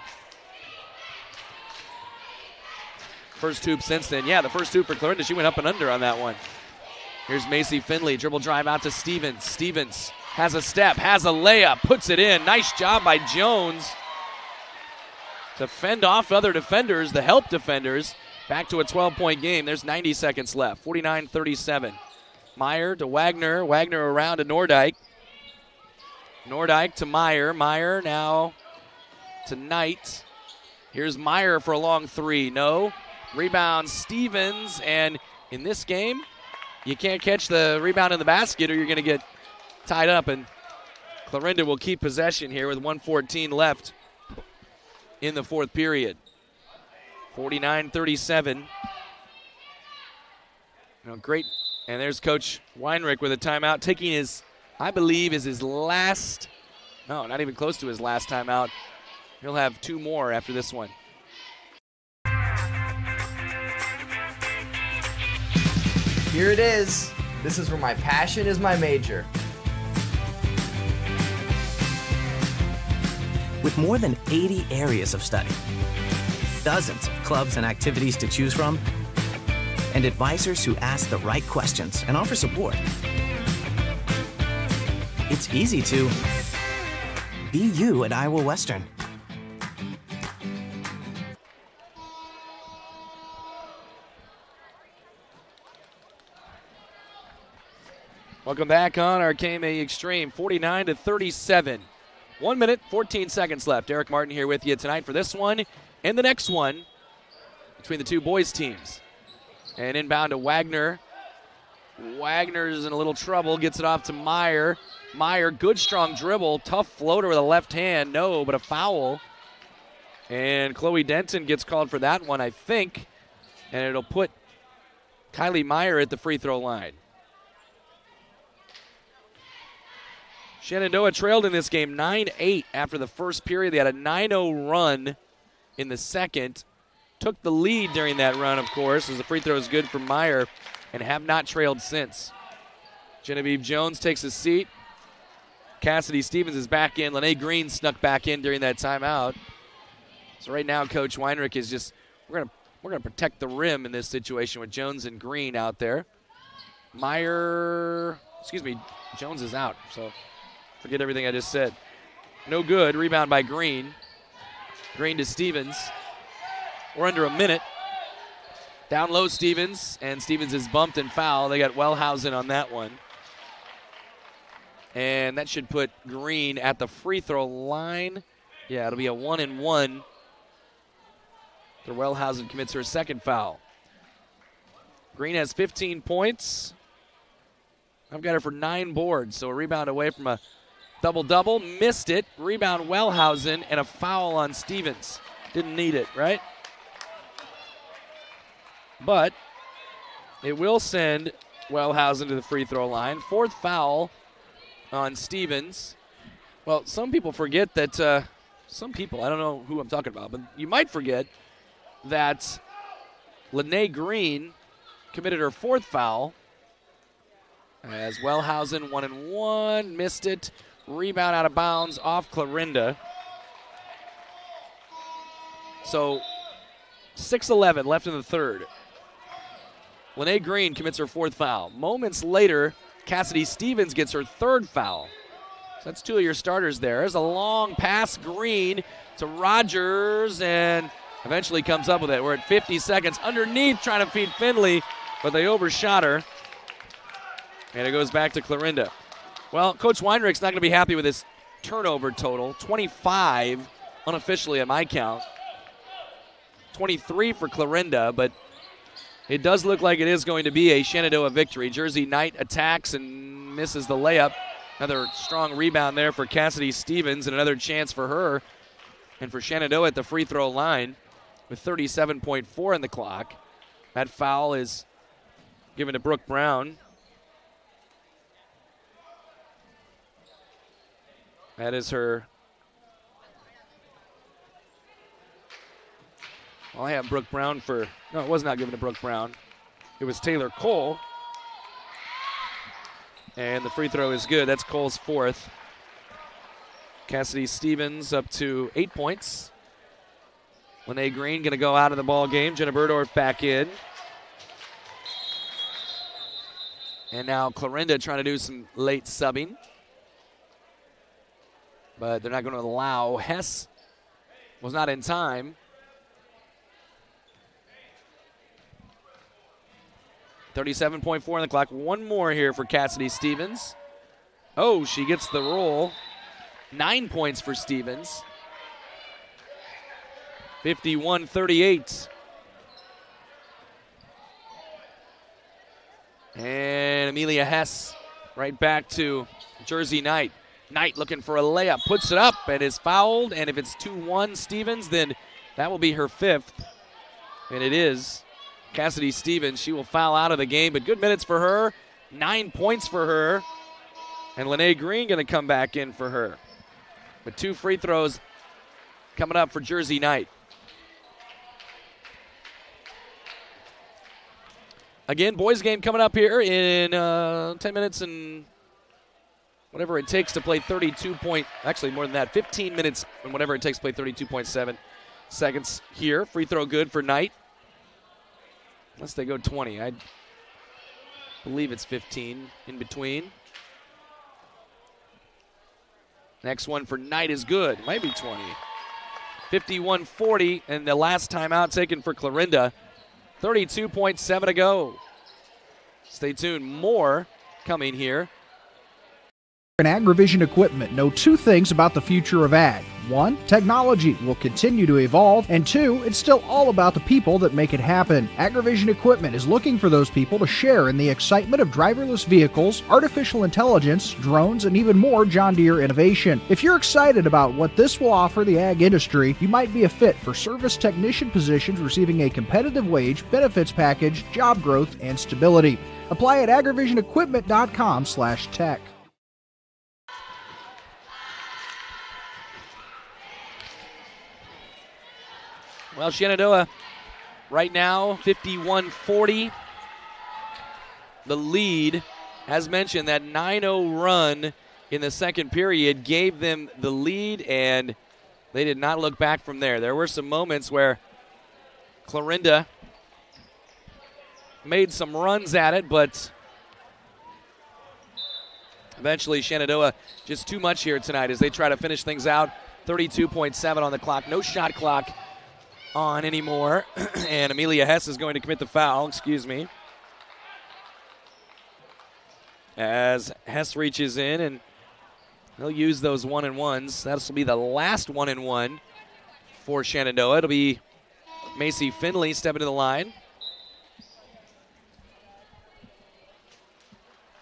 first hoop since then. Yeah, the first hoop for Clarinda. She went up and under on that one. Here's Macy Finley. Dribble drive out to Stevens. Stevens has a step, has a layup, puts it in. Nice job by Jones to fend off other defenders, the help defenders. Back to a 12-point game. There's 90 seconds left. 49-37. Meyer to Wagner. Wagner around to Nordyke. Nordyke to Meyer. Meyer now to Knight. Here's Meyer for a long three. No. Rebound Stevens. And in this game, you can't catch the rebound in the basket or you're going to get tied up. And Clarinda will keep possession here with 1:14 left in the fourth period. 49-37. Great. And there's Coach Weinrich with a timeout, taking his, I believe, is his last, no, not even close to his last timeout. He'll have 2 more after this one. Here it is. This is where my passion is my major. With more than 80 areas of study, dozens of clubs and activities to choose from, and advisors who ask the right questions and offer support, it's easy to be you at Iowa Western. Welcome back on our KMA Extreme, 49-37. 1 minute, 14 seconds left. Eric Martin here with you tonight for this one and the next one between the two boys teams. And inbound to Wagner. Wagner's in a little trouble, gets it off to Meyer. Meyer, good strong dribble, tough floater with a left hand. No, but a foul. And Chloe Denton gets called for that one, I think. And it'll put Kylie Meyer at the free throw line. Shenandoah trailed in this game 9-8 after the first period. They had a 9-0 run in the second. took the lead during that run, of course, as the free throw is good for Meyer, and have not trailed since. Genevieve Jones takes a seat. Cassidy Stevens is back in. Lene Green snuck back in during that timeout. So right now, Coach Weinrich is just, we're gonna protect the rim in this situation with Jones and Green out there. Jones is out, so forget everything I just said. No good. Rebound by Green. Green to Stevens. We're under a minute. Down low, Stevens, and Stevens is bumped and fouled. They got Wellhausen on that one. And that should put Green at the free throw line. Yeah, it'll be a 1-and-1. So Wellhausen commits her second foul. Green has 15 points. I've got her for 9 boards, so a rebound away from a double-double. Missed it. Rebound Wellhausen, and a foul on Stevens. Didn't need it, right? But it will send Wellhausen to the free throw line. 4th foul on Stevens. Well, some people forget that, I don't know who I'm talking about, but you might forget that Lene Green committed her 4th foul. As Wellhausen 1-and-1, missed it. Rebound out of bounds off Clarinda. So 6:11 left in the third. Lene Green commits her 4th foul. Moments later, Cassidy Stevens gets her 3rd foul. So that's 2 of your starters there. There's a long pass, Green to Rogers, and eventually comes up with it. We're at 50 seconds underneath trying to feed Finley, but they overshot her. And it goes back to Clarinda. Well, Coach Weinrich's not going to be happy with his turnover total. 25 unofficially at my count. 23 for Clarinda, but it does look like it is going to be a Shenandoah victory. Jersey Knight attacks and misses the layup. Another strong rebound there for Cassidy Stevens, and another chance for her. And for Shenandoah at the free throw line with 37.4 in the clock. That foul is given to Brooke Brown. That is her. Well, I have Brooke Brown for. No, it was not given to Brooke Brown. It was Taylor Cole. And the free throw is good. That's Cole's 4th. Cassidy Stevens up to 8 points. Lene Green going to go out of the ball game. Jenna Burdorf back in. And now Clarinda trying to do some late subbing. But they're not going to allow. Hess was not in time. 37.4 on the clock. One more here for Cassidy Stevens. Oh, she gets the roll. 9 points for Stevens. 51-38. And Amelia Hess right back to Jersey Knight. Knight looking for a layup, puts it up and is fouled. And if it's 2-1 Stevens, then that will be her 5th. And it is. Cassidy Stevens, she will foul out of the game, but good minutes for her. 9 points for her. And Lene Green going to come back in for her. With 2 free throws coming up for Jersey Knight. Again, boys game coming up here in 10 minutes and whatever it takes to play actually more than that, 15 minutes and whatever it takes to play 32.7 seconds here. Free throw good for Knight. Unless they go 20. I believe it's 15 in between. Next one for Knight is good. Might be 20. 51-40, and the last timeout taken for Clarinda. 32.7 to go. Stay tuned. More coming here. In AgriVision Equipment know 2 things about the future of ag. 1, technology will continue to evolve, and 2, it's still all about the people that make it happen. AgriVision Equipment is looking for those people to share in the excitement of driverless vehicles, artificial intelligence, drones, and even more John Deere innovation. If you're excited about what this will offer the ag industry, you might be a fit for service technician positions receiving a competitive wage, benefits package, job growth, and stability. Apply at agrivisionequipment.com/tech. Well, Shenandoah right now, 51-40. The lead, as mentioned, that 9-0 run in the second period gave them the lead, and they did not look back from there. There were some moments where Clarinda made some runs at it, but eventually Shenandoah just too much here tonight as they try to finish things out. 32.7 on the clock. No shot clock on anymore. And Amelia Hess is going to commit the foul, as Hess reaches in, and they'll use those 1-and-1s. This will be the last 1-and-1 for Shenandoah. It'll be Macy Finley stepping to the line.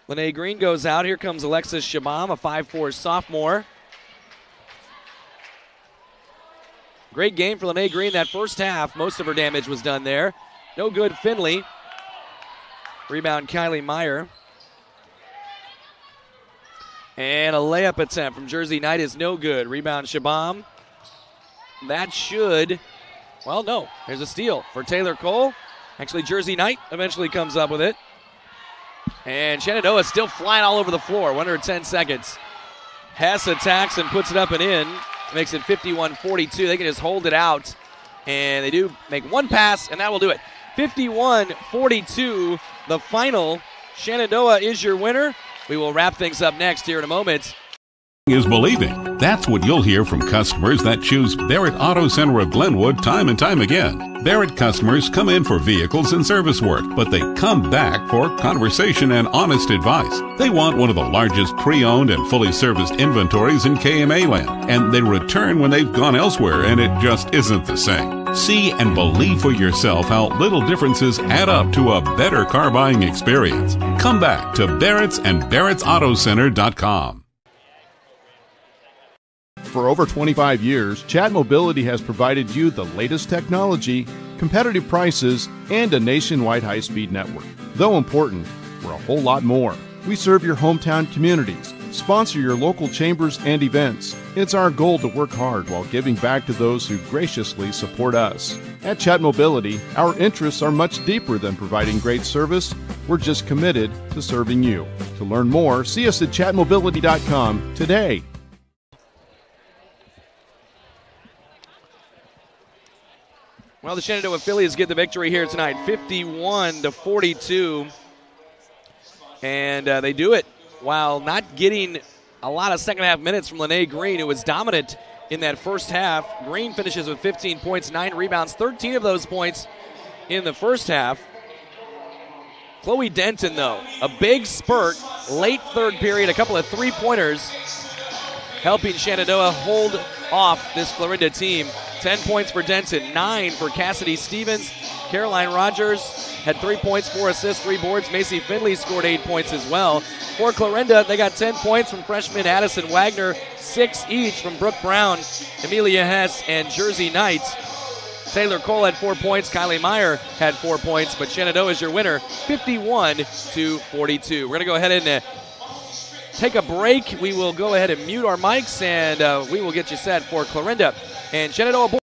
Lene Green goes out. Here comes Alexis Shabam, a 5'4 sophomore. Great game for Lene Green that first half. Most of her damage was done there. No good, Finley. Rebound, Kylie Meyer. And a layup attempt from Jersey Knight is no good. Rebound, Shabam. That should, well, no. There's a steal for Taylor Cole. Actually, Jersey Knight eventually comes up with it. And Shenandoah is still flying all over the floor. 110 seconds. Hess attacks and puts it up and in. Makes it 51-42. They can just hold it out. And they do make one pass, and that will do it. 51-42, the final. Shenandoah is your winner. We will wrap things up next here in a moment. Is believing. That's what you'll hear from customers that choose Barrett Auto Center of Glenwood time and time again. Barrett customers come in for vehicles and service work, but they come back for conversation and honest advice. They want one of the largest pre-owned and fully serviced inventories in KMA land, and they return when they've gone elsewhere and it just isn't the same. See and believe for yourself how little differences add up to a better car buying experience. Come back to Barrett's and Barrett'sAutoCenter.com. For over 25 years, Chat Mobility has provided you the latest technology, competitive prices, and a nationwide high-speed network. Though important, we're a whole lot more. We serve your hometown communities, sponsor your local chambers and events. It's our goal to work hard while giving back to those who graciously support us. At Chat Mobility, our interests are much deeper than providing great service. We're just committed to serving you. To learn more, see us at chatmobility.com today. Well, the Shenandoah Phillies get the victory here tonight, 51-42. And they do it while not getting a lot of second half minutes from Lene Green, who was dominant in that first half. Green finishes with 15 points, 9 rebounds, 13 of those points in the first half. Chloe Denton, though, a big spurt, late third period, a couple of three-pointers, helping Shenandoah hold off this Clarinda team. 10 points for Denton, 9 for Cassidy Stevens. Caroline Rogers had 3 points, 4 assists, 3 boards. Macy Finley scored 8 points as well. For Clarinda, they got 10 points from freshman Addison Wagner, 6 each from Brooke Brown, Amelia Hess, and Jersey Knight. Taylor Cole had 4 points. Kylie Meyer had 4 points, but Shenandoah is your winner, 51-42. We're going to go ahead and take a break. We will go ahead and mute our mics, and we will get you set for Clarinda and Shenandoah.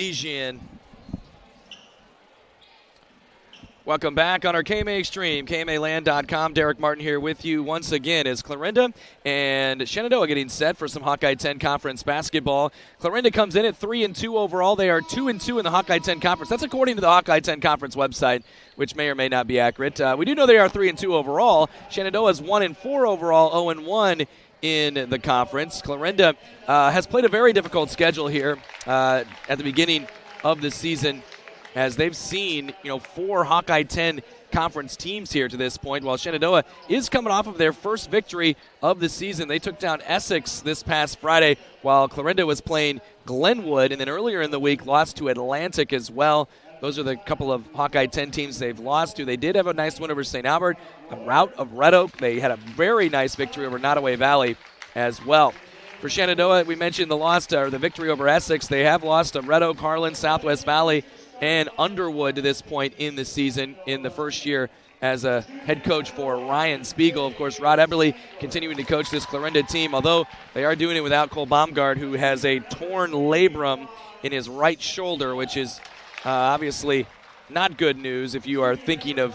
Elysian. Welcome back on our KMA Extreme, KMAland.com. Derek Martin here with you once again as Clarinda and Shenandoah getting set for some Hawkeye 10 Conference basketball. Clarinda comes in at 3-2 overall. They are 2-2 in the Hawkeye 10 Conference. That's according to the Hawkeye 10 Conference website, which may or may not be accurate. We do know they are 3-2 overall. Shenandoah is 1-4 overall, 0-1 in the conference. Clarinda has played a very difficult schedule here at the beginning of the season, as they've seen, 4 Hawkeye 10 conference teams here to this point, while Shenandoah is coming off of their first victory of the season. They took down Essex this past Friday, while Clarinda was playing Glenwood, and then earlier in the week lost to Atlantic as well. Those are the couple of Hawkeye 10 teams they've lost to. They did have a nice win over St. Albert, a rout of Red Oak. They had a very nice victory over Nottoway Valley as well. For Shenandoah, we mentioned the victory over Essex. They have lost to Red Oak, Harlan, Southwest Valley, and Underwood to this point in the season, in the first year as a head coach for Ryan Spiegel. Of course, Rod Eberle continuing to coach this Clarinda team, although they are doing it without Cole Baumgart, who has a torn labrum in his right shoulder, which is obviously not good news if you are thinking of,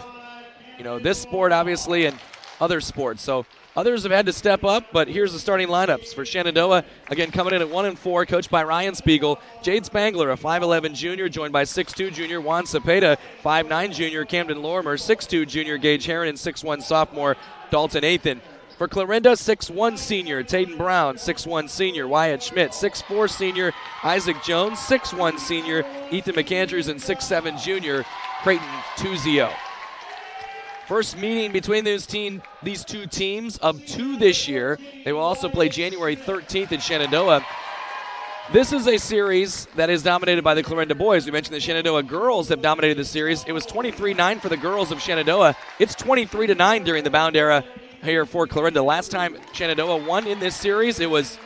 this sport, obviously, and other sports. So others have had to step up, but here's the starting lineups for Shenandoah. Again, coming in at 1-4, coached by Ryan Spiegel. Jade Spangler, a 5'11 junior, joined by 6'2 junior Juan Cepeda, 5'9 junior Camden Lorimer, 6'2 junior Gage Heron, and 6'1 sophomore Dalton Athan. For Clarinda, 6'1 senior Tayden Brown, 6'1 senior Wyatt Schmidt, 6'4 senior Isaac Jones, 6'1 senior Ethan McAndrews, and 6'7 junior Creighton Tuzio. First meeting between these two teams of 2 this year. They will also play January 13th in Shenandoah. This is a series that is dominated by the Clarinda boys. We mentioned the Shenandoah girls have dominated the series. It was 23-9 for the girls of Shenandoah. It's 23-9 during the Bound era here for Clarinda. Last time Shenandoah won in this series, it was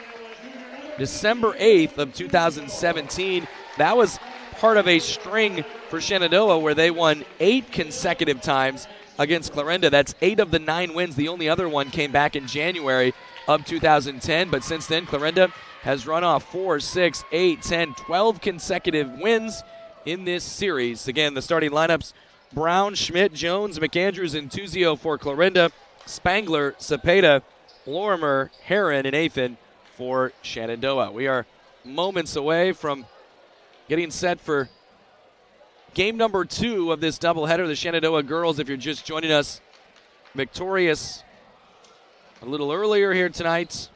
December 8th of 2017. That was part of a string for Shenandoah where they won 8 consecutive times against Clarinda. That's 8 of the 9 wins. The only other one came back in January of 2010. But since then, Clarinda has run off 4, 6, 8, 10, 12 consecutive wins in this series. Again, the starting lineups: Brown, Schmidt, Jones, McAndrews, and Tuzio for Clarinda. Spangler, Cepeda, Lorimer, Heron, and Athan for Shenandoah. We are moments away from getting set for game number 2 of this doubleheader. The Shenandoah girls, if you're just joining us, victorious a little earlier here tonight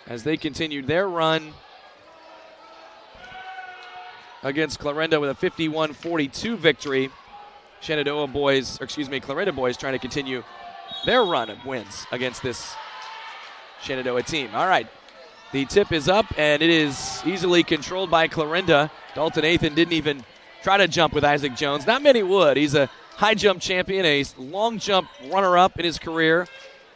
as they continued their run against Clarinda with a 51-42 victory. Clarinda boys trying to continue their run of wins against this Shenandoah team. All right, the tip is up, and it is easily controlled by Clarinda. Dalton Athan didn't even try to jump with Isaac Jones. Not many would. He's a high jump champion, a long jump runner-up in his career.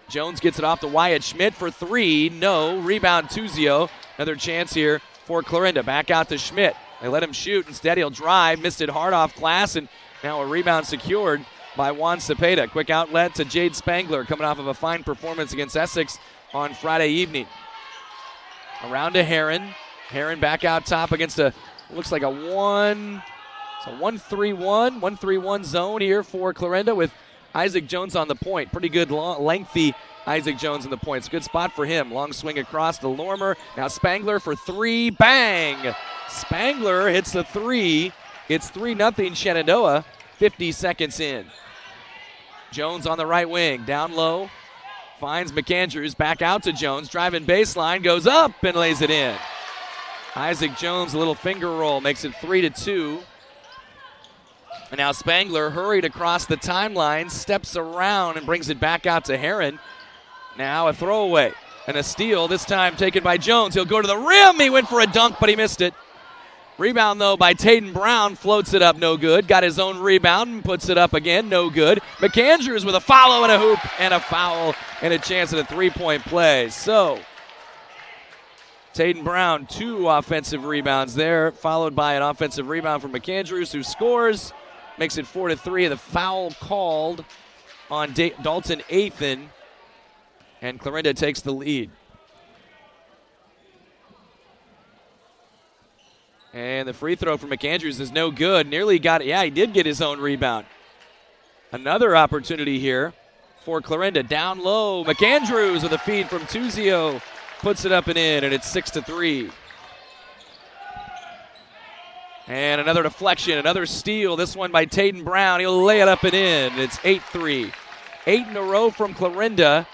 Jones gets it off to Wyatt Schmidt for 3. No. Rebound Tuzio. Another chance here for Clarinda. Back out to Schmidt. They let him shoot. Instead, he'll drive. Missed it hard off glass, and now a rebound secured by Juan Cepeda. Quick outlet to Jade Spangler, coming off of a fine performance against Essex on Friday evening. Around to Heron. Heron back out top against looks like a 1-3-1 zone here for Clarinda with Isaac Jones on the point. Pretty good, lengthy Isaac Jones in the point. It's a good spot for him. Long swing across to Lorimer. Now Spangler for 3. Bang! Spangler hits the 3. It's 3-0 Shenandoah, 50 seconds in. Jones on the right wing, down low. Finds McAndrews, back out to Jones. Driving baseline, goes up and lays it in. Isaac Jones, a little finger roll, makes it 3-2. And now Spangler hurried across the timeline, steps around and brings it back out to Heron. Now a throwaway and a steal, this time taken by Jones. He'll go to the rim. He went for a dunk, but he missed it. Rebound, though, by Tayden Brown. Floats it up, no good. Got his own rebound and puts it up again, no good. McAndrews with a follow and a hoop and a foul and a chance at a three-point play. So Tayden Brown, 2 offensive rebounds there, followed by an offensive rebound from McAndrews, who scores. Makes it 4-3. The foul called on Dalton Athan, and Clarinda takes the lead. And the free throw from McAndrews is no good. Nearly got it. Yeah, he did get his own rebound. Another opportunity here for Clarinda. Down low. McAndrews with a feed from Tuzio. Puts it up and in, and it's 6-3. And another deflection, another steal. This one by Taden Brown. He'll lay it up and in. It's 8-3. 8 in a row from Clarinda.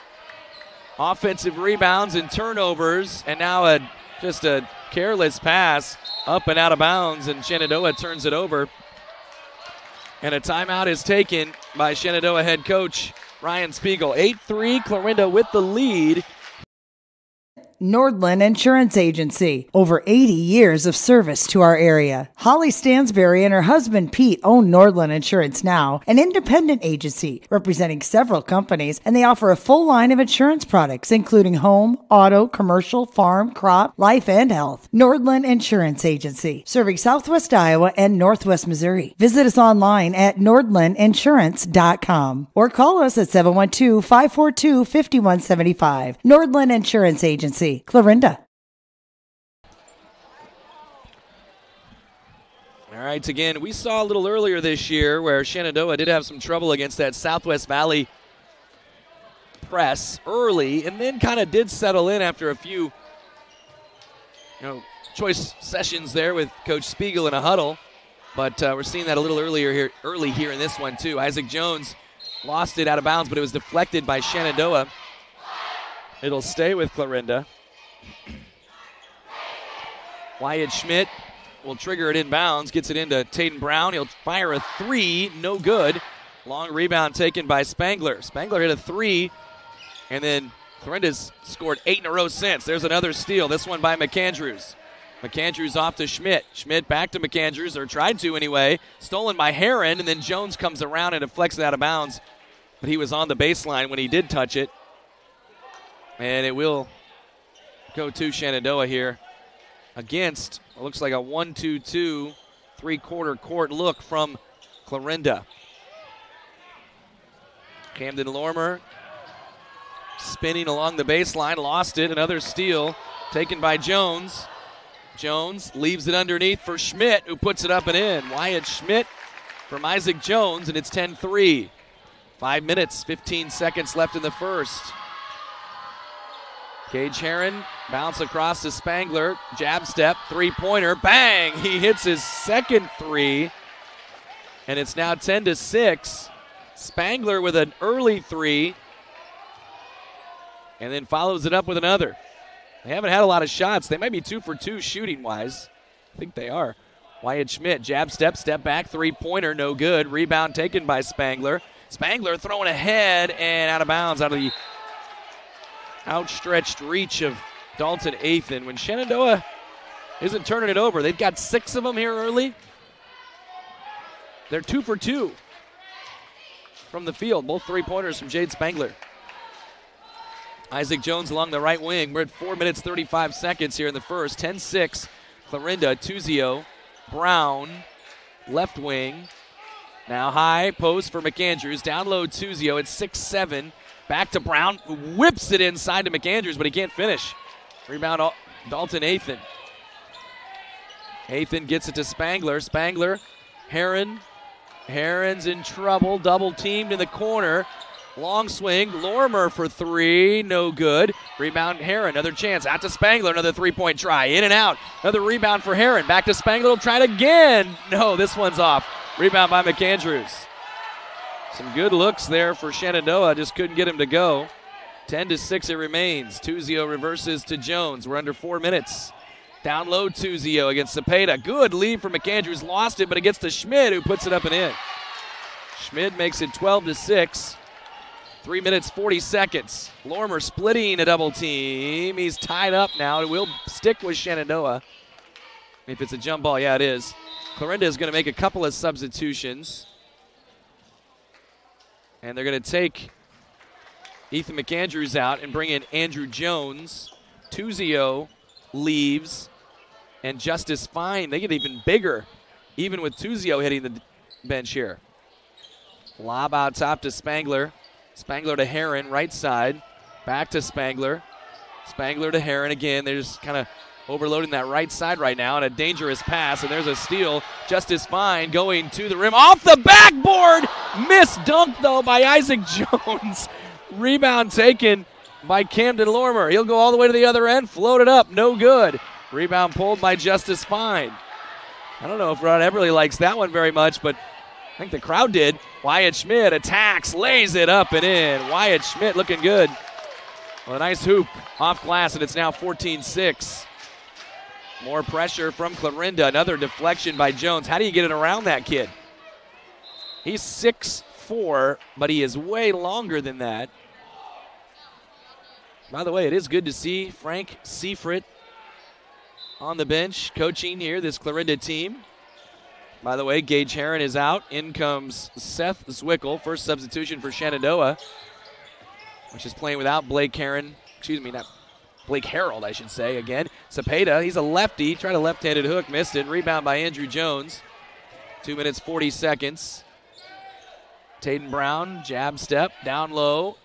Offensive rebounds and turnovers. And now just a careless pass up and out of bounds. And Shenandoah turns it over. And a timeout is taken by Shenandoah head coach Ryan Spiegel. 8-3, Clarinda with the lead. Nordland Insurance Agency. Over 80 years of service to our area. Holly Stansberry and her husband Pete own Nordland Insurance now, an independent agency representing several companies, and they offer a full line of insurance products, including home, auto, commercial, farm, crop, life, and health. Nordland Insurance Agency, serving Southwest Iowa and Northwest Missouri. Visit us online at nordlandinsurance.com or call us at 712-542-5175. Nordland Insurance Agency. Clarinda. All right, again, we saw a little earlier this year where Shenandoah did have some trouble against that Southwest Valley press early and then kind of did settle in after a few choice sessions there with Coach Spiegel in a huddle. But we're seeing that a little early here in this one too. Isaac Jones lost it out of bounds, but it was deflected by Shenandoah. It'll stay with Clarinda. Wyatt Schmidt will trigger it inbounds, gets it into Taden Brown. He'll fire a three, no good. Long rebound taken by Spangler. Spangler hit a three, and then Clarinda's scored 8 in a row since. There's another steal, this one by McAndrews. McAndrews off to Schmidt. Schmidt back to McAndrews, or tried to anyway. Stolen by Herron, and then Jones comes around and deflects it out of bounds. But he was on the baseline when he did touch it. And it will go to Shenandoah here against what looks like a 1-2-2 three-quarter court look from Clarinda. Camden Lormer spinning along the baseline, lost it. Another steal taken by Jones. Jones leaves it underneath for Schmidt, who puts it up and in. Wyatt Schmidt from Isaac Jones, and it's 10-3. 5 minutes, 15 seconds left in the first. Gage Herron, bounce across to Spangler, jab step, three-pointer, bang! He hits his second three, and it's now 10-6. Spangler with an early three, and then follows it up with another. They haven't had a lot of shots. They might be 2 for 2 shooting-wise. I think they are. Wyatt Schmidt, jab step, step back, three-pointer, no good. Rebound taken by Spangler. Spangler throwing ahead and out of bounds, out of the outstretched reach of Dalton Athan. When Shenandoah isn't turning it over, they've got 6 of them here early. They're 2 for 2 from the field. Both three-pointers from Jade Spangler. Isaac Jones along the right wing. We're at 4 minutes, 35 seconds here in the first. 10-6. Clarinda, Tuzio, Brown, left wing. Now high post for McAndrews. Down low Tuzio at 6-7. Back to Brown, who whips it inside to McAndrews, but he can't finish. Rebound Dalton Athan. Athan gets it to Spangler. Spangler, Herron. Herron's in trouble. Double teamed in the corner. Long swing. Lormer for three. No good. Rebound Herron. Another chance. Out to Spangler. Another three-point try. In and out. Another rebound for Herron. Back to Spangler. He'll try it again. No, this one's off. Rebound by McAndrews. Some good looks there for Shenandoah. Just couldn't get him to go. 10-6 it remains. Tuzio reverses to Jones. We're under 4 minutes. Down low Tuzio against Cepeda. Good lead for McAndrews. Lost it, but it gets to Schmidt, who puts it up and in. Schmidt makes it 12-6. 3 minutes, 40 seconds. Lormer splitting a double team. He's tied up now. It will stick with Shenandoah. If it's a jump ball, yeah, it is. Clarinda is going to make a couple of substitutions. And they're going to take Ethan McAndrews out and bring in Andrew Jones. Tuzio leaves. And Justice Fine, they get even bigger, even with Tuzio hitting the bench here. Lob out top to Spangler. Spangler to Herron, right side. Back to Spangler. Spangler to Herron again. They're just kind of overloading that right side right now, and a dangerous pass, and there's a steal. Justice Fine going to the rim, off the backboard! Missed dunk, though, by Isaac Jones. Rebound taken by Camden Lormer. He'll go all the way to the other end, float it up, no good. Rebound pulled by Justice Fine. I don't know if Ron Eberle likes that one very much, but I think the crowd did. Wyatt Schmidt attacks, lays it up and in. Wyatt Schmidt looking good. Well, a nice hoop off glass, and it's now 14-6. More pressure from Clarinda. Another deflection by Jones. How do you get it around that kid? He's 6'4", but he is way longer than that. By the way, it is good to see Frank Seifert on the bench coaching here, this Clarinda team. By the way, Gage Herron is out. In comes Seth Zwickel, first substitution for Shenandoah, which is playing without Blake Herron. Excuse me, not Blake Harold, I should say, again. Cepeda, he's a lefty, tried a left-handed hook, missed it. Rebound by Andrew Jones. 2 minutes, 40 seconds. Taden Brown, jab step, down low.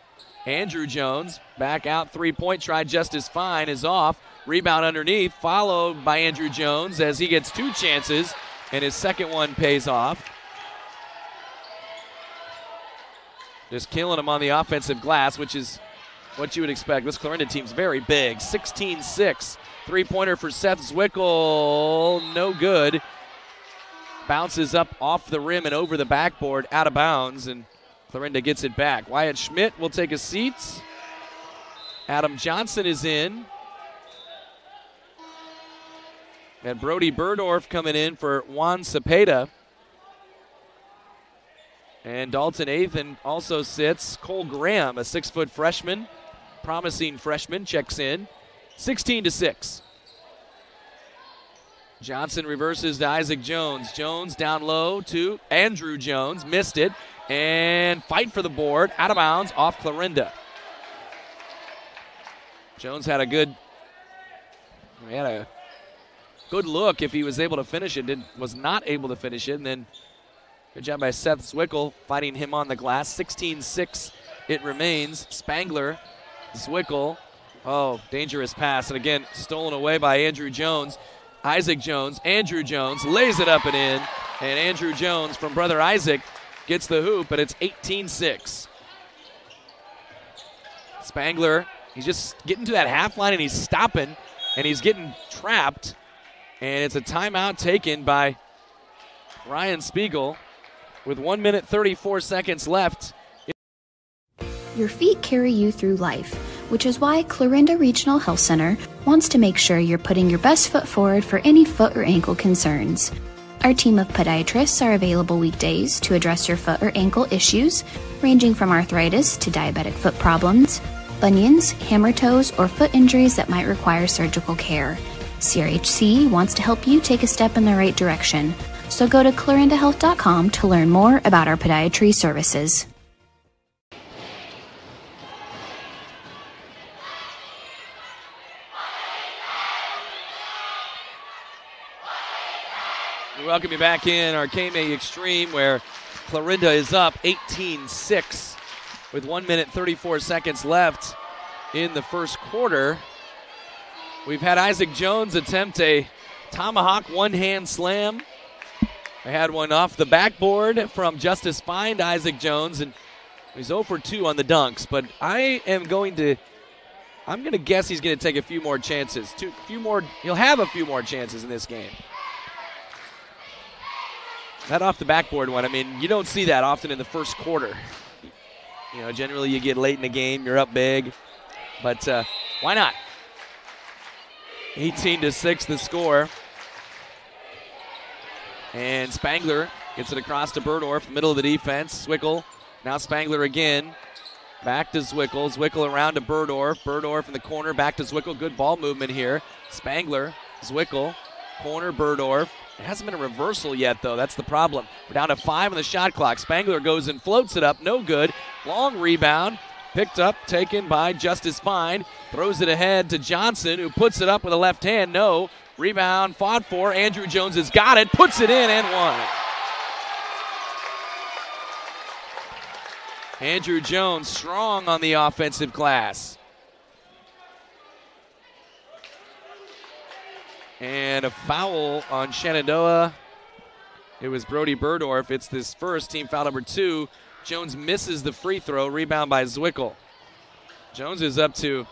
Andrew Jones, back out, three-point try. Justice Fine is off. Rebound underneath, followed by Andrew Jones as he gets 2 chances, and his second one pays off. Just killing him on the offensive glass, which is what you would expect. This Clarinda team's very big. 16-6. Three-pointer for Seth Zwickel. No good. Bounces up off the rim and over the backboard, out of bounds, and Clarinda gets it back. Wyatt Schmidt will take a seat. Adam Johnson is in. And Brody Burdorf coming in for Juan Cepeda. And Dalton Athan also sits. Cole Graham, a 6-foot freshman, promising freshman, checks in. 16-6. Johnson reverses to Isaac Jones. Jones down low to Andrew Jones. Missed it. And fight for the board. Out of bounds off Clarinda. Jones had a good look if he was able to finish it. Was not able to finish it. And then good job by Seth Zwickel fighting him on the glass. 16-6 it remains. Spangler, Zwickel. Oh, dangerous pass. And again, stolen away by Andrew Jones. Isaac Jones, Andrew Jones lays it up and in. And Andrew Jones from brother Isaac gets the hoop, but it's 18-6. Spangler, he's just getting to that half line and he's stopping and he's getting trapped. And it's a timeout taken by Ryan Spiegel with 1 minute 34 seconds left. Your feet carry you through life, which is why Clarinda Regional Health Center wants to make sure you're putting your best foot forward for any foot or ankle concerns. Our team of podiatrists are available weekdays to address your foot or ankle issues, ranging from arthritis to diabetic foot problems, bunions, hammer toes, or foot injuries that might require surgical care. CRHC wants to help you take a step in the right direction, so go to clarindahealth.com to learn more about our podiatry services. We welcome you back in our KMA Extreme, where Clarinda is up 18-6 with 1 minute 34 seconds left in the first quarter. We've had Isaac Jones attempt a tomahawk one-hand slam. I had one off the backboard from Justice Fine to Isaac Jones, and he's 0 for 2 on the dunks. But I'm going to guess he's going to take a few more chances. He'll have a few more chances in this game. That off the backboard one, I mean, you don't see that often in the first quarter. You know, generally you get late in the game, you're up big. But why not? 18-6 the score. And Spangler gets it across to Burdorf, middle of the defense. Zwickel, now Spangler again. Back to Zwickel. Zwickel around to Burdorf. Burdorf in the corner, back to Zwickel. Good ball movement here. Spangler, Zwickel, corner, Burdorf. It hasn't been a reversal yet, though. That's the problem. We're down to 5 on the shot clock. Spangler goes and floats it up. No good. Long rebound. Picked up, taken by Justice Fine. Throws it ahead to Johnson, who puts it up with a left hand. No. Rebound fought for. Andrew Jones has got it. Puts it in and one. Andrew Jones strong on the offensive glass. And a foul on Shenandoah. It was Brody Burdorf. It's this first, team foul number 2. Jones misses the free throw. Rebound by Zwickel. Jones is up to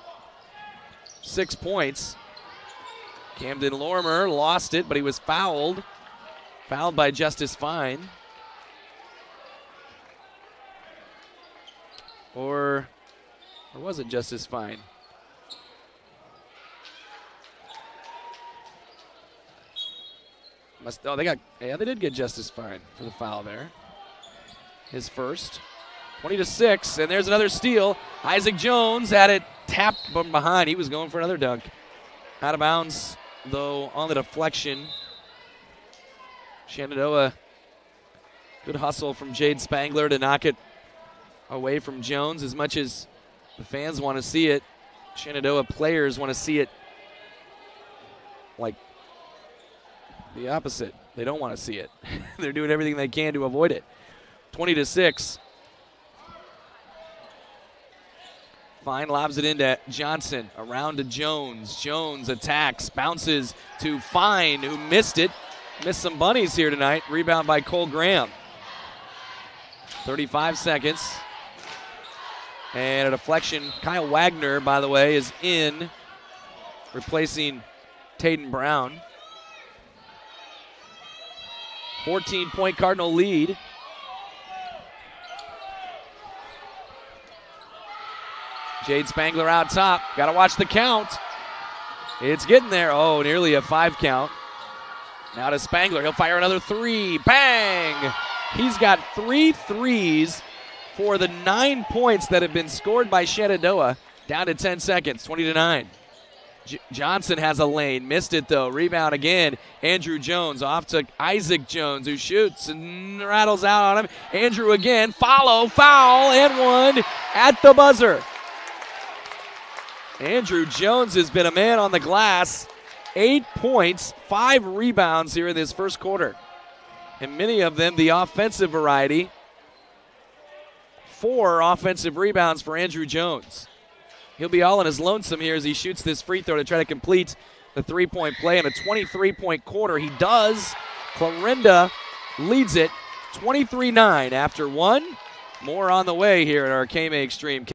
6 points. Camden Lorimer lost it, but he was fouled. Fouled by Justice Fine. Or was it Justice Fine? They did get Justice Fine for the foul there. His first. 20-6, and there's another steal. Isaac Jones had it tapped from behind. He was going for another dunk. Out of bounds, though, on the deflection. Shenandoah, good hustle from Jade Spangler to knock it away from Jones. As much as the fans want to see it, Shenandoah players want to see it like the opposite. They don't want to see it. They're doing everything they can to avoid it. 20-6. Fine lobs it into Johnson. Around to Jones. Jones attacks, bounces to Fine, who missed it. Missed some bunnies here tonight. Rebound by Cole Graham. 35 seconds. And a deflection. Kyle Wagner, by the way, is in, replacing Taden Brown. 14-point Cardinal lead. Jade Spangler out top. Got to watch the count. It's getting there. Oh, nearly a 5 count. Now to Spangler. He'll fire another 3. Bang! He's got 3 threes for the 9 points that have been scored by Shenandoah. Down to 10 seconds, 20-9. Johnson has a lane. Missed it, though. Rebound again. Andrew Jones off to Isaac Jones, who shoots and rattles out on him. Andrew again. Foul, and one at the buzzer. Andrew Jones has been a man on the glass. 8 points, 5 rebounds here in this first quarter. And many of them the offensive variety. 4 offensive rebounds for Andrew Jones. He'll be all in his lonesome here as he shoots this free throw to try to complete the 3-point play in a 23-point quarter. He does. Clarinda leads it 23-9 after 1. More on the way here at our KMA Extreme.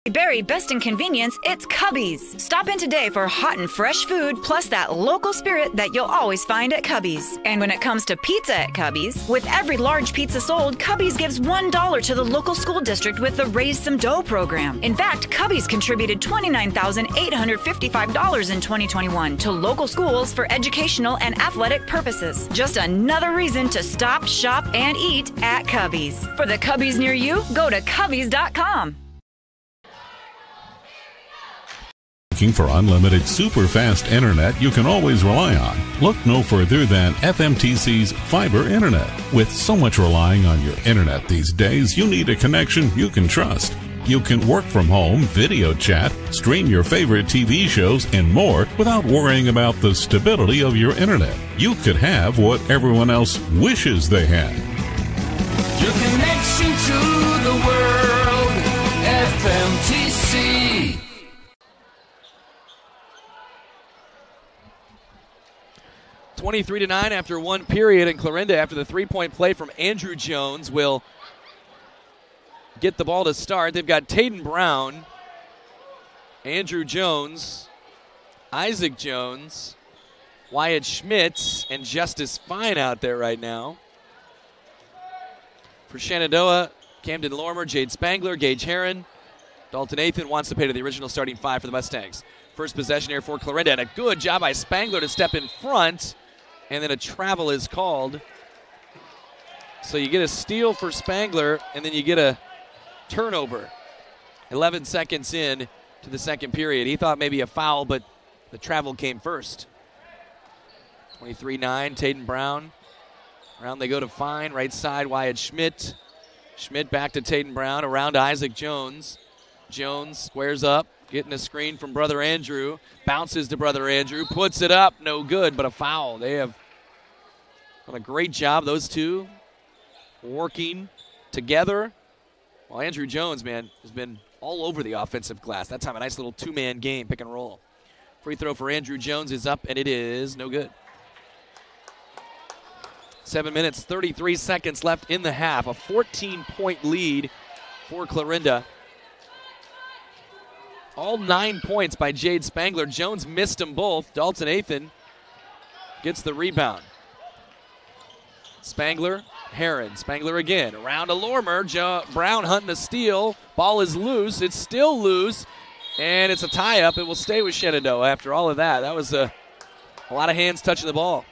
Berry Best in Convenience, it's Cubby's. Stop in today for hot and fresh food, plus that local spirit that you'll always find at Cubby's. And when it comes to pizza at Cubby's, with every large pizza sold, Cubby's gives $1 to the local school district with the Raise Some Dough program. In fact, Cubby's contributed $29,855 in 2021 to local schools for educational and athletic purposes. Just another reason to stop, shop, and eat at Cubby's. For the Cubby's near you, go to Cubby's.com. Looking for unlimited super fast internet you can always rely on? Look no further than FMTC's fiber internet. With so much relying on your internet these days, you need a connection you can trust. You can work from home, video chat, stream your favorite TV shows, and more without worrying about the stability of your internet. You could have what everyone else wishes they had. Your connection to the world, FMTC. 23-9 after 1 period, and Clarinda, after the 3-point play from Andrew Jones, will get the ball to start. They've got Taden Brown, Andrew Jones, Isaac Jones, Wyatt Schmitz, and Justice Fine out there right now. For Shenandoah, Camden Lorimer, Jade Spangler, Gage Herron, Dalton Nathan wants to pay to the original starting 5 for the Mustangs. First possession here for Clarinda, and a good job by Spangler to step in front. And then a travel is called. So you get a steal for Spangler, and then you get a turnover. 11 seconds in to the second period. He thought maybe a foul, but the travel came first. 23-9, Taden Brown. Around they go to Fine, right side, Wyatt Schmidt. Schmidt back to Taden Brown, around to Isaac Jones. Jones squares up, getting a screen from Brother Andrew. Bounces to Brother Andrew, puts it up, no good, but a foul. They have done a great job, those two, working together. Well, Andrew Jones, man, has been all over the offensive glass. That time a nice little 2-man game, pick and roll. Free throw for Andrew Jones is up, and it is no good. 7 minutes, 33 seconds left in the half. A 14-point lead for Clarinda. All 9 points by Jade Spangler. Jones missed them both. Dalton Athan gets the rebound. Spangler, Heron. Spangler again. Around to Lormer. Brown hunting a steal. Ball is loose. It's still loose. And it's a tie-up. It will stay with Shenandoah after all of that. That was a lot of hands touching the ball.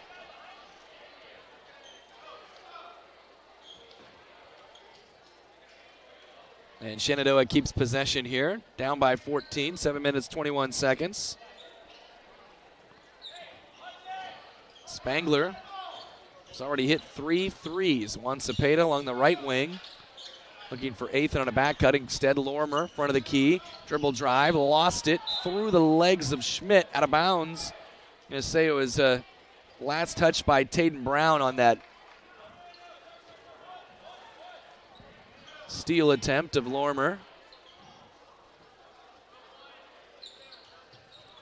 And Shenandoah keeps possession here. Down by 14. 7 minutes, 21 seconds. Spangler has already hit 3 threes. Juan Cepeda along the right wing. Looking for Athan on a back cut. Instead, Lorimer, front of the key. Dribble drive, lost it through the legs of Schmidt, out of bounds. I'm going to say it was last touch by Taden Brown on that steal attempt of Lorimer.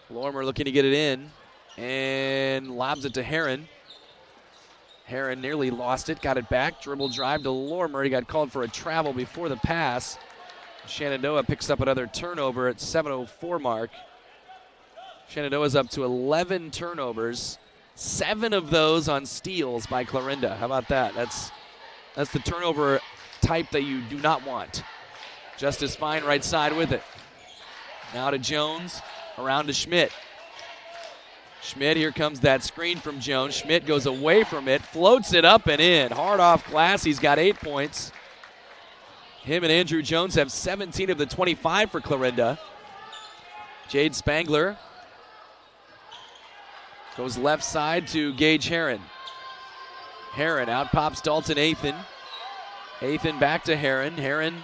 Lorimer looking to get it in and lobs it to Heron. Heron nearly lost it, got it back. Dribble drive to Lorimer. He got called for a travel before the pass. Shenandoah picks up another turnover at 7:04 mark. Shenandoah's up to 11 turnovers, 7 of those on steals by Clarinda. How about that? That's the turnover type that you do not want. Justice Fine right side with it. Now to Jones, around to Schmidt. Schmidt, here comes that screen from Jones. Schmidt goes away from it, floats it up and in. Hard off glass, he's got 8 points. Him and Andrew Jones have 17 of the 25 for Clarinda. Jade Spangler goes left side to Gage Heron. Heron, out pops Dalton Athan. Athan back to Heron. Heron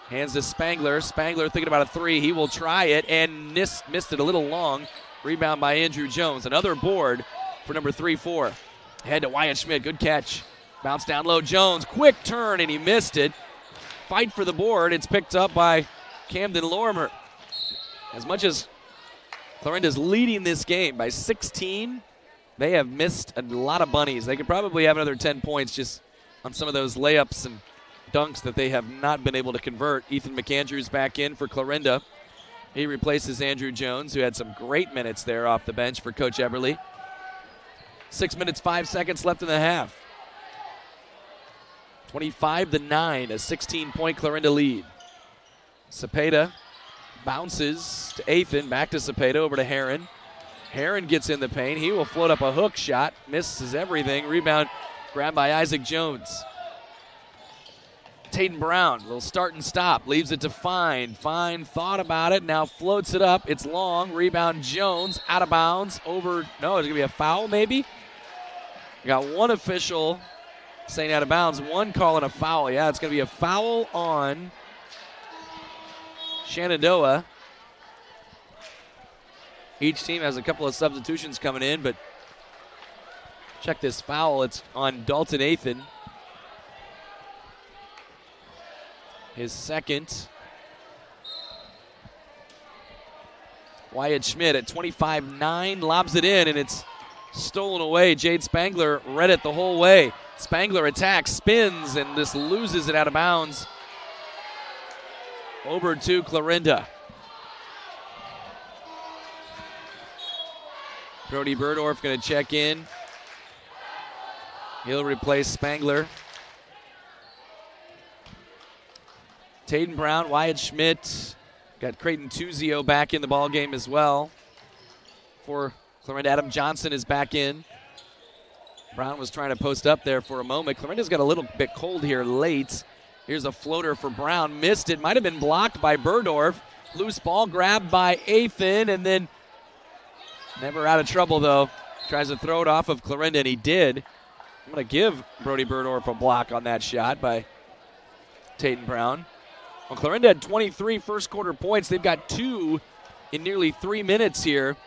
hands to Spangler. Spangler thinking about a 3. He will try it and missed it a little long. Rebound by Andrew Jones. Another board for number 3-4. Head to Wyatt Schmidt. Good catch. Bounce down low. Jones. Quick turn, and he missed it. Fight for the board. It's picked up by Camden Lorimer. As much as Clarinda's leading this game by 16, they have missed a lot of bunnies. They could probably have another 10 points just on some of those layups and dunks that they have not been able to convert. Ethan McAndrews back in for Clarinda. He replaces Andrew Jones, who had some great minutes there off the bench for Coach Eberly. 6 minutes, 5 seconds left in the half. 25-9, a 16-point Clarinda lead. Cepeda bounces to Athan, back to Cepeda, over to Heron. Heron gets in the paint. He will float up a hook shot, misses everything. Rebound grabbed by Isaac Jones. Taden Brown will start and stop. Leaves it to Fine. Fine thought about it. Now floats it up. It's long. Rebound Jones. Out of bounds. Over. No, it's going to be a foul maybe. We got one official saying out of bounds. One calling a foul. Yeah, it's going to be a foul on Shenandoah. Each team has a couple of substitutions coming in, but check this foul. It's on Dalton Athan. His second. Wyatt Schmidt at 25-9 lobs it in, and it's stolen away. Jade Spangler read it the whole way. Spangler attacks, spins, and just loses it out of bounds. Over to Clarinda. Brody Burdorf going to check in. He'll replace Spangler. Taden Brown, Wyatt Schmidt. Got Creighton Tuzio back in the ball game as well. For Clarinda, Adam Johnson is back in. Brown was trying to post up there for a moment. Clarinda's got a little bit cold here late. Here's a floater for Brown. Missed it. Might have been blocked by Burdorf. Loose ball grabbed by Athan, and then never out of trouble, though. Tries to throw it off of Clarinda, and he did. I'm going to give Brody Burdorf a block on that shot by Taden Brown. Well, Clarinda had 23 first quarter points. They've got 2 in nearly 3 minutes here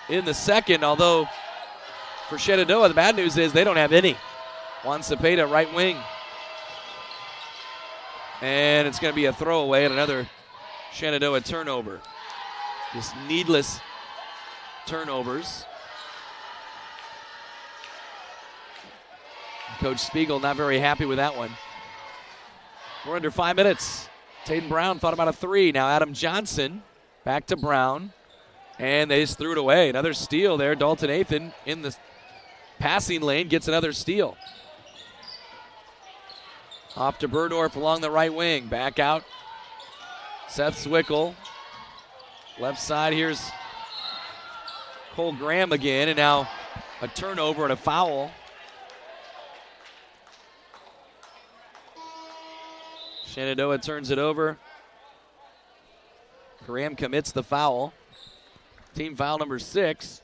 in the second, although for Shenandoah, the bad news is they don't have any. Juan Cepeda, right wing. And it's going to be a throwaway and another Shenandoah turnover. Just needless turnovers. Coach Spiegel not very happy with that one. We're under 5 minutes. Tatum Brown thought about a three. Now Adam Johnson back to Brown. And they just threw it away. Another steal there. Dalton Athan in the passing lane gets another steal. Off to Burdorf along the right wing. Back out. Seth Zwickle. Left side, here's Cole Graham again. And now a turnover and a foul. Shenandoah turns it over. Graham commits the foul. Team foul number 6.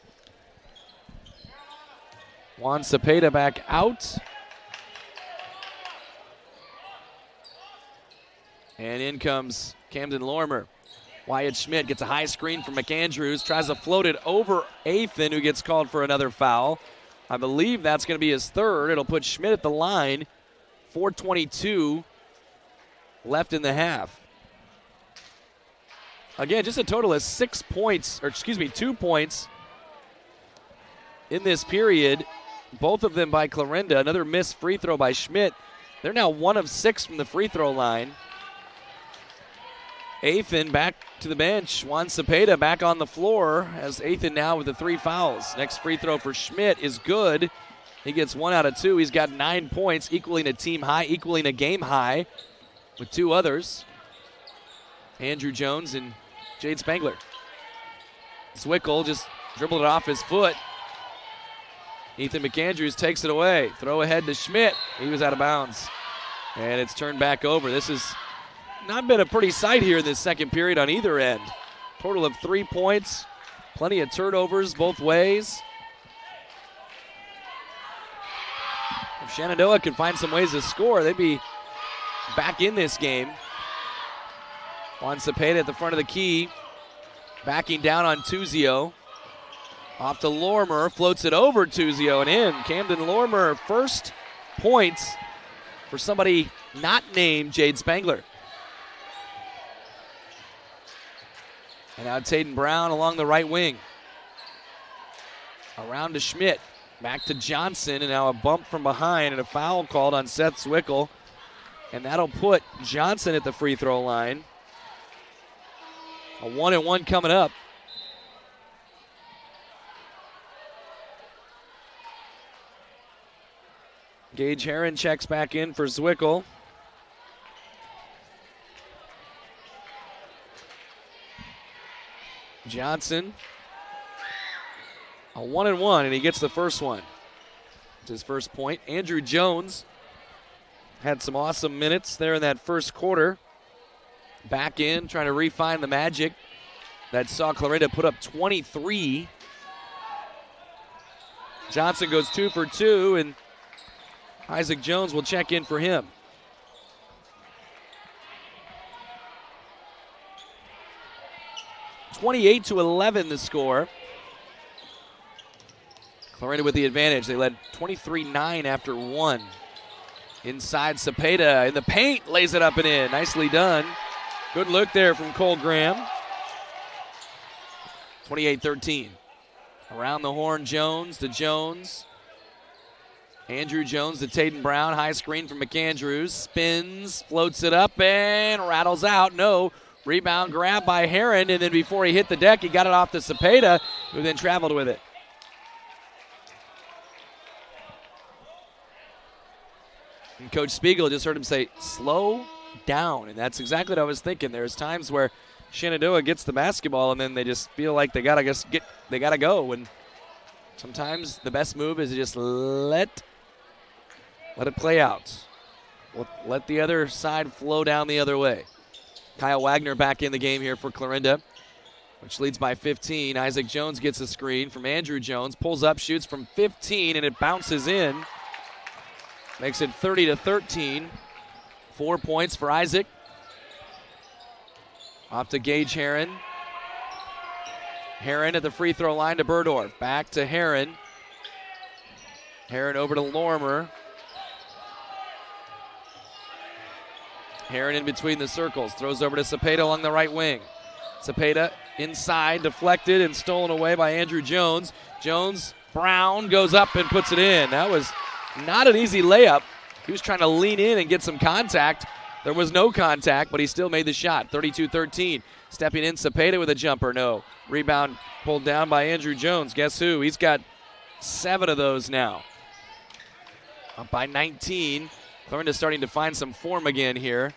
Juan Cepeda back out. And in comes Camden Lorimer. Wyatt Schmidt gets a high screen from McAndrews. Tries to float it over Athan, who gets called for another foul. I believe that's going to be his third. It'll put Schmidt at the line. 4:22 left in the half. Again, just a total of 6 points, or 2 points in this period. Both of them by Clarinda. Another missed free throw by Schmidt. They're now 1 of 6 from the free throw line. Athan back to the bench. Juan Cepeda back on the floor as Athan now with the 3 fouls. Next free throw for Schmidt is good. He gets 1 out of 2. He's got 9 points, equaling a team high, equaling a game high with 2 others. Andrew Jones and Jade Spangler. Zwickle just dribbled it off his foot. Ethan McAndrews takes it away. Throw ahead to Schmidt. He was out of bounds. And it's turned back over. This has not been a pretty sight here in this second period on either end. Total of 3 points. Plenty of turnovers both ways. If Shenandoah can find some ways to score, they'd be back in this game. Juan Cepeda at the front of the key. Backing down on Tuzio. Off to Lorimer. Floats it over Tuzio and in. Camden Lorimer, first points for somebody not named Jade Spangler. And now Tatum Brown along the right wing. Around to Schmidt. Back to Johnson, and now a bump from behind and a foul called on Seth Zwickle. And that'll put Johnson at the free throw line. A 1-and-1 coming up. Gage Herron checks back in for Zwickle. Johnson. A 1-and-1, and he gets the first one. It's his first point. Andrew Jones had some awesome minutes there in that first quarter. Back in, trying to refine the magic that saw Clarinda put up 23. Johnson goes 2 for 2, and Isaac Jones will check in for him. (28-11) the score. Clarinda with the advantage. They led 23-9 after 1. Inside Cepeda in the paint, lays it up and in. Nicely done. Good look there from Cole Graham. 28-13. Around the horn, Jones to Jones. Andrew Jones to Tatum Brown. High screen from McAndrews. Spins, floats it up, and rattles out. No. Rebound grab by Herron, and then before he hit the deck, he got it off to Cepeda, who then traveled with it. And Coach Spiegel just heard him say, slow down, and that's exactly what I was thinking. There's times where Shenandoah gets the basketball and then they just feel like they gotta go, and sometimes the best move is to just let it play out. Let the other side flow down the other way. Kyle Wagner back in the game here for Clarinda, which leads by 15. Isaac Jones gets a screen from Andrew Jones, pulls up, shoots from 15, and it bounces in. Makes it 30-13. 4 points for Isaac. Off to Gage Herron. Herron at the free throw line to Burdorf. Back to Herron. Herron over to Lorimer. Herron in between the circles. Throws over to Cepeda along the right wing. Cepeda inside, deflected and stolen away by Andrew Jones. Jones, Brown goes up and puts it in. That was not an easy layup. He was trying to lean in and get some contact. There was no contact, but he still made the shot. 32-13. Stepping in, Cepeda with a jumper. No. Rebound pulled down by Andrew Jones. Guess who? He's got 7 of those now. Up by 19. Clarinda starting to find some form again here.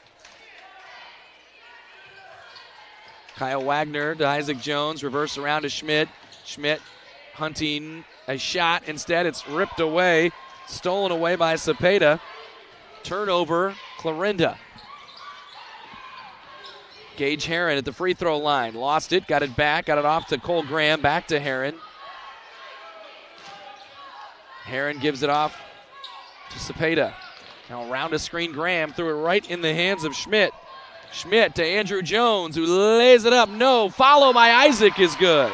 Kyle Wagner to Isaac Jones. Reverse around to Schmidt. Schmidt hunting a shot. Instead, it's ripped away. Stolen away by Cepeda. Turnover, Clarinda. Gage Herron at the free throw line. Lost it, got it back, got it off to Cole Graham, back to Herron. Herron gives it off to Cepeda. Now around a screen, Graham threw it right in the hands of Schmidt. Schmidt to Andrew Jones, who lays it up. No, follow by Isaac is good.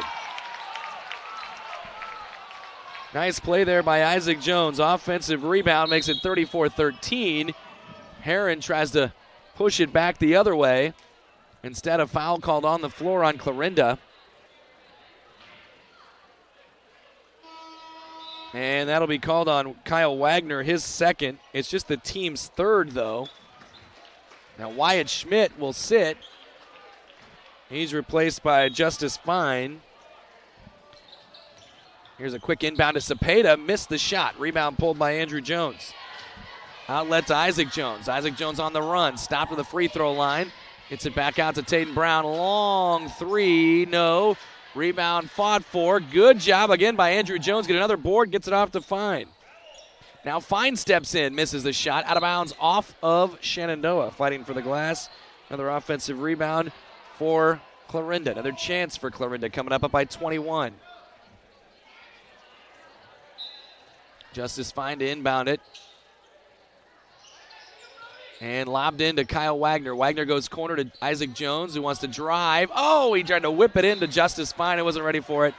Nice play there by Isaac Jones. Offensive rebound makes it 34-13. Herron tries to push it back the other way. Instead, a foul called on the floor on Clarinda. And that'll be called on Kyle Wagner, his second. It's just the team's third, though. Now Wyatt Schmidt will sit. He's replaced by Justice Fine. Here's a quick inbound to Cepeda. Missed the shot. Rebound pulled by Andrew Jones. Outlet to Isaac Jones. Isaac Jones on the run. Stopped at the free throw line. Gets it back out to Tatum Brown. Long three. No. Rebound fought for. Good job again by Andrew Jones. Get another board. Gets it off to Fine. Now Fine steps in. Misses the shot. Out of bounds off of Shenandoah. Fighting for the glass. Another offensive rebound for Clarinda. Another chance for Clarinda coming up by 21. Justice Fine to inbound it. And lobbed into Kyle Wagner. Wagner goes corner to Isaac Jones, who wants to drive. Oh, he tried to whip it into Justice Fine. He wasn't ready for it.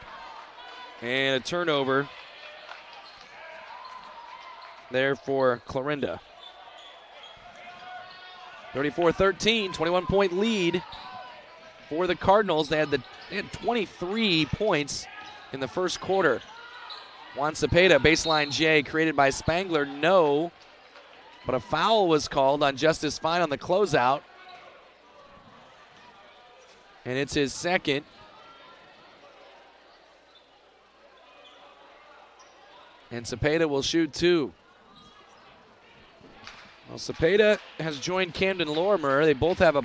And a turnover there for Clarinda. 34-13, 21-point lead for the Cardinals. They had 23 points in the first quarter. Juan Cepeda, baseline J, created by Spangler. No. But a foul was called on Justice Fine on the closeout. And it's his second. And Cepeda will shoot 2. Well, Cepeda has joined Camden Lorimer. They both have a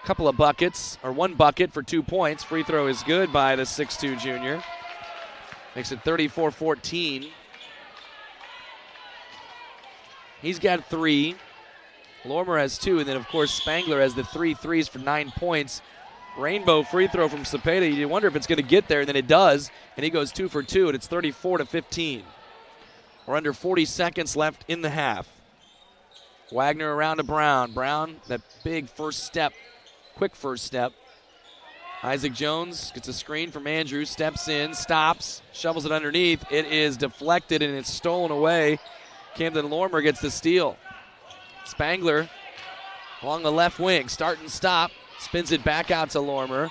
couple of buckets, or 1 bucket for 2 points. Free throw is good by the 6'2 junior. Makes it 34-14. He's got 3. Lorimer has 2, and then, of course, Spangler has the 3 threes for 9 points. Rainbow free throw from Cepeda. You wonder if it's going to get there, and then it does, and he goes 2 for 2, and it's 34-15. We're under 40 seconds left in the half. Wagner around to Brown. Brown, that big first step, quick first step. Isaac Jones gets a screen from Andrew, steps in, stops, shovels it underneath. It is deflected, and it's stolen away. Camden Lorimer gets the steal. Spangler along the left wing, start and stop, spins it back out to Lorimer.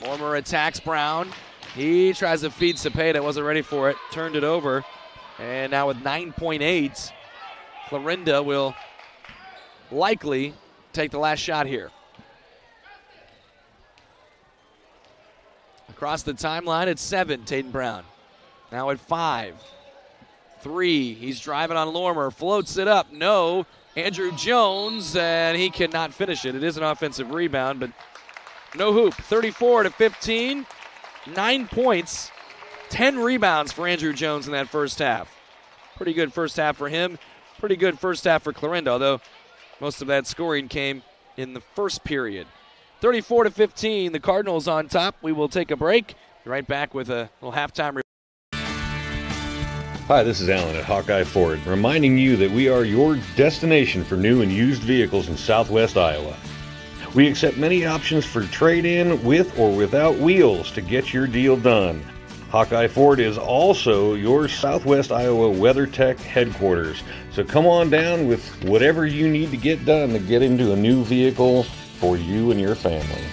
Lorimer attacks Brown. He tries to feed Cepeda, wasn't ready for it, turned it over. And now with 9.8, Clarinda will likely take the last shot here. Across the timeline at 7, Tatum Brown. Now at 5. 3, he's driving on Lorimer, floats it up, no. Andrew Jones, and he cannot finish it. It is an offensive rebound, but no hoop. 34-15, 9 points, 10 rebounds for Andrew Jones in that first half. Pretty good first half for him. Pretty good first half for Clarinda, although most of that scoring came in the first period. 34-15, the Cardinals on top. We will take a break. Be right back with a little halftime. Hi, this is Alan at Hawkeye Ford, reminding you that we are your destination for new and used vehicles in Southwest Iowa. We accept many options for trade-in with or without wheels to get your deal done. Hawkeye Ford is also your Southwest Iowa WeatherTech headquarters, so come on down with whatever you need to get done to get into a new vehicle for you and your family.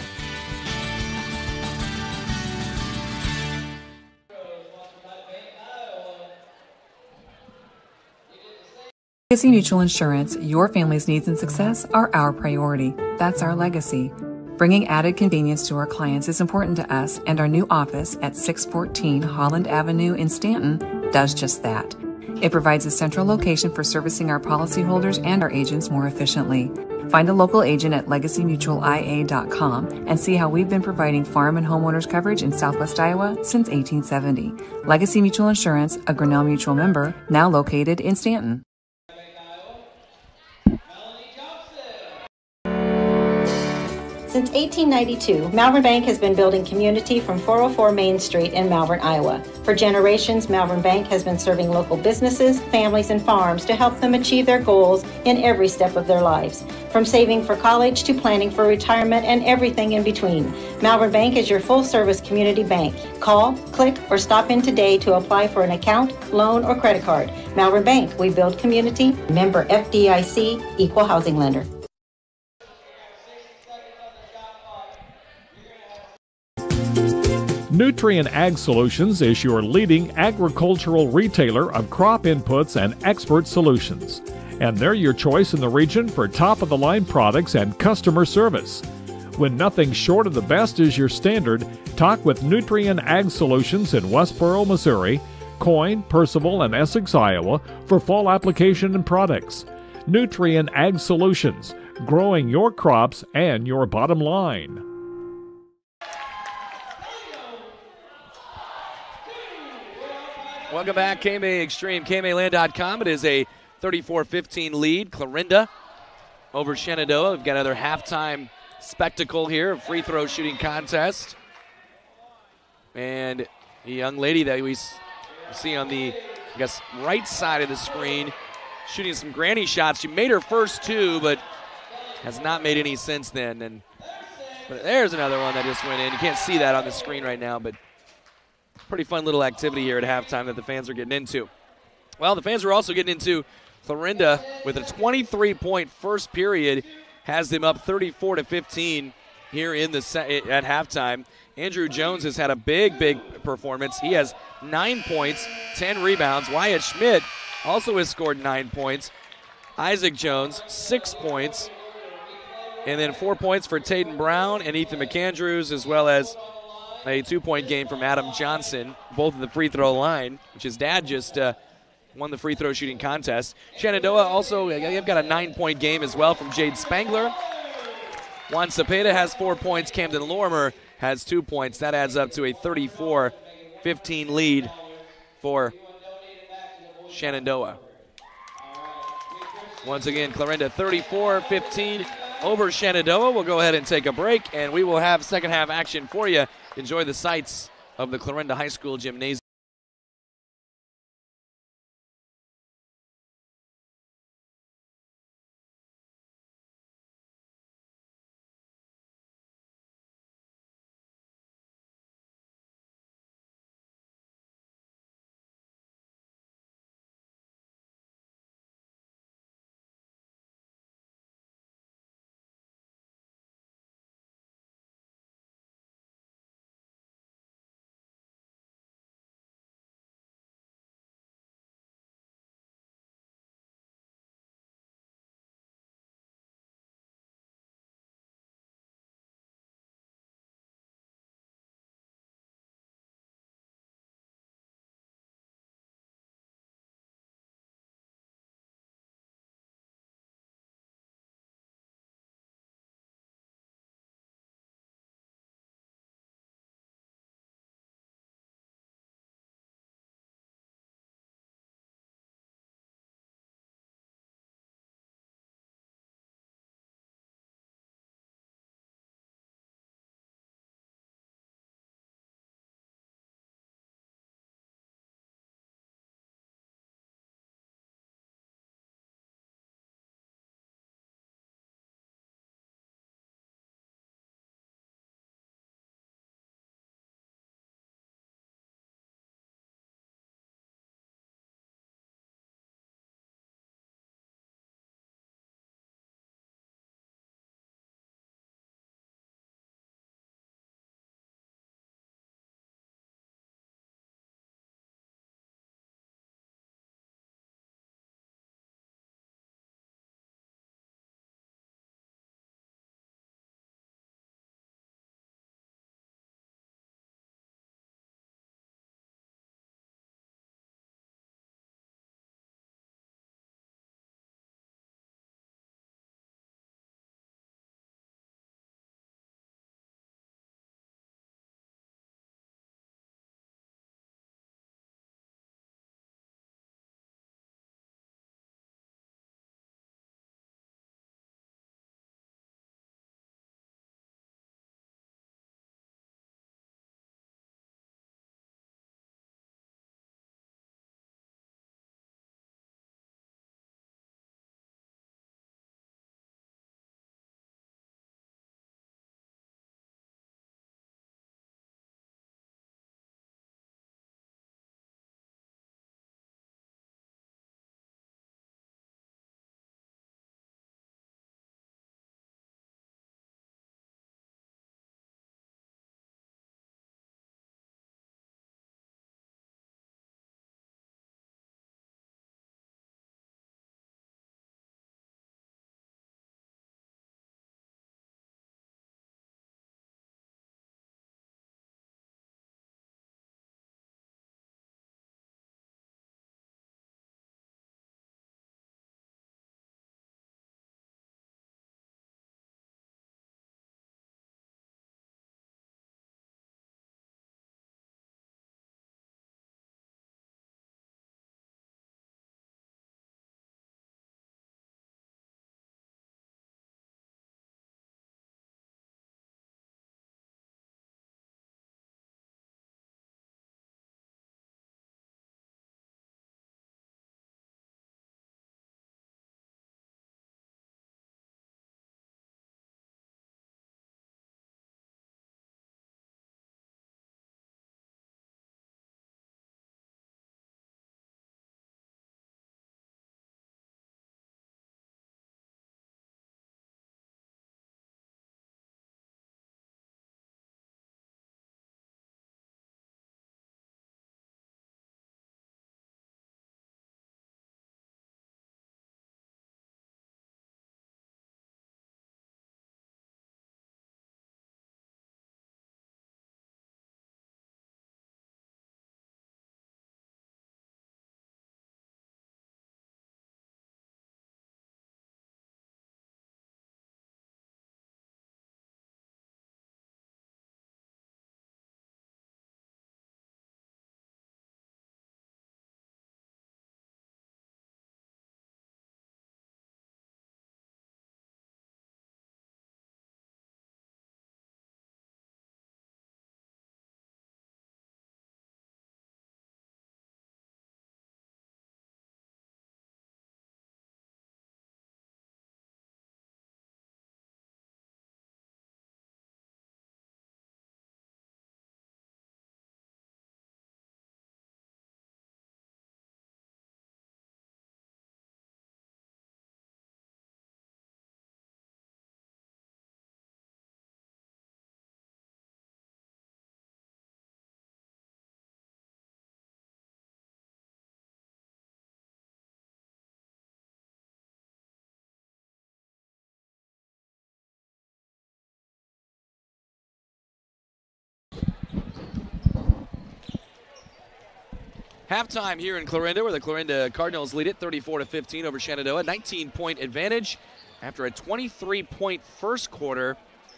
Legacy Mutual Insurance, your family's needs and success are our priority. That's our legacy. Bringing added convenience to our clients is important to us, and our new office at 614 Holland Avenue in Stanton does just that. It provides a central location for servicing our policyholders and our agents more efficiently. Find a local agent at legacymutualia.com and see how we've been providing farm and homeowners coverage in Southwest Iowa since 1870. Legacy Mutual Insurance, a Grinnell Mutual member, now located in Stanton. Since 1892, Malvern Bank has been building community from 404 Main Street in Malvern, Iowa. For generations, Malvern Bank has been serving local businesses, families, and farms to help them achieve their goals in every step of their lives. From saving for college to planning for retirement and everything in between, Malvern Bank is your full-service community bank. Call, click, or stop in today to apply for an account, loan, or credit card. Malvern Bank, we build community. Member FDIC, Equal Housing Lender. Nutrien Ag Solutions is your leading agricultural retailer of crop inputs and expert solutions. And they're your choice in the region for top-of-the-line products and customer service. When nothing short of the best is your standard, talk with Nutrien Ag Solutions in Westboro, Missouri, Coyne, Percival, and Essex, Iowa for fall application and products. Nutrien Ag Solutions, growing your crops and your bottom line. Welcome back, KMA Extreme, KMAland.com. It is a 34-15 lead. Clarinda over Shenandoah. We've got another halftime spectacle here, a free throw shooting contest. And a young lady that we see on the, I guess, right side of the screen shooting some granny shots. She made her first two, but has not made any since then. But there's another one that just went in. You can't see that on the screen right now, but pretty fun little activity here at halftime that the fans are getting into. Well, the fans are also getting into Clarinda with a 23-point first period, has them up 34-15 here in the at halftime. Andrew Jones has had a big performance. He has 9 points, 10 rebounds. Wyatt Schmidt also has scored 9 points. Isaac Jones, 6 points. And then 4 points for Taden Brown and Ethan McAndrews, as well as a 2-point game from Adam Johnson, both at the free throw line, which his dad just won the free throw shooting contest. Shenandoah also, they've got a 9-point game as well from Jade Spangler. Juan Cepeda has 4 points. Camden Lorimer has 2 points. That adds up to a 34-15 lead for Shenandoah. Once again, Clarinda 34-15 over Shenandoah. We'll go ahead and take a break, and we will have second half action for you. Enjoy the sights of the Clarinda High School Gymnasium. Halftime here in Clarinda, where the Clarinda Cardinals lead it 34-15 over Shenandoah. 19-point advantage after a 23-point first quarter.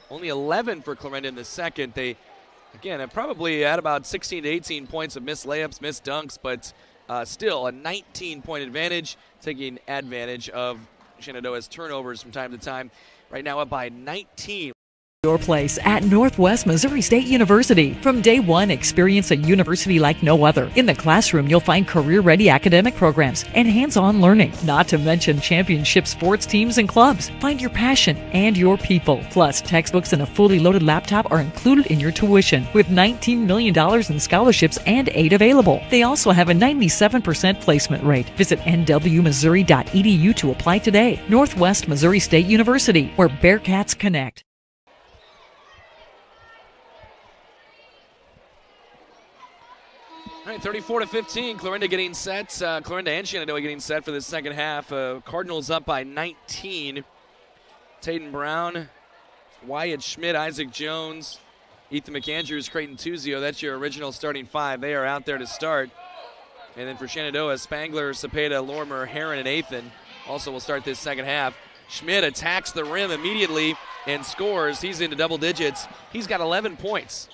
Only 11 for Clarinda in the second. They, again, have probably had about 16 to 18 points of missed layups, missed dunks, but still a 19-point advantage, taking advantage of Shenandoah's turnovers from time to time. Right now up by 19. Your place at Northwest Missouri State University. From day one, experience a university like no other. In the classroom, you'll find career-ready academic programs and hands-on learning, not to mention championship sports teams and clubs. Find your passion and your people. Plus, textbooks and a fully loaded laptop are included in your tuition, with $19 million in scholarships and aid available. They also have a 97% placement rate. Visit nwmissouri.edu to apply today. Northwest Missouri State University, where Bearcats connect. All right, 34-15. Clarinda getting set. Clarinda and Shenandoah getting set for the second half. Cardinals up by 19. Tatum Brown, Wyatt Schmidt, Isaac Jones, Ethan McAndrews, Creighton Tuzio. That's your original starting five. They are out there to start. And then for Shenandoah, Spangler, Cepeda, Lorimer, Herron, and Athan also will start this second half. Schmidt attacks the rim immediately and scores. He's into double digits. He's got 11 points.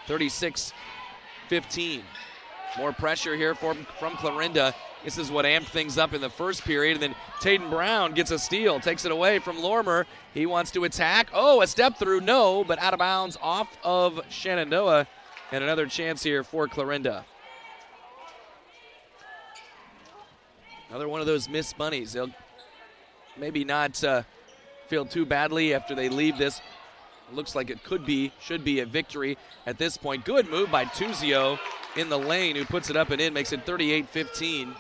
36-15. More pressure here from Clarinda. This is what amped things up in the first period. And then Tatum Brown gets a steal, takes it away from Lorimer. He wants to attack. Oh, a step through, no, but out of bounds off of Shenandoah. And another chance here for Clarinda. Another one of those missed bunnies. They'll maybe not feel too badly after they leave this. Looks like it should be a victory at this point. Good move by Tuzio in the lane, who puts it up and in, makes it 38-15.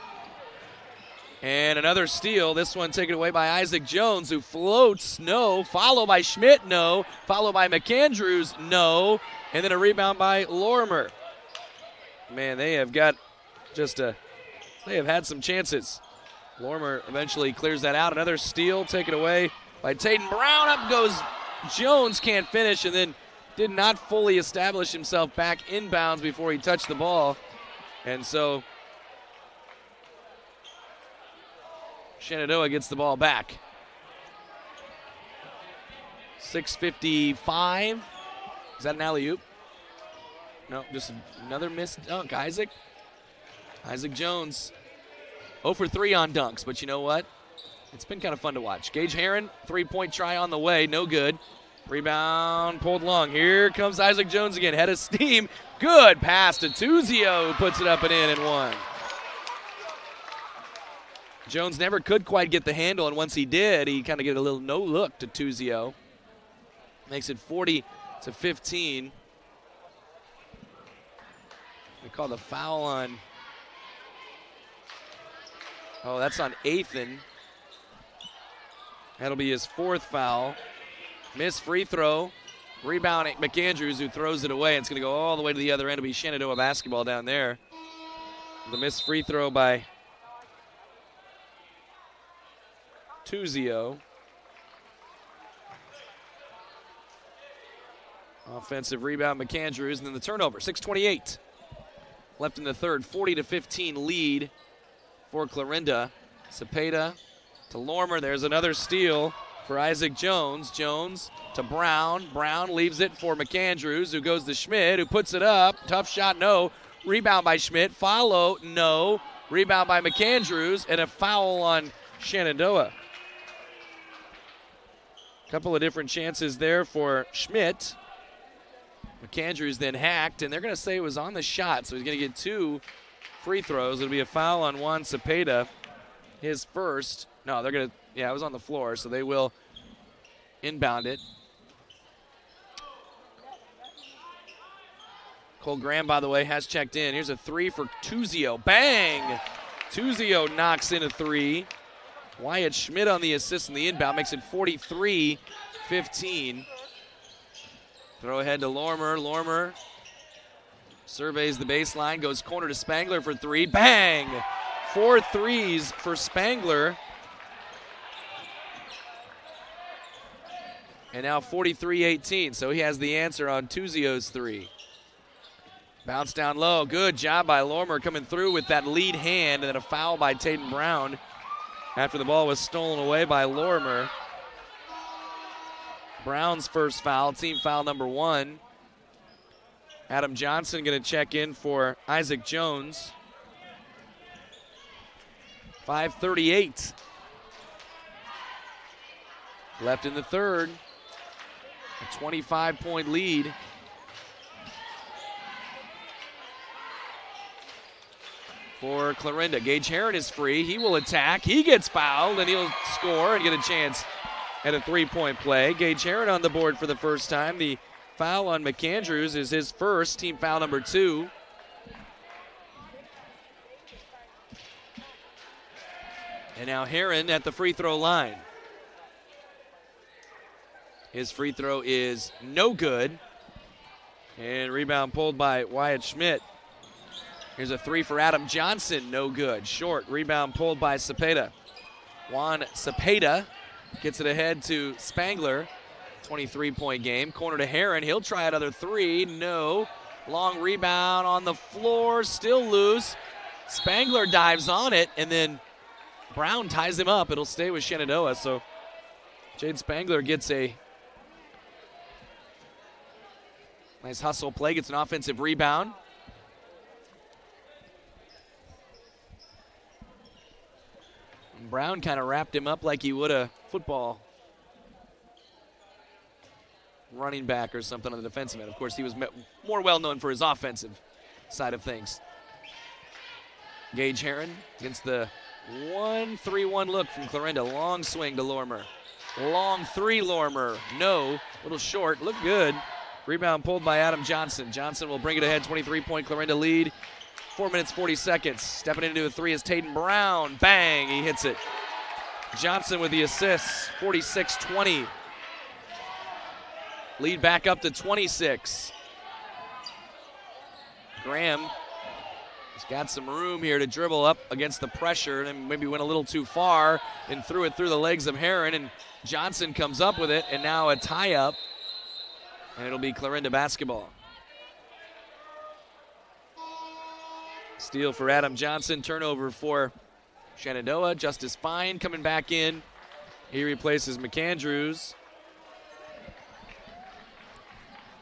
And another steal, this one taken away by Isaac Jones, who floats, no. Followed by Schmidt, no. Followed by McAndrews, no. And then a rebound by Lorimer. Man, they have got they have had some chances. Lorimer eventually clears that out. Another steal taken away by Tatum Brown. Up goes Jones, can't finish, and then did not fully establish himself back inbounds before he touched the ball. And so Shenandoah gets the ball back. 6:55. Is that an alley-oop? No, just another missed dunk. Isaac Jones, 0 for 3 on dunks, but you know what? It's been kind of fun to watch. Gage Herron, three-point try on the way, no good. Rebound pulled long. Here comes Isaac Jones again, head of steam. Good pass to Tuzio, who puts it up and in and one. Jones never could quite get the handle, and once he did, he kind of get a little no-look to Tuzio. Makes it 40-15. They call the foul on, that's on Athan. That'll be his fourth foul. Missed free throw. Rebound at McAndrews, who throws it away. It's going to go all the way to the other end. It'll be Shenandoah basketball down there. The missed free throw by Tuzio. Offensive rebound, McAndrews, and then the turnover. 6:28 left in the third. 40-15 lead for Clarinda. Cepeda to Lorimer. There's another steal for Isaac Jones. Jones to Brown. Brown leaves it for McAndrews, who goes to Schmidt, who puts it up. Tough shot, no. Rebound by Schmidt. Follow, no. Rebound by McAndrews, and a foul on Shenandoah. Couple of different chances there for Schmidt. McAndrews then hacked, and they're going to say it was on the shot, so he's going to get 2 free throws. It'll be a foul on Juan Cepeda, his first. No, they're going to, it was on the floor, so they will inbound it. Cole Graham, by the way, has checked in. Here's a 3 for Tuzio. Bang! Tuzio knocks in a 3. Wyatt Schmidt on the assist and the inbound makes it 43-15. Throw ahead to Lorimer. Lorimer surveys the baseline, goes corner to Spangler for 3. Bang! 4 threes for Spangler. And now 43-18, so he has the answer on Tuzio's 3. Bounce down low. Good job by Lorimer coming through with that lead hand, and then a foul by Tatum Brown after the ball was stolen away by Lorimer. Brown's first foul, team foul number 1. Adam Johnson going to check in for Isaac Jones. 5:38 left in the third. A 25-point lead. For Clarinda. Gage Heron is free. He will attack. He gets fouled, and he'll score and get a chance at a 3-point play. Gage Heron on the board for the first time. The foul on McAndrews is his first, team foul number 2. And now Heron at the free throw line. His free throw is no good. And rebound pulled by Wyatt Schmidt. Here's a 3 for Adam Johnson, no good. Short, rebound pulled by Cepeda. Juan Cepeda gets it ahead to Spangler. 23-point game. Corner to Heron. He'll try another 3. No. Long rebound on the floor. Still loose. Spangler dives on it, and then Brown ties him up. It'll stay with Shenandoah. So Jade Spangler gets a nice hustle play. Gets an offensive rebound. Brown kind of wrapped him up like he would a football running back or something on the defensive end. Of course, he was more well known for his offensive side of things. Gage Heron against the 1-3-1 look from Clarinda. Long swing to Lorimer. Long 3, Lorimer. No. Little short. Look good. Rebound pulled by Adam Johnson. Johnson will bring it ahead. 23-point Clarinda lead. 4 minutes, 40 seconds. Stepping into a 3 is Tatum Brown. Bang, he hits it. Johnson with the assist, 46-20. Lead back up to 26. Graham has got some room here to dribble up against the pressure and maybe went a little too far and threw it through the legs of Heron, and Johnson comes up with it, and now a tie-up, and it'll be Clarinda basketball. Steal for Adam Johnson, turnover for Shenandoah. Justice Fine coming back in. He replaces McAndrews.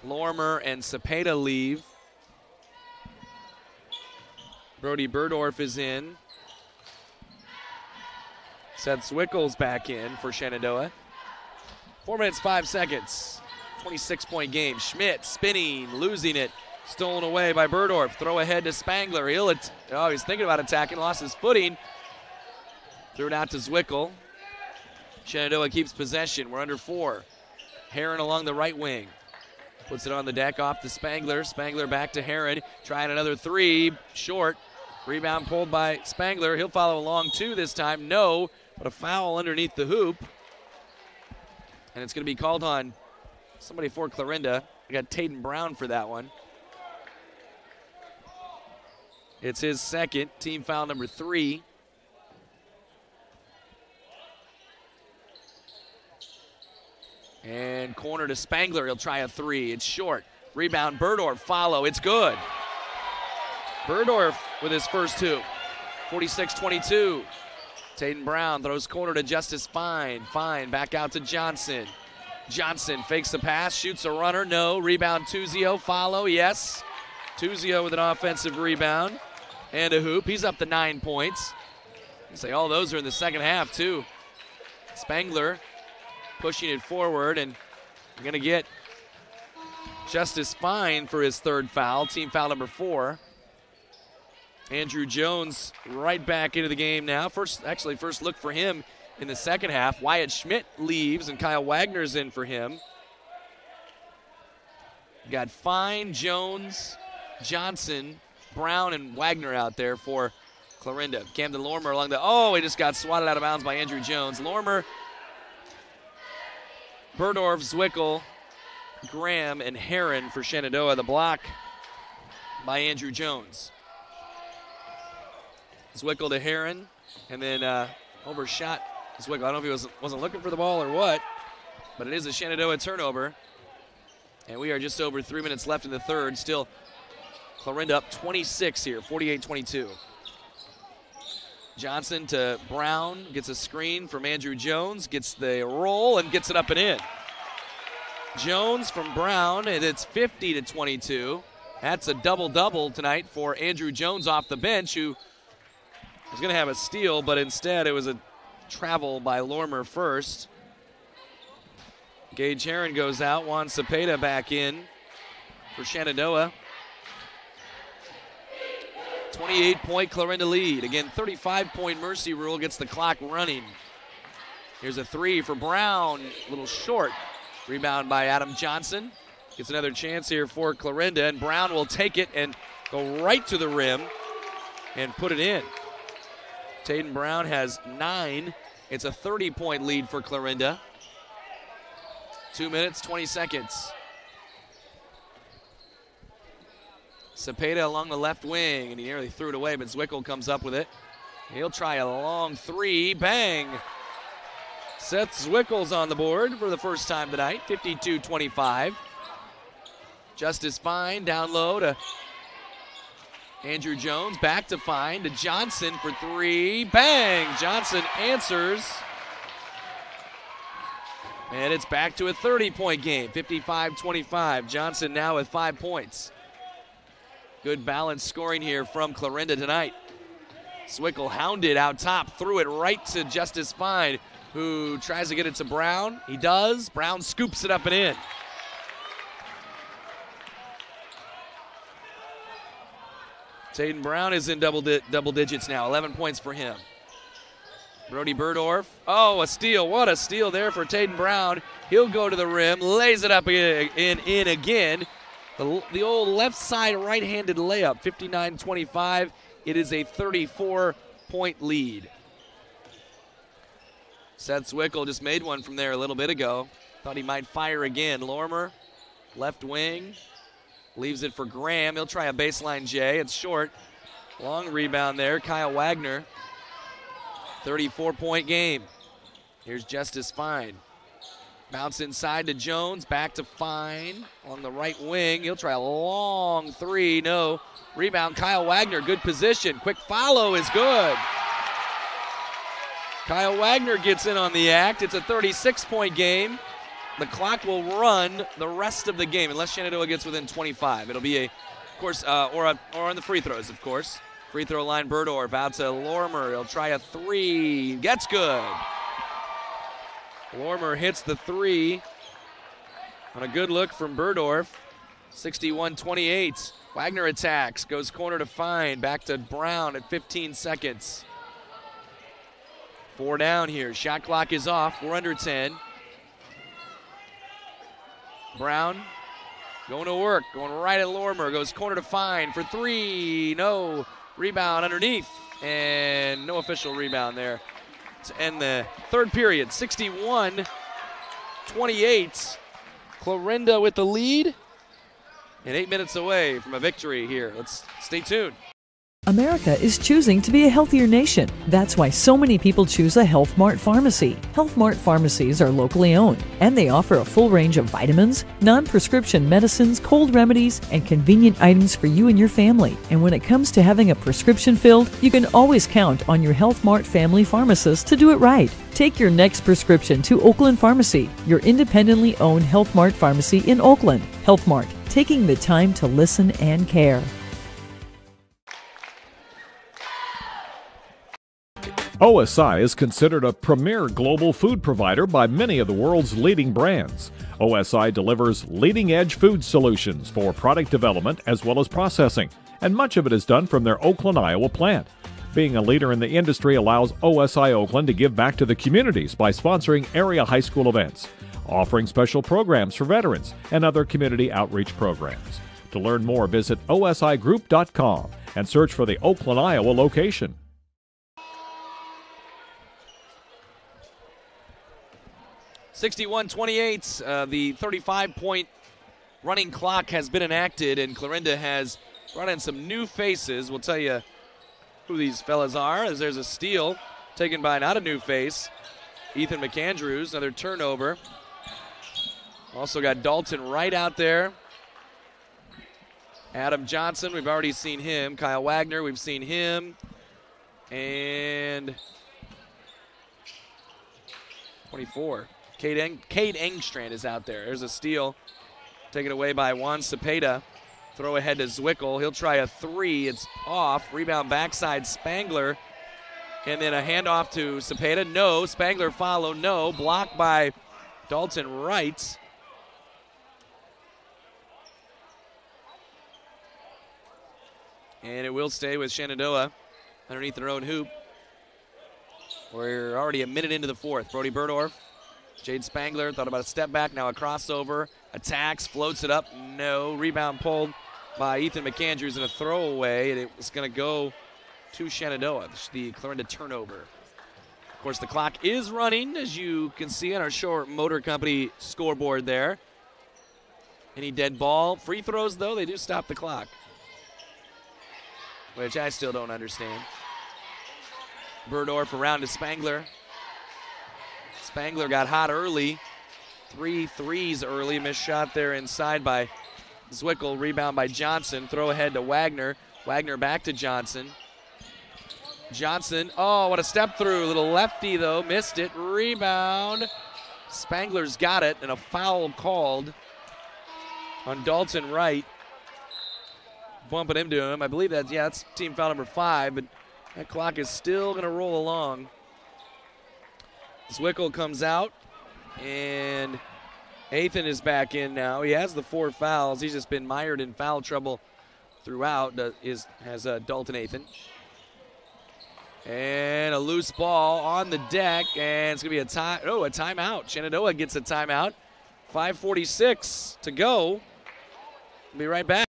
Lorimer and Cepeda leave. Brody Burdorf is in. Seth Zwickle's back in for Shenandoah. 4 minutes, 5 seconds. 26-point game. Schmidt spinning, losing it. Stolen away by Burdorf. Throw ahead to Spangler. He's thinking about attacking, lost his footing. Threw it out to Zwickle. Shenandoah keeps possession. We're under 4. Heron along the right wing. Puts it on the deck off to Spangler. Spangler back to Heron. Trying another 3. Short. Rebound pulled by Spangler. He'll follow along 2 this time. No, but a foul underneath the hoop. And it's going to be called on somebody for Clarinda. We got Tatum Brown for that one. It's his second, team foul number 3. And corner to Spangler. He'll try a 3. It's short. Rebound, Burdorf, follow. It's good. Burdorf with his first 2. 46-22. Tatum Brown throws corner to Justice Fine. Fine back out to Johnson. Johnson fakes the pass, shoots a runner. No. Rebound, Tuzio. Follow. Yes. Tuzio with an offensive rebound and a hoop. He's up to 9 points. You say all those are in the second half, too. Spangler pushing it forward, and we're going to get Justice Fine for his third foul, team foul number 4. Andrew Jones right back into the game now. First look for him in the second half. Wyatt Schmidt leaves, and Kyle Wagner's in for him. You got Fine, Jones, Johnson, Brown, and Wagner out there for Clarinda. Camden Lorimer along the, he just got swatted out of bounds by Andrew Jones. Lorimer, Burdorf, Zwickle, Graham, and Heron for Shenandoah. The block by Andrew Jones. Zwickle to Heron, and then overshot Zwickle. I don't know if he wasn't looking for the ball or what, but it is a Shenandoah turnover. And we are just over 3 minutes left in the third. Still Clarinda up 26 here, 48-22. Johnson to Brown, gets a screen from Andrew Jones, gets the roll and gets it up and in. Jones from Brown, and it's 50-22. That's a double-double tonight for Andrew Jones off the bench, who was going to have a steal, but instead it was a travel by Lormer first. Gage Heron goes out, Juan Cepeda back in for Shenandoah. 28-point Clarinda lead. Again, 35-point Mercy rule gets the clock running. Here's a three for Brown, a little short. Rebound by Adam Johnson. Gets another chance here for Clarinda, and Brown will take it and go right to the rim and put it in. Taden Brown has 9. It's a 30-point lead for Clarinda. 2 minutes, 20 seconds. Cepeda along the left wing, and he nearly threw it away, but Zwickel comes up with it. He'll try a long three. Bang! Seth Zwickel's on the board for the first time tonight, 52-25. Justice Fine down low to Andrew Jones. Back to Fine to Johnson for three. Bang! Johnson answers. And it's back to a 30-point game, 55-25. Johnson now with 5 points. Good balanced scoring here from Clarinda tonight. Zwickel hounded out top, threw it right to Justice Fine, who tries to get it to Brown. He does. Brown scoops it up and in. Taden Brown is in double digits now, 11 points for him. Brody Burdorf. Oh, a steal. What a steal there for Taden Brown. He'll go to the rim, lays it up in again. The old left side right-handed layup, 59-25. It is a 34-point lead. Seth Zwickel just made one from there a little bit ago. Thought he might fire again. Lormer, left wing, leaves it for Graham. He'll try a baseline J. It's short. Long rebound there. Kyle Wagner. 34-point game. Here's Justice Fine. Bounce inside to Jones, back to Fine on the right wing. He'll try a long three, no. Rebound, Kyle Wagner, good position. Quick follow is good. Kyle Wagner gets in on the act. It's a 36-point game. The clock will run the rest of the game unless Shenandoah gets within 25. It'll be of course, or on the free throws, of course. Free throw line, Burdorf out to Lormer. He'll try a three. Gets good. Lormer hits the three on a good look from Burdorf. 61-28. Wagner attacks, goes corner to Fine. Back to Brown at 15 seconds. 4 down here. Shot clock is off. We're under 10. Brown going to work, going right at Lormer. Goes corner to Fine for three. No. Rebound underneath. And no official rebound there to end the third period. 61-28. Clarinda with the lead. And 8 minutes away from a victory here. Let's stay tuned. America is choosing to be a healthier nation. That's why so many people choose a Health Mart pharmacy. Health Mart pharmacies are locally owned, and they offer a full range of vitamins, non-prescription medicines, cold remedies, and convenient items for you and your family. And when it comes to having a prescription filled, you can always count on your Health Mart family pharmacist to do it right. Take your next prescription to Oakland Pharmacy, your independently owned Health Mart pharmacy in Oakland. Health Mart, taking the time to listen and care. OSI is considered a premier global food provider by many of the world's leading brands. OSI delivers leading-edge food solutions for product development as well as processing, and much of it is done from their Oakland, Iowa plant. Being a leader in the industry allows OSI Oakland to give back to the communities by sponsoring area high school events, offering special programs for veterans, and other community outreach programs. To learn more, visit osigroup.com and search for the Oakland, Iowa location. 61-28, the 35-point running clock has been enacted, and Clarinda has brought in some new faces. We'll tell you who these fellas are, as there's a steal taken by not a new face, Ethan McAndrews, another turnover. Also got Dalton Wright out there. Adam Johnson, we've already seen him. Kyle Wagner, we've seen him. And 24. Cade Engstrand is out there. There's a steal. Taken away by Juan Cepeda. Throw ahead to Zwickel. He'll try a three. It's off. Rebound backside Spangler. And then a handoff to Cepeda. No. Spangler follow. No. Blocked by Dalton Wright. And it will stay with Shenandoah underneath their own hoop. We're already a minute into the fourth. Brody Burdorf, Jade Spangler thought about a step back. Now a crossover. Attacks. Floats it up. No. Rebound pulled by Ethan McAndrews in a throwaway. And it was going to go to Shenandoah. The Clarinda turnover. Of course, the clock is running, as you can see on our Short Motor Company scoreboard there. Any dead ball. Free throws, though, they do stop the clock, which I still don't understand. Burdorf around to Spangler. Spangler got hot early. 3 threes early. Missed shot there inside by Zwickel. Rebound by Johnson. Throw ahead to Wagner. Wagner back to Johnson. Johnson, oh, what a step through. Little lefty, though. Missed it. Rebound. Spangler's got it, and a foul called on Dalton Wright. Bumping into him. I believe that's team foul number 5, but that clock is still going to roll along. Zwickel comes out, and Athan is back in now. He has the 4 fouls. He's just been mired in foul trouble throughout, has Dalton Athan. And a loose ball on the deck, and it's going to be a timeout. Shenandoah gets a timeout. 5:46 to go. We'll be right back.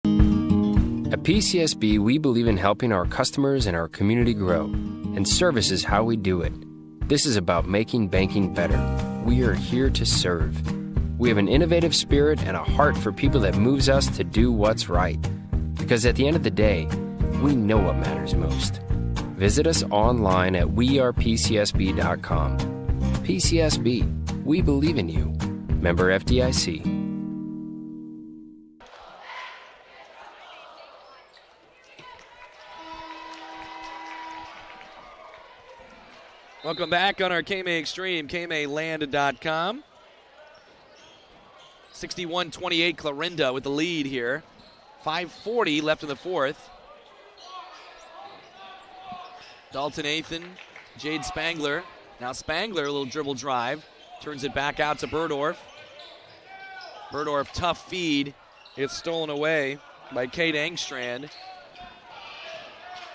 At PCSB, we believe in helping our customers and our community grow, and service is how we do it. This is about making banking better. We are here to serve. We have an innovative spirit and a heart for people that moves us to do what's right. Because at the end of the day, we know what matters most. Visit us online at wearepcsb.com. PCSB, we believe in you. Member FDIC. Welcome back on our KMA Extreme, KMAland.com. 61-28 Clarinda with the lead here. 5:40 left in the fourth. Dalton Athan, Jade Spangler. Now Spangler, a little dribble drive. Turns it back out to Burdorf. Burdorf, tough feed. It's stolen away by Cade Engstrand.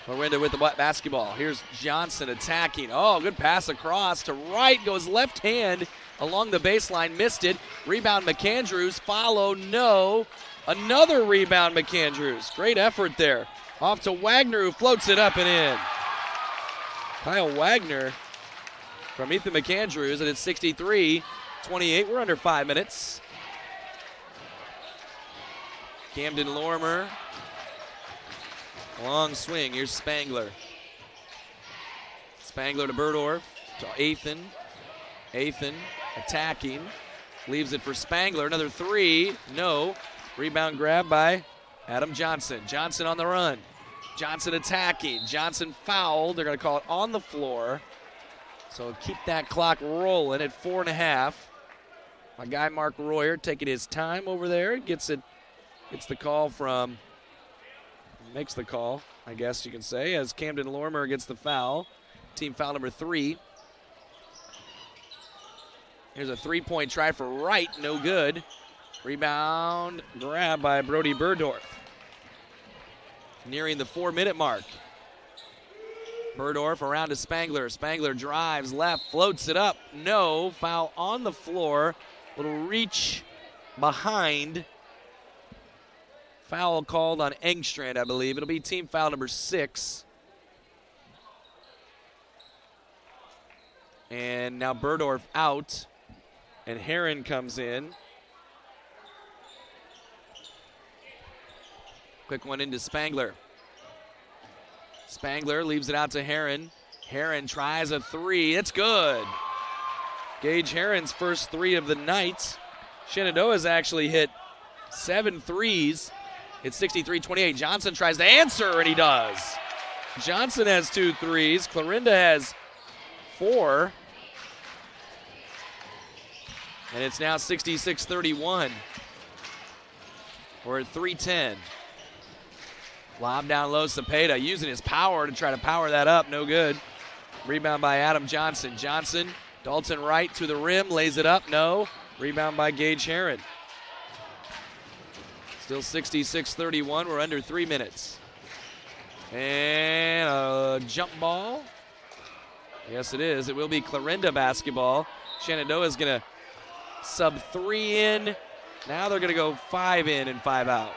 Clarinda with the basketball. Here's Johnson attacking. Oh, good pass across to right. Goes left hand along the baseline. Missed it. Rebound McAndrews. Follow. No. Another rebound McAndrews. Great effort there. Off to Wagner, who floats it up and in. Kyle Wagner from Ethan McAndrews, and it's 63-28. We're under 5 minutes. Camden Lorimer. Long swing. Here's Spangler. Spangler to Burdorf. To Athan. Athan attacking. Leaves it for Spangler. Another three. No. Rebound grab by Adam Johnson. Johnson on the run. Johnson attacking. Johnson fouled. They're going to call it on the floor. So keep that clock rolling at 4.5. My guy Mark Royer taking his time over there. Gets the call from... Makes the call, I guess you can say, as Camden Lorimer gets the foul. Team foul number 3. Here's a three-point try for Wright. No good. Rebound grab by Brody Burdorf. Nearing the 4-minute mark. Burdorf around to Spangler. Spangler drives left, floats it up. No. Foul on the floor. Little reach behind. Foul called on Engstrand, I believe. It'll be team foul number 6. And now Burdorf out. And Heron comes in. Quick one into Spangler. Spangler leaves it out to Heron. Heron tries a three. It's good. Gage Heron's first 3 of the night. Shenandoah's actually hit 7 threes It's 63-28. Johnson tries to answer, and he does. Johnson has 2 threes. Clarinda has 4. And it's now 66-31. We're at 3:10. Lob down low, Cepeda using his power to try to power that up. No good. Rebound by Adam Johnson. Johnson, Dalton Wright to the rim, lays it up. No. Rebound by Gage Heron. Still 66-31. We're under 3 minutes. And a jump ball. Yes, it is. It will be Clarinda basketball. Shenandoah is going to sub 3 in. Now they're going to go 5 in and 5 out.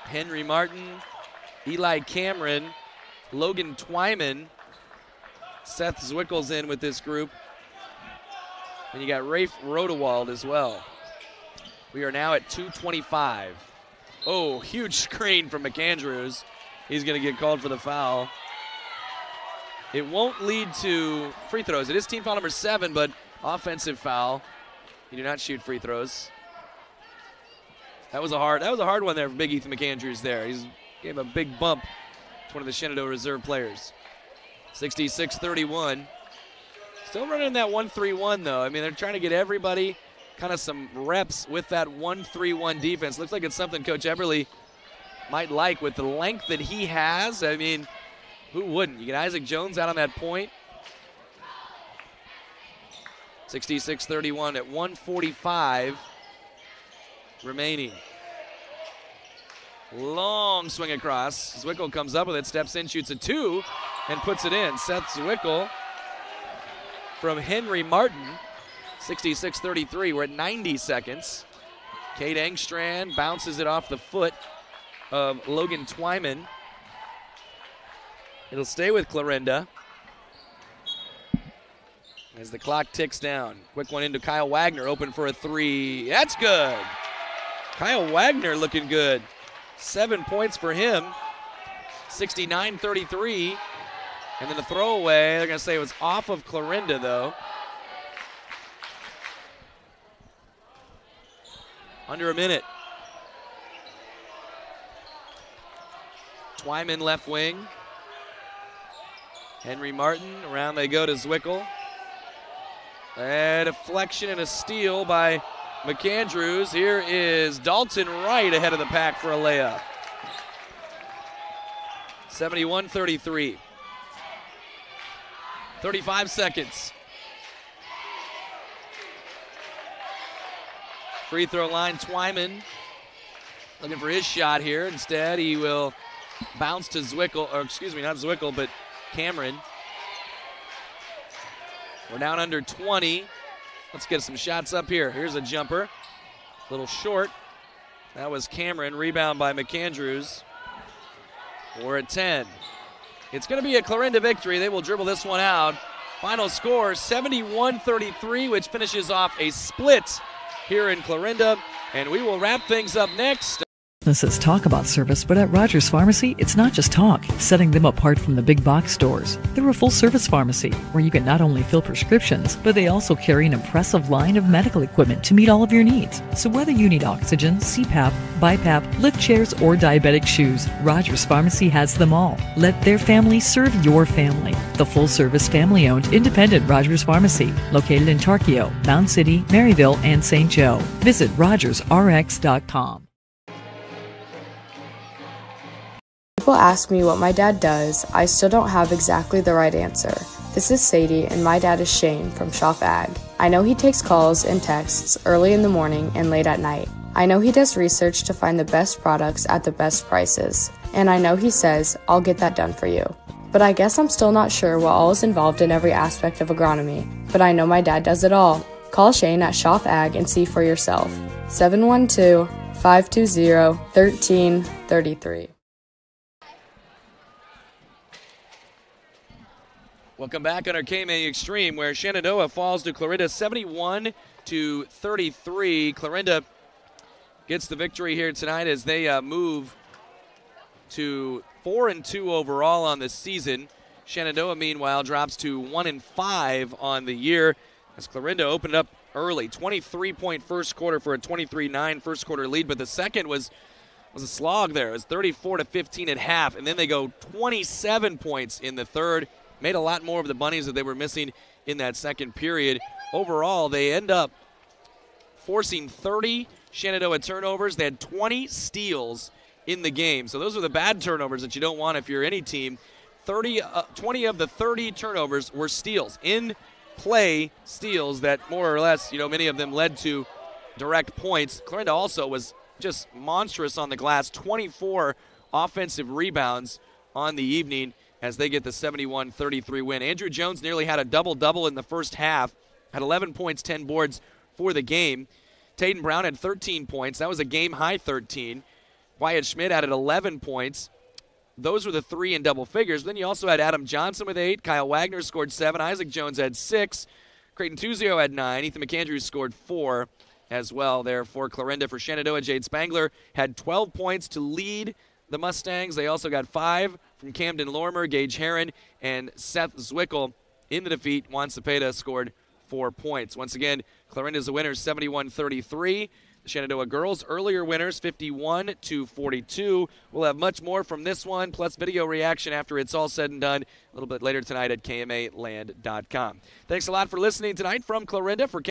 Henry Martin, Eli Cameron, Logan Twyman, Seth Zwickels in with this group. And you got Rafe Rodewald as well. We are now at 2:25. Oh, huge screen from McAndrews. He's going to get called for the foul. It won't lead to free throws. It is team foul number 7, but offensive foul. You do not shoot free throws. That was a hard one there for Big Ethan McAndrews there. He's gave him a big bump to one of the Shenandoah reserve players. 66-31. Still running that 1-3-1 though. I mean, they're trying to get everybody kind of some reps with that 1-3-1 defense. Looks like it's something Coach Eberly might like with the length that he has. I mean, who wouldn't? You get Isaac Jones out on that point. 66-31 at 1:45 remaining. Long swing across. Zwickel comes up with it, steps in, shoots a 2, and puts it in. Seth Zwickel from Henry Martin. 66-33. We're at 90 seconds. Kate Engstrand bounces it off the foot of Logan Twyman. It'll stay with Clarinda as the clock ticks down. Quick one into Kyle Wagner, open for a 3. That's good. Kyle Wagner looking good. 7 points for him. 69-33. And then the throwaway, they're going to say it was off of Clarinda, though. Under a minute. Twyman left wing. Henry Martin, around they go to Zwickel. A deflection and a steal by McAndrews. Here is Dalton Wright ahead of the pack for a layup. 71-33. 35 seconds. Free throw line, Twyman looking for his shot here. Instead, he will bounce to Zwickel, or excuse me, not Zwickel, but Cameron. We're down under 20. Let's get some shots up here. Here's a jumper. A little short. That was Cameron. Rebound by McAndrews. We're at 10. It's going to be a Clarinda victory. They will dribble this one out. Final score, 71-33, which finishes off a split here in Clarinda. And we will wrap things up next. Businesses talk about service, but at Rogers Pharmacy, it's not just talk, setting them apart from the big box stores. They're a full-service pharmacy where you can not only fill prescriptions, but they also carry an impressive line of medical equipment to meet all of your needs. So whether you need oxygen, CPAP, BiPAP, lift chairs, or diabetic shoes, Rogers Pharmacy has them all. Let their family serve your family. The full-service, family-owned, independent Rogers Pharmacy, located in Tarkio, Mound City, Maryville, and St. Joe. Visit rogersrx.com. People ask me what my dad does. I still don't have exactly the right answer. This is Sadie, and my dad is Shane from Schaff Ag. I know he takes calls and texts early in the morning and late at night. I know he does research to find the best products at the best prices. And I know he says, I'll get that done for you. But I guess I'm still not sure what all is involved in every aspect of agronomy. But I know my dad does it all. Call Shane at Schaff Ag and see for yourself. 712-520-1333. Welcome back on our KMA Extreme, where Shenandoah falls to Clarinda 71-33. Clarinda gets the victory here tonight as they move to 4-2 overall on the season. Shenandoah, meanwhile, drops to 1-5 on the year. as Clarinda opened up early. 23-point first quarter for a 23-9 first quarter lead, but the second was a slog there. It was 34-15 at half, and then they go 27 points in the third. Made a lot more of the bunnies that they were missing in that second period. Overall, they end up forcing 30 Shenandoah turnovers. They had 20 steals in the game. So those are the bad turnovers that you don't want if you're any team. 20 of the 30 turnovers were steals. In play steals that more or less, many of them led to direct points. Clarinda also was just monstrous on the glass. 24 offensive rebounds on the evening as they get the 71-33 win. Andrew Jones nearly had a double-double in the first half, had 11 points, 10 boards for the game. Taden Brown had 13 points. That was a game-high 13. Wyatt Schmidt added 11 points. Those were the three in double figures. Then you also had Adam Johnson with 8. Kyle Wagner scored 7. Isaac Jones had 6. Creighton Tuzio had 9. Ethan McAndrews scored 4 as well there for Clarinda. For Shenandoah, Jade Spangler had 12 points to lead the Mustangs. They also got 5 from Camden Lorimer, Gage Herron, and Seth Zwickel. In the defeat, Juan Cepeda scored 4 points. Once again, Clarinda's the winners, 71-33. The Shenandoah girls, earlier winners, 51-42. We'll have much more from this one, plus video reaction after it's all said and done a little bit later tonight at KMAland.com. Thanks a lot for listening tonight from Clarinda. For